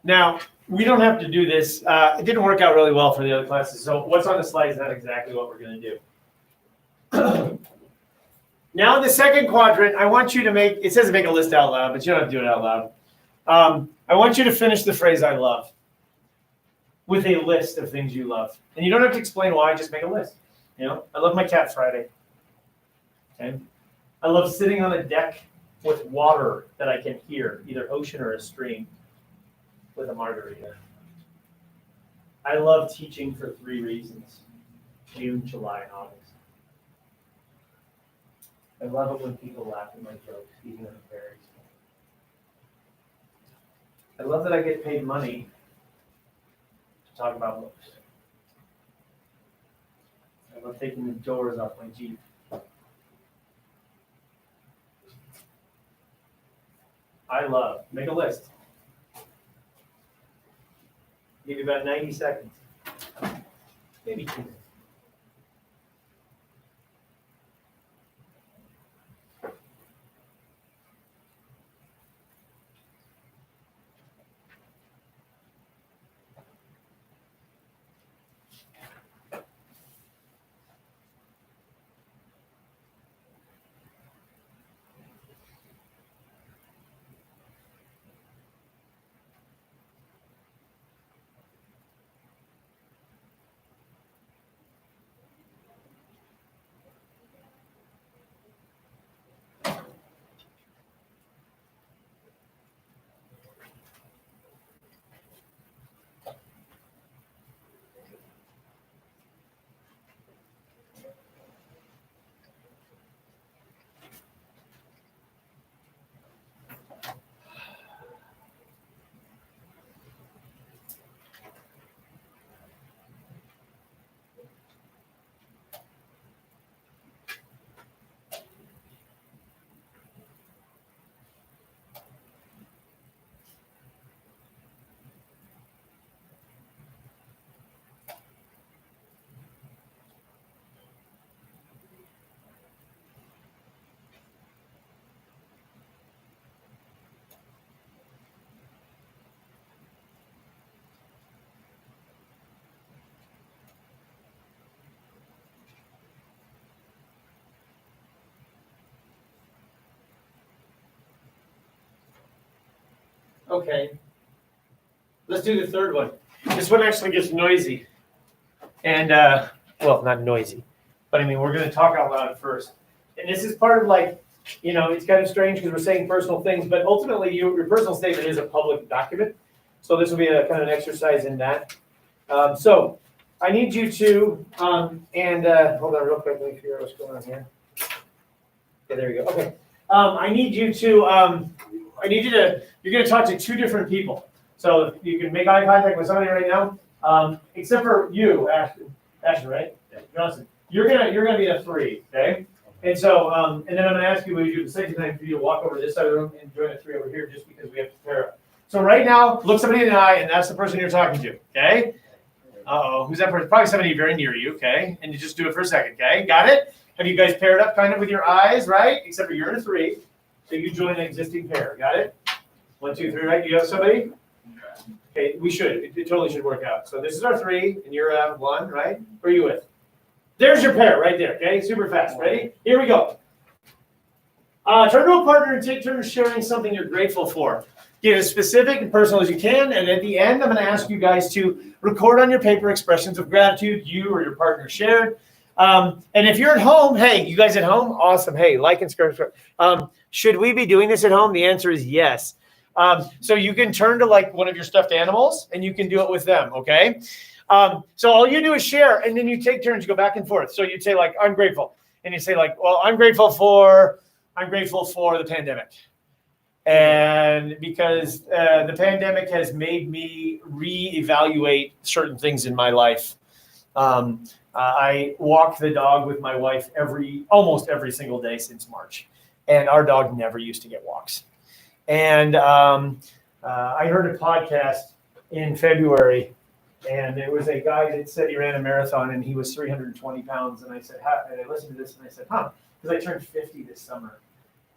Now, we don't have to do this. It didn't work out really well for the other classes. So what's on the slide is not exactly what we're going to do. Now, in the second quadrant, I want you to make, it says make a list out loud, but you don't have to do it out loud. I want you to finish the phrase I love with a list of things you love. And you don't have to explain why, just make a list. You know, I love my cat Friday. Okay. I love sitting on a deck with water that I can hear, either ocean or a stream, with a margarita. I love teaching for 3 reasons: June, July, and August. I love it when people laugh at my jokes, even if it varies. I love that I get paid money to talk about books. I love taking the doors off my Jeep. I love, make a list. Give you about 90 seconds. Maybe 2 minutes. Okay. Let's do the third one. This one actually gets noisy. And, well, not noisy, but I mean, we're going to talk out loud first. And this is part of like, you know, it's kind of strange because we're saying personal things, but ultimately your personal statement is a public document. So this will be a kind of an exercise in that. So I need you to, hold on real quick, let me figure out what's going on here. Okay, there we go. Okay. I need you to, you're going to talk to 2 different people. So you can make eye contact with somebody right now, except for you, Ashton, right? Yeah. Johnson. You're gonna be the 3, okay? And so, and then I'm gonna ask you, will you do the second time for you to walk over to this side of the room and join the 3 over here, just because we have to pair up. So right now, look somebody in the eye, and that's the person you're talking to, okay? Who's that person? Probably somebody very near you, okay? And you just do it for a second, okay? Got it? Have you guys paired up kind of with your eyes, right? Except for you're in a 3, so you join an existing pair. Got it? 1, 2, 3, right? Do you have somebody? Okay, we should. It totally should work out. So this is our 3, and you're 1, right? Who are you with? There's your pair right there, okay? Super fast. Ready? Here we go. Turn to a partner and take turns sharing something you're grateful for. Get as specific and personal as you can, and at the end, I'm going to ask you guys to record on your paper expressions of gratitude you or your partner shared. And if you're at home, hey, you guys at home? Awesome. Hey, like and subscribe. Should we be doing this at home? The answer is yes. So you can turn to like one of your stuffed animals and you can do it with them, okay? So all you do is share, and then you take turns, you go back and forth. So you'd say like, I'm grateful. And you say like, well, I'm grateful for the pandemic. And because the pandemic has made me reevaluate certain things in my life. I walk the dog with my wife almost every single day since March. And our dog never used to get walks. And I heard a podcast in February, and there was a guy that said he ran a marathon and he was 320 pounds. And I said, and I listened to this and I said, because I turned 50 this summer.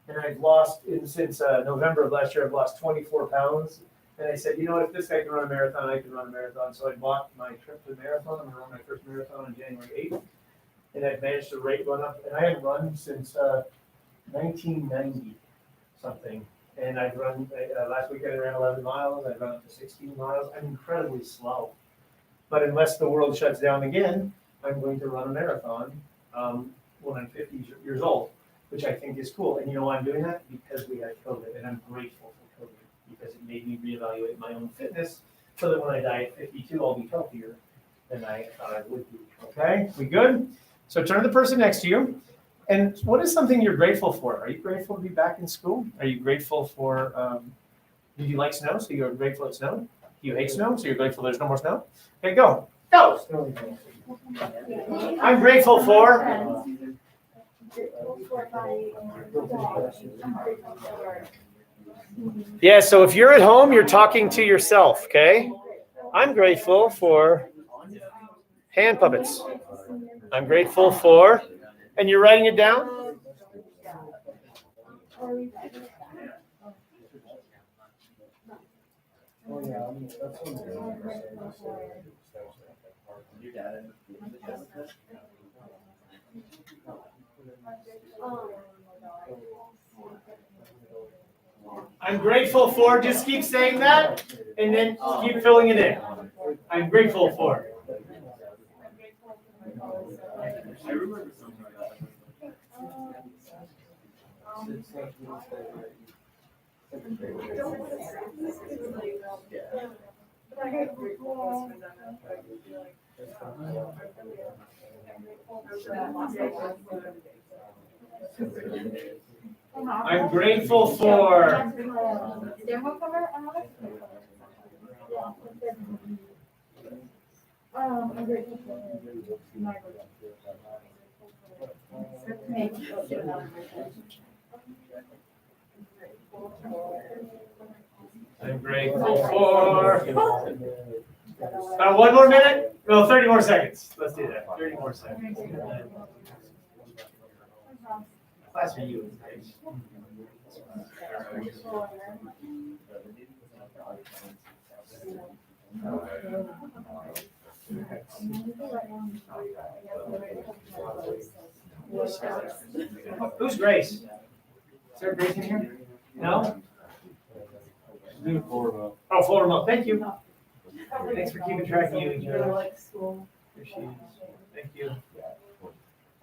and I've lost, since November of last year, I've lost 24 pounds. And I said, you know what, if this guy can run a marathon, I can run a marathon. So I bought my trip to the marathon. I'm gonna run my first marathon on January 8th. And I've managed to run up, and I haven't run since 1990 something. And I've run, last weekend I ran 11 miles, I've run up to 16 miles. I'm incredibly slow. But unless the world shuts down again, I'm going to run a marathon when I'm 50 years old, which I think is cool. And you know why I'm doing that? Because we had COVID, and I'm grateful for COVID, because it made me reevaluate my own fitness so that when I die at 52, I'll be healthier than I thought I would be. Okay, we good? So turn to the person next to you. And what is something you're grateful for? Are you grateful to be back in school? Are you grateful for, do you like snow? So you're grateful it snowed? Do you hate snow? So you're grateful there's no more snow? Okay, go. Go. I'm grateful for. Yeah, so if you're at home, you're talking to yourself, okay? I'm grateful for hand puppets. I'm grateful for, and you're writing it down? Your dad I'm grateful for, just keep saying that, and then keep filling it in. I'm grateful for. I remember something like that. I'm grateful for. I'm grateful I'm grateful for. One more minute? No, 30 more seconds. Let's do that. 30 more seconds. Class for you. Who's Grace? Is there Grace in here? No? Oh, Florida Month. Thank you. Thanks for keeping track of you. Here she is. Thank you.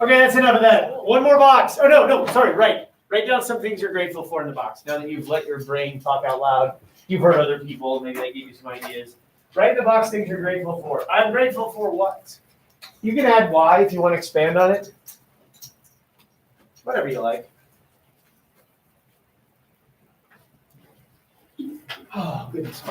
Okay, that's enough of that. One more box. Oh, no, sorry, right. Write down some things you're grateful for in the box. Now that you've let your brain talk out loud, you've heard other people, maybe they gave you some ideas. Write in the box things you're grateful for. I'm grateful for what? You can add why if you want to expand on it. Whatever you like. Oh, goodness.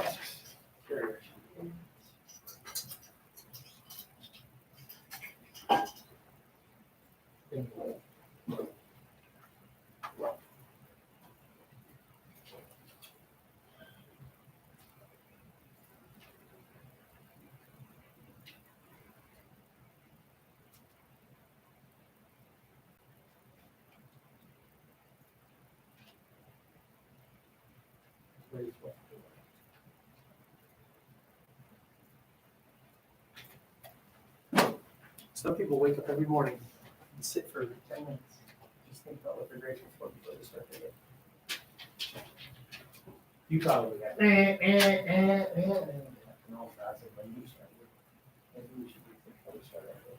Some people wake up every morning and sit for 10 minutes. Just think about what they're grateful for before they start their day. You probably have. Maybe we should rethink how we start our day.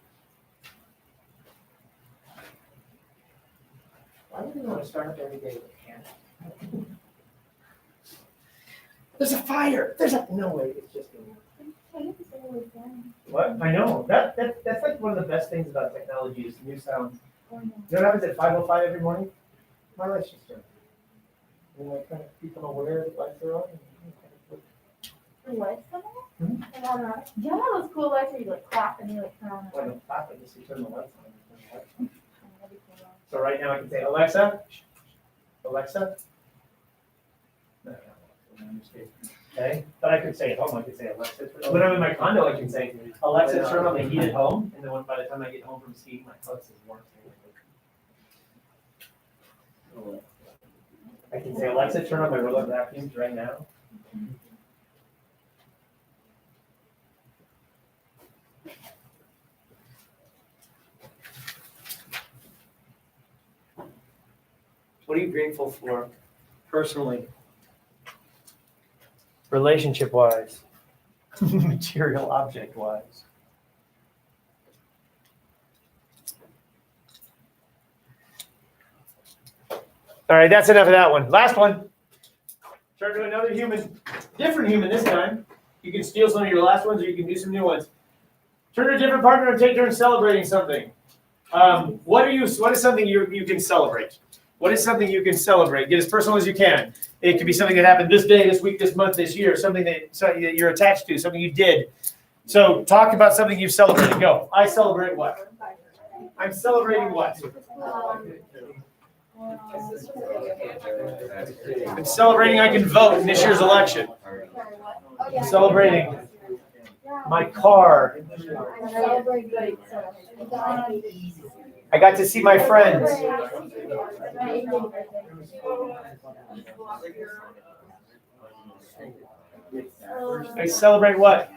Why would we want to start up every day with a candle? There's a fire. No way. It's just a. What? I know. That's like one of the best things about technology is new sounds. You know what happens at 5:05 every morning? My lights just turn. And I kind of become aware that lights are on. The lights come on? Mhm. Yeah, those cool lights where you like clap and you like turn on. Well, I don't clap, I just turn the lights on. So right now I can say, Alexa. Alexa. No, I'm just kidding. Okay, but I could say at home, I could say Alexa. When I'm in my condo, I can say, Alexa, turn on the heat at home, and then by the time I get home from skiing, my house is warm. I can say, Alexa, turn on my robot vacuums right now. What are you grateful for, personally? Relationship-wise? Material object-wise? All right, that's enough of that one. Last one. Turn to another human. Different human this time. You can steal some of your last ones or you can do some new ones. Turn to a different partner and take turns celebrating something. What is something you can celebrate? What is something you can celebrate? Get as personal as you can. It could be something that happened this day, this week, this month, this year, something that you're attached to, something you did. So talk about something you've celebrated. Go. I celebrate what? I'm celebrating what? I'm celebrating I can vote in this year's election. I'm celebrating my car. I got to see my friends. I celebrate what?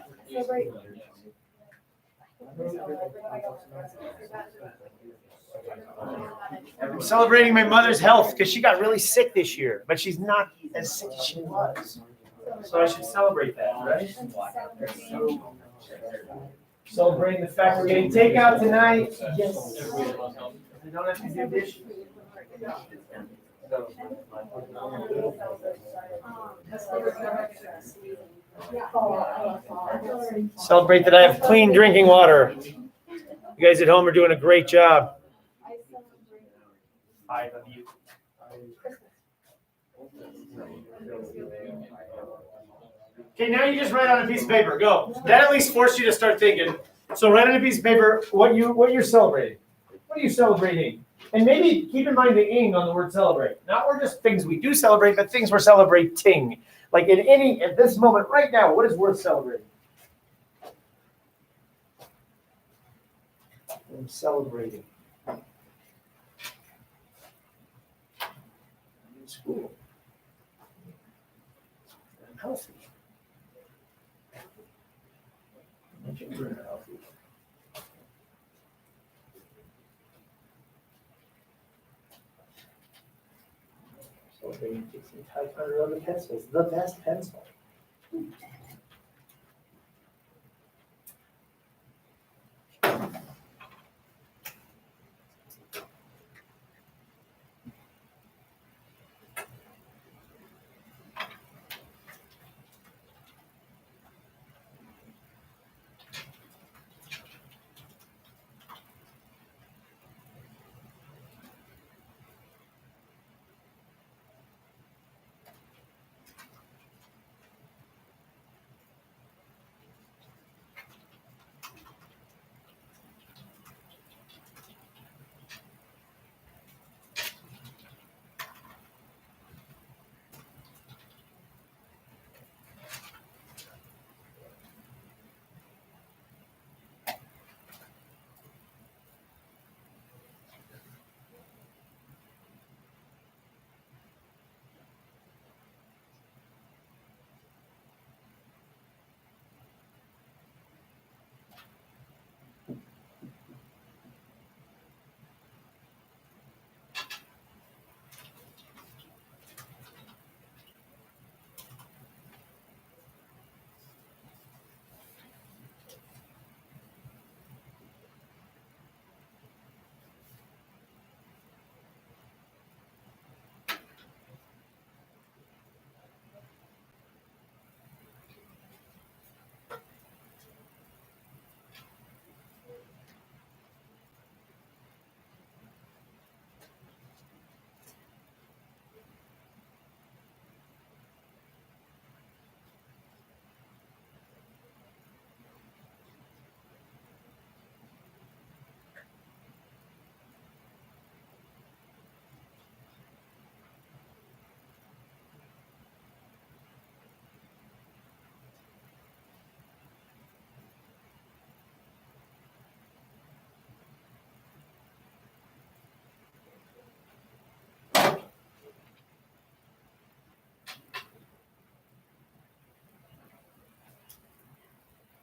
I'm celebrating my mother's health because she got really sick this year, but she's not as sick as she was. So I should celebrate that, right? Celebrating the fact we're getting takeout tonight. Yes. I don't have to do dishes. Celebrate that I have clean drinking water. You guys at home are doing a great job. 5 of you. Okay, now you just write on a piece of paper. Go. That at least forced you to start thinking. So write on a piece of paper what you're celebrating. What are you celebrating? And maybe keep in mind the ing on the word celebrate. Not we're just things we do celebrate, but things we're celebrating. Like at this moment right now, what is worth celebrating? I'm celebrating. I'm in school. I'm healthy. My children are healthy. Celebrating 500 other pencils. The best pencil.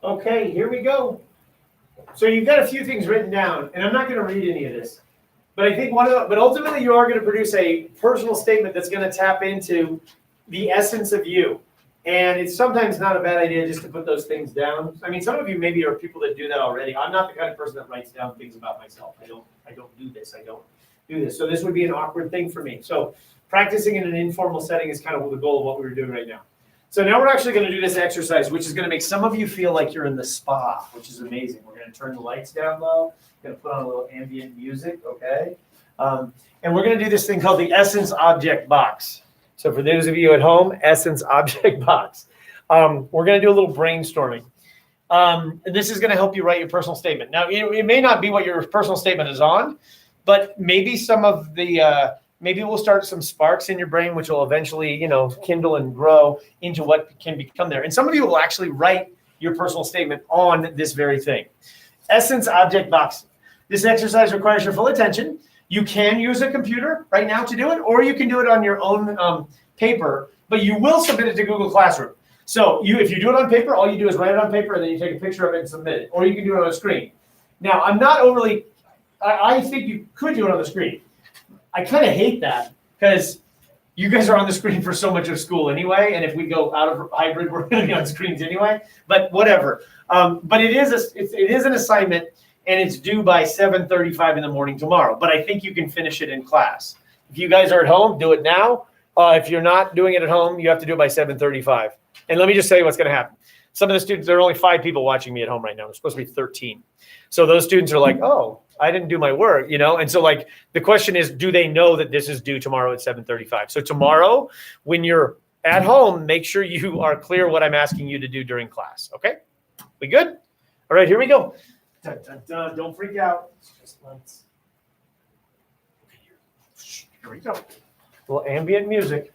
Okay, here we go. So you've got a few things written down, and I'm not going to read any of this. But I think but ultimately you are going to produce a personal statement that's going to tap into the essence of you. And it's sometimes not a bad idea just to put those things down. I mean, some of you maybe are people that do that already. I'm not the kind of person that writes down things about myself. I don't do this. I don't do this. So this would be an awkward thing for me. So practicing in an informal setting is kind of the goal of what we were doing right now. So now we're actually going to do this exercise, which is going to make some of you feel like you're in the spa, which is amazing. We're going to turn the lights down low. We're going to put on a little ambient music, okay? And we're going to do this thing called the Essence Object Box. So for those of you at home, Essence Object Box. We're going to do a little brainstorming. And this is going to help you write your personal statement. Now, it may not be what your personal statement is on, but maybe some of the maybe we'll start some sparks in your brain, which will eventually, kindle and grow into what can become there. And some of you will actually write your personal statement on this very thing. Essence Object Box. This exercise requires your full attention. You can use a computer right now to do it, or you can do it on your own paper, but you will submit it to Google Classroom. So if you do it on paper, all you do is write it on paper, and then you take a picture of it and submit it, or you can do it on a screen. Now, I think you could do it on the screen. I kind of hate that because you guys are on the screen for so much of school anyway, and if we go out of hybrid, we're going to be on screens anyway. But whatever. But it is an assignment, and it's due by 7:35 in the morning tomorrow. But I think you can finish it in class. If you guys are at home, do it now. If you're not doing it at home, you have to do it by 7:35. And let me just tell you what's going to happen. Some of the students, there are only 5 people watching me at home right now. There's supposed to be 13. So those students are like, oh, I didn't do my work, And so the question is, do they know that this is due tomorrow at 7:35? So tomorrow, when you're at home, make sure you are clear what I'm asking you to do during class. Okay? We good? All right, here we go. Dun, dun, dun. Don't freak out. It's just lights. Here we go. A little ambient music.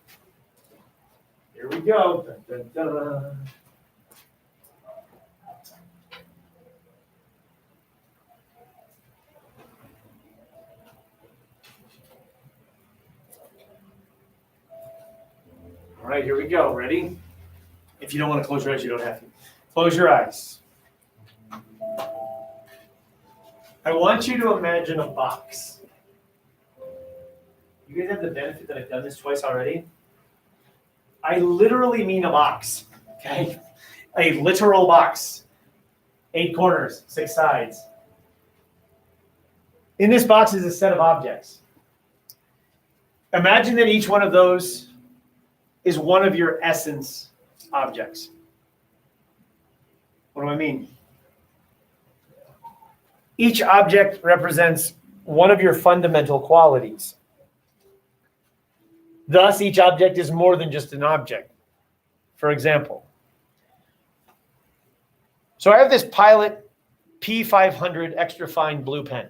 Here we go. Dun, dun, dun. All right, here we go. Ready? If you don't want to close your eyes, you don't have to. Close your eyes. I want you to imagine a box. You guys have the benefit that I've done this twice already. I literally mean a box, okay? A literal box. 8 corners, 6 sides. In this box is a set of objects. Imagine that each one of those is one of your essence objects. What do I mean? Each object represents one of your fundamental qualities. Thus, each object is more than just an object. For example, so I have this Pilot P500 extra fine blue pen.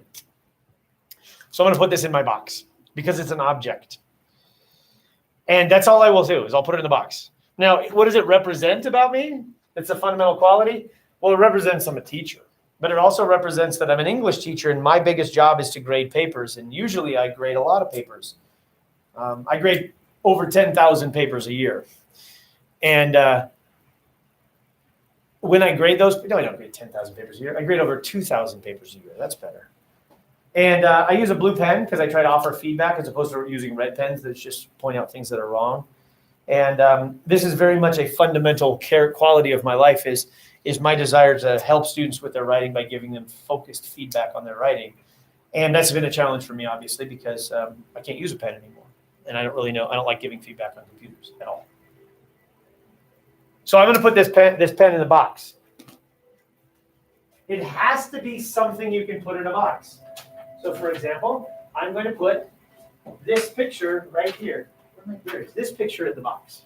So I'm going to put this in my box because it's an object. And that's all I will do is I'll put it in the box. Now, what does it represent about me? It's a fundamental quality. Well, it represents I'm a teacher, but it also represents that I'm an English teacher, and my biggest job is to grade papers. And usually I grade a lot of papers. I grade over 10,000 papers a year. And when I grade those, no, I don't grade 10,000 papers a year. I grade over 2,000 papers a year. That's better. And I use a blue pen because I try to offer feedback as opposed to using red pens that just point out things that are wrong. And this is very much a fundamental quality of my life is my desire to help students with their writing by giving them focused feedback on their writing. And that's been a challenge for me, obviously, because I can't use a pen anymore. And I don't really know. I don't like giving feedback on computers at all. So I'm going to put this pen in the box. It has to be something you can put in a box. So, for example, I'm going to put this picture right here. This picture in the box.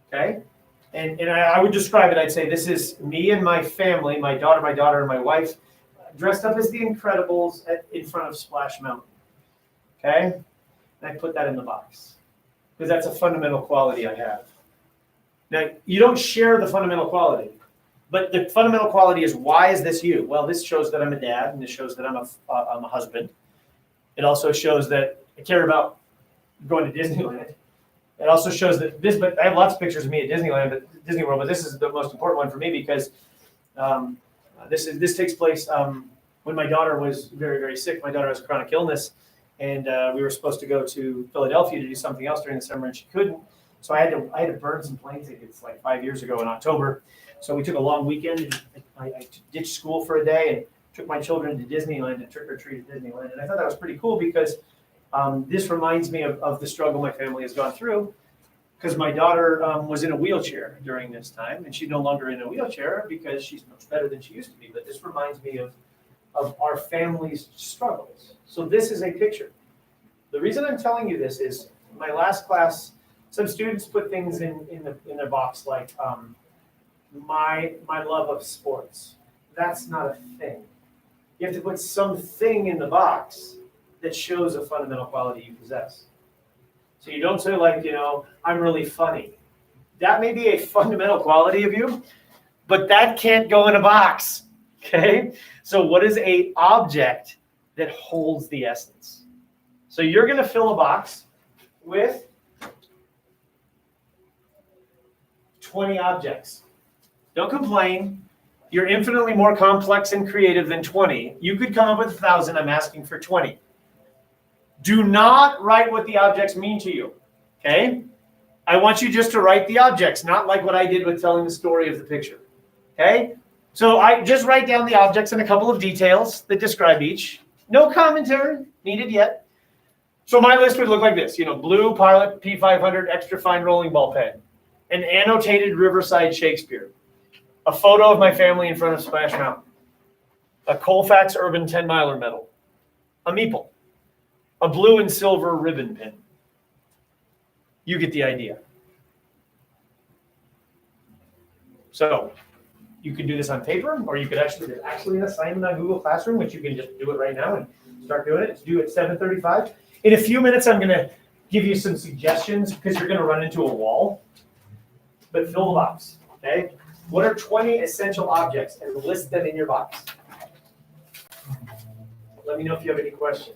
Okay? And I would describe it, I'd say this is me and my family, my daughter, and my wife, dressed up as the Incredibles in front of Splash Mountain. Okay? And I put that in the box. Because that's a fundamental quality I have. Now, you don't share the fundamental quality. But the fundamental quality is, why is this you? Well, this shows that I'm a dad, and this shows that I'm a husband. It also shows that I care about going to Disneyland. It also shows that but I have lots of pictures of me at Disneyland, Disney World, but this is the most important one for me because This takes place when my daughter was very, very sick. My daughter has a chronic illness, and we were supposed to go to Philadelphia to do something else during the summer, and she couldn't. So I had to burn some plane tickets like 5 years ago in October. So we took a long weekend, and I ditched school for a day and took my children to Disneyland and trick or treat at Disneyland. And I thought that was pretty cool because this reminds me of the struggle my family has gone through. Because my daughter was in a wheelchair during this time, and she's no longer in a wheelchair because she's much better than she used to be. But this reminds me of our family's struggles. So this is a picture. The reason I'm telling you this is my last class, some students put things in their box like my love of sports. That's not a thing. You have to put something in the box that shows a fundamental quality you possess. So you don't say like, I'm really funny. That may be a fundamental quality of you, but that can't go in a box, okay? So what is a object that holds the essence? So you're going to fill a box with 20 objects. Don't complain. You're infinitely more complex and creative than 20. You could come up with 1,000. I'm asking for 20. Do not write what the objects mean to you, okay? I want you just to write the objects, not like what I did with telling the story of the picture, okay? So I just write down the objects and a couple of details that describe each. No commentary needed yet. So my list would look like this, blue Pilot P500 extra fine rolling ball pen, an annotated Riverside Shakespeare, a photo of my family in front of Splash Mountain, a Colfax Urban 10-miler medal, a meeple, a blue and silver ribbon pin. You get the idea. So you can do this on paper, or you could there's actually an assignment on Google Classroom, which you can just do it right now and start doing it. It's due at 7:35. In a few minutes, I'm going to give you some suggestions because you're going to run into a wall. But fill the box, okay? What are 20 essential objects? And list them in your box. Let me know if you have any questions.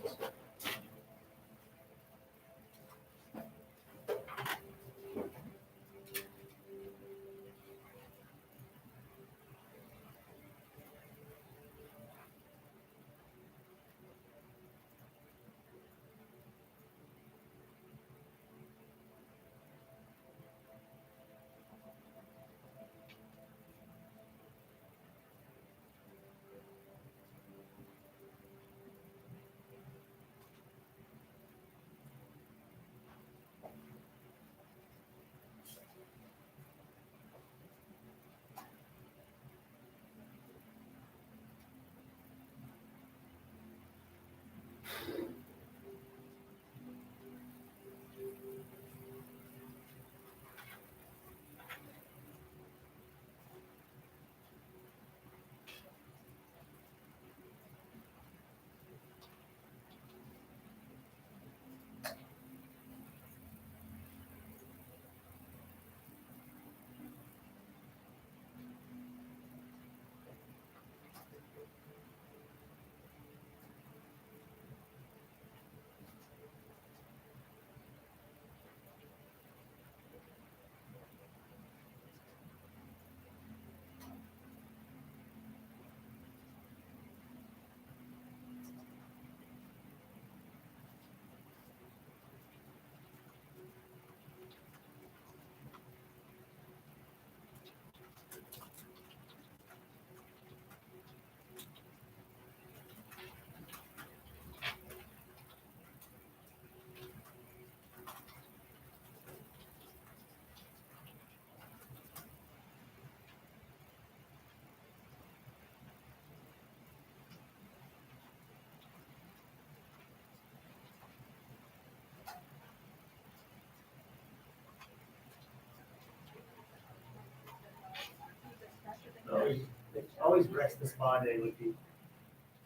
Always rest the spa day would be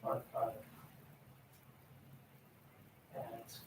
on ads.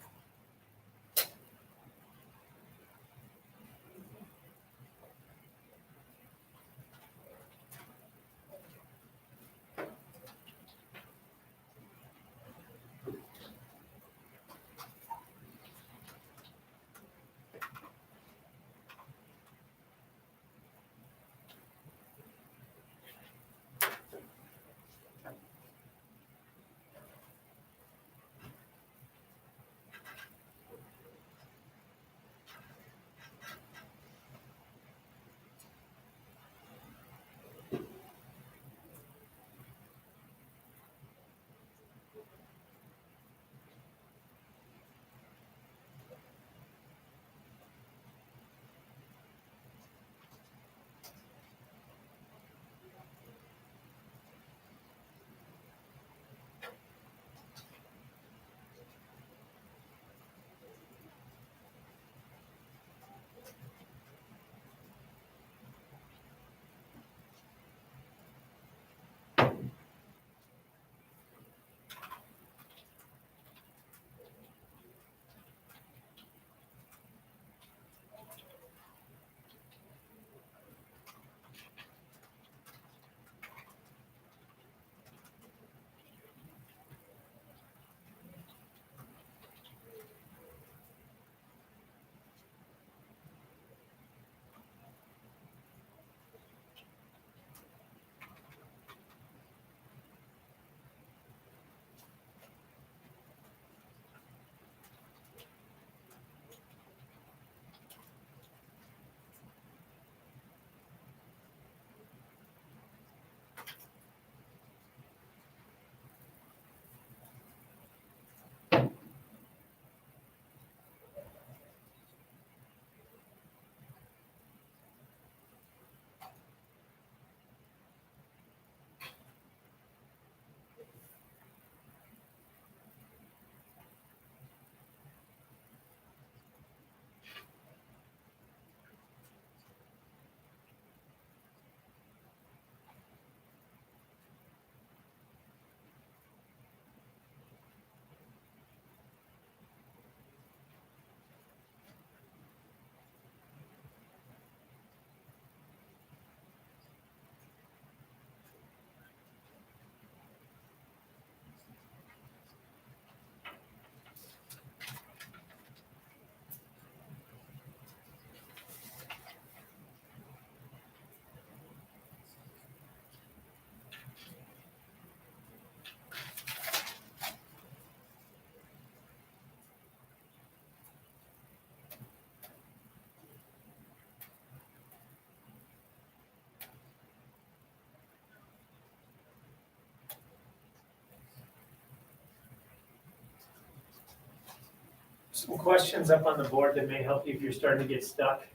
some questions up on the board that may help you if you're starting to get stuck.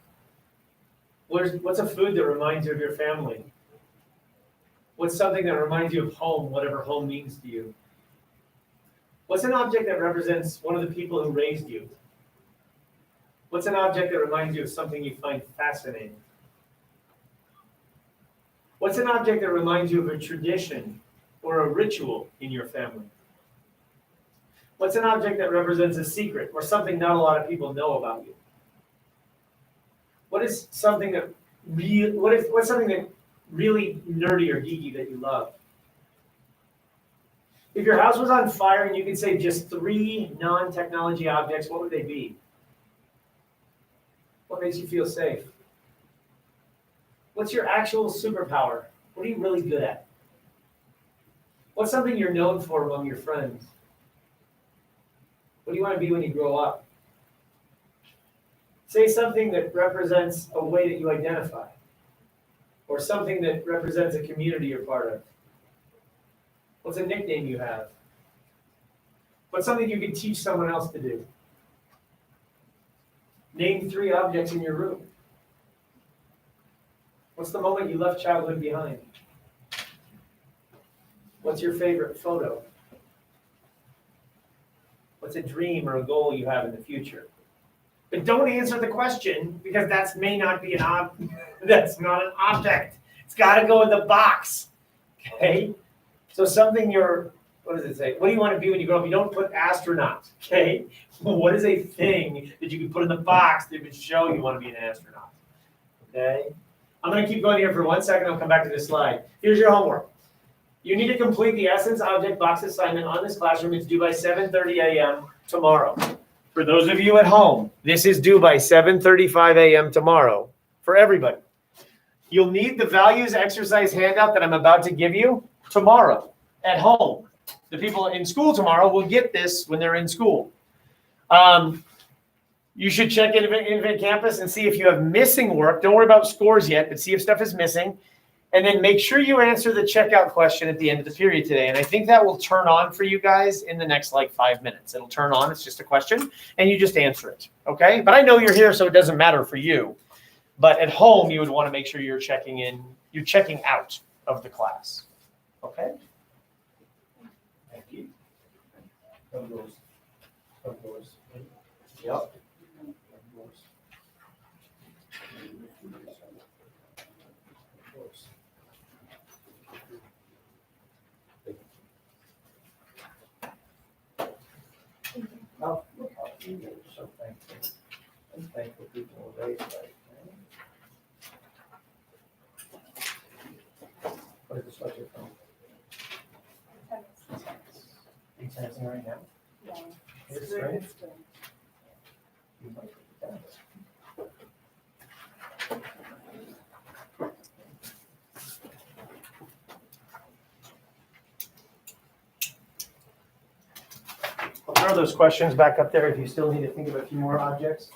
What's a food that reminds you of your family? What's something that reminds you of home, whatever home means to you? What's an object that represents one of the people who raised you? What's an object that reminds you of something you find fascinating? What's an object that reminds you of a tradition or a ritual in your family? What's an object that represents a secret or something not a lot of people know about you? What's something that really nerdy or geeky that you love? If your house was on fire and you could say just 3 non-technology objects, what would they be? What makes you feel safe? What's your actual superpower? What are you really good at? What's something you're known for among your friends? What do you want to be when you grow up? Say something that represents a way that you identify, or something that represents a community you're part of. What's a nickname you have? What's something you could teach someone else to do? Name 3 objects in your room. What's the moment you left childhood behind? What's your favorite photo? What's a dream or a goal you have in the future? But don't answer the question, because that's not an object. It's got to go in the box. Okay? So something what does it say? What do you want to be when you grow up? You don't put astronaut. Okay? What is a thing that you can put in the box that would show you want to be an astronaut? Okay? I'm going to keep going here for 1 second. I'll come back to this slide. Here's your homework. You need to complete the Essence Object Box assignment on this classroom. It's due by 7:30 a.m. tomorrow. For those of you at home, this is due by 7:35 a.m. tomorrow for everybody. You'll need the values exercise handout that I'm about to give you tomorrow at home. The people in school tomorrow will get this when they're in school. You should check Invent Campus and see if you have missing work. Don't worry about scores yet, but see if stuff is missing. And then make sure you answer the checkout question at the end of the period today. And I think that will turn on for you guys in the next 5 minutes. It'll turn on. It's just a question, and you just answer it. Okay? But I know you're here, so it doesn't matter for you. But at home, you would want to make sure you're checking out of the class. Okay? Thank you. Of course. Yep. Oh, look how you are so thankful. I'm thankful people were raised right. What is the subject from? Are you dancing right now? Yeah. It's great. You might be dance. I'll throw those questions back up there if you still need to think of a few more objects.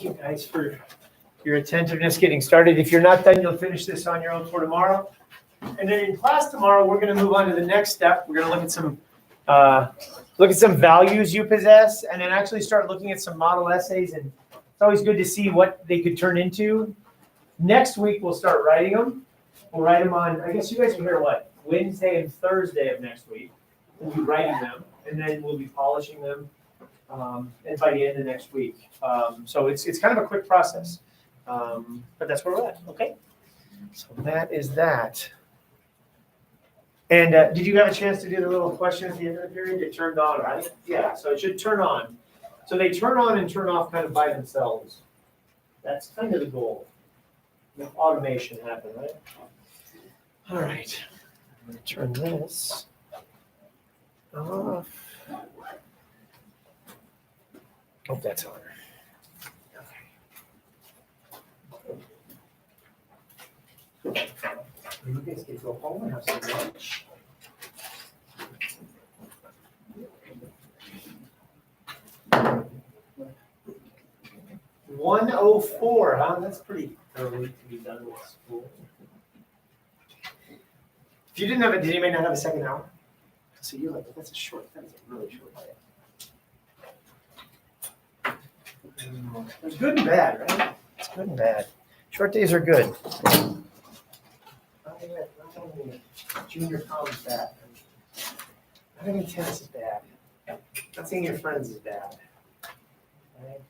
thank you guys for your attentiveness getting started. If you're not done, you'll finish this on your own for tomorrow. And then in class tomorrow, we're going to move on to the next step. We're going to look at some values you possess, and then actually start looking at some model essays. And it's always good to see what they could turn into. Next week, we'll start writing them. We'll write them on, I guess you guys are here, what, Wednesday and Thursday of next week. We'll be writing them, and then we'll be polishing them, and by the end of next week. So it's kind of a quick process, but that's where we're at, okay? So that is that. And did you have a chance to do the little question at the end of the period? It turned on, right? Yeah, so it should turn on. So they turn on and turn off kind of by themselves. That's kind of the goal. Make automation happen, right? All right. I'm going to turn this off. Hope that's on. Okay. You guys get to go home and have some lunch. $1:04, huh? That's pretty early to be done with school. If you didn't have it, did anybody not have a second hour? So you're like, that's a really short day. It's good and bad, right? It's good and bad. Short days are good. Not only junior college is bad. Not having tennis is bad. Not seeing your friends is bad. Right?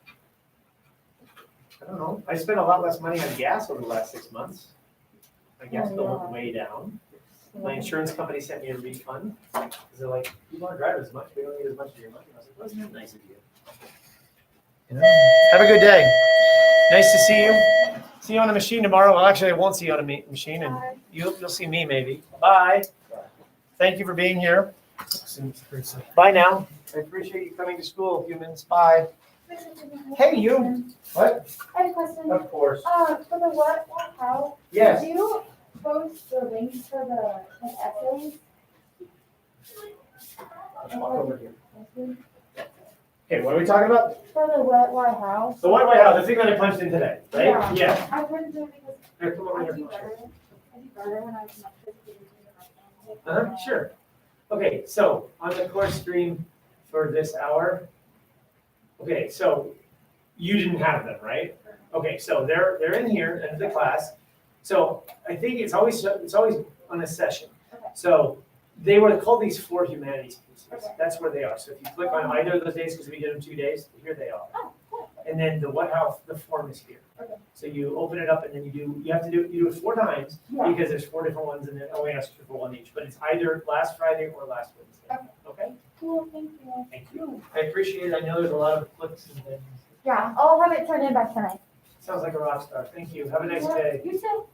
I don't know. I spent a lot less money on gas over the last 6 months. My gas bill went way down. My insurance company sent me a refund because they're like, "You want to drive as much? We don't need as much of your money." I was like, "Wasn't that nice of you?" Have a good day. Nice to see you. See you on the machine tomorrow. Well, actually, I won't see you on a machine, and you'll see me maybe. Bye. Thank you for being here. Bye now. I appreciate you coming to school, humans. Bye. Hey, you. What? I have a question. Of course. For the what, how? Yes. Do you post the links for the essays? Let's walk over here. Okay, what are we talking about? For the what, why, how? The White House, the thing that I punched in today, right? Yeah. Yeah. I wouldn't do it because Here, come over I here. do better. I do better when I'm not physically doing my own. Sure. Okay, so on the course stream for this hour. Okay, so you didn't have them, right? Okay, so they're in here in the class. So I think it's always on a session. Okay. So they were called these 4 humanities pieces. Okay. That's where they are. So if you click on either of those days, because we did them 2 days, here they are. Oh, cool. And then the what, how, the form is here. Okay. So you open it up and then you do it 4 times Yeah. because there's 4 different ones and it only asks you for 1 each. But it's either last Friday or last Wednesday. Okay? Cool, thank you. Thank you. I appreciate it. I know there's a lot of clicks and things. Yeah, I'll have it turned in by tonight. Sounds like a rock star. Thank you. Have a nice day. You too.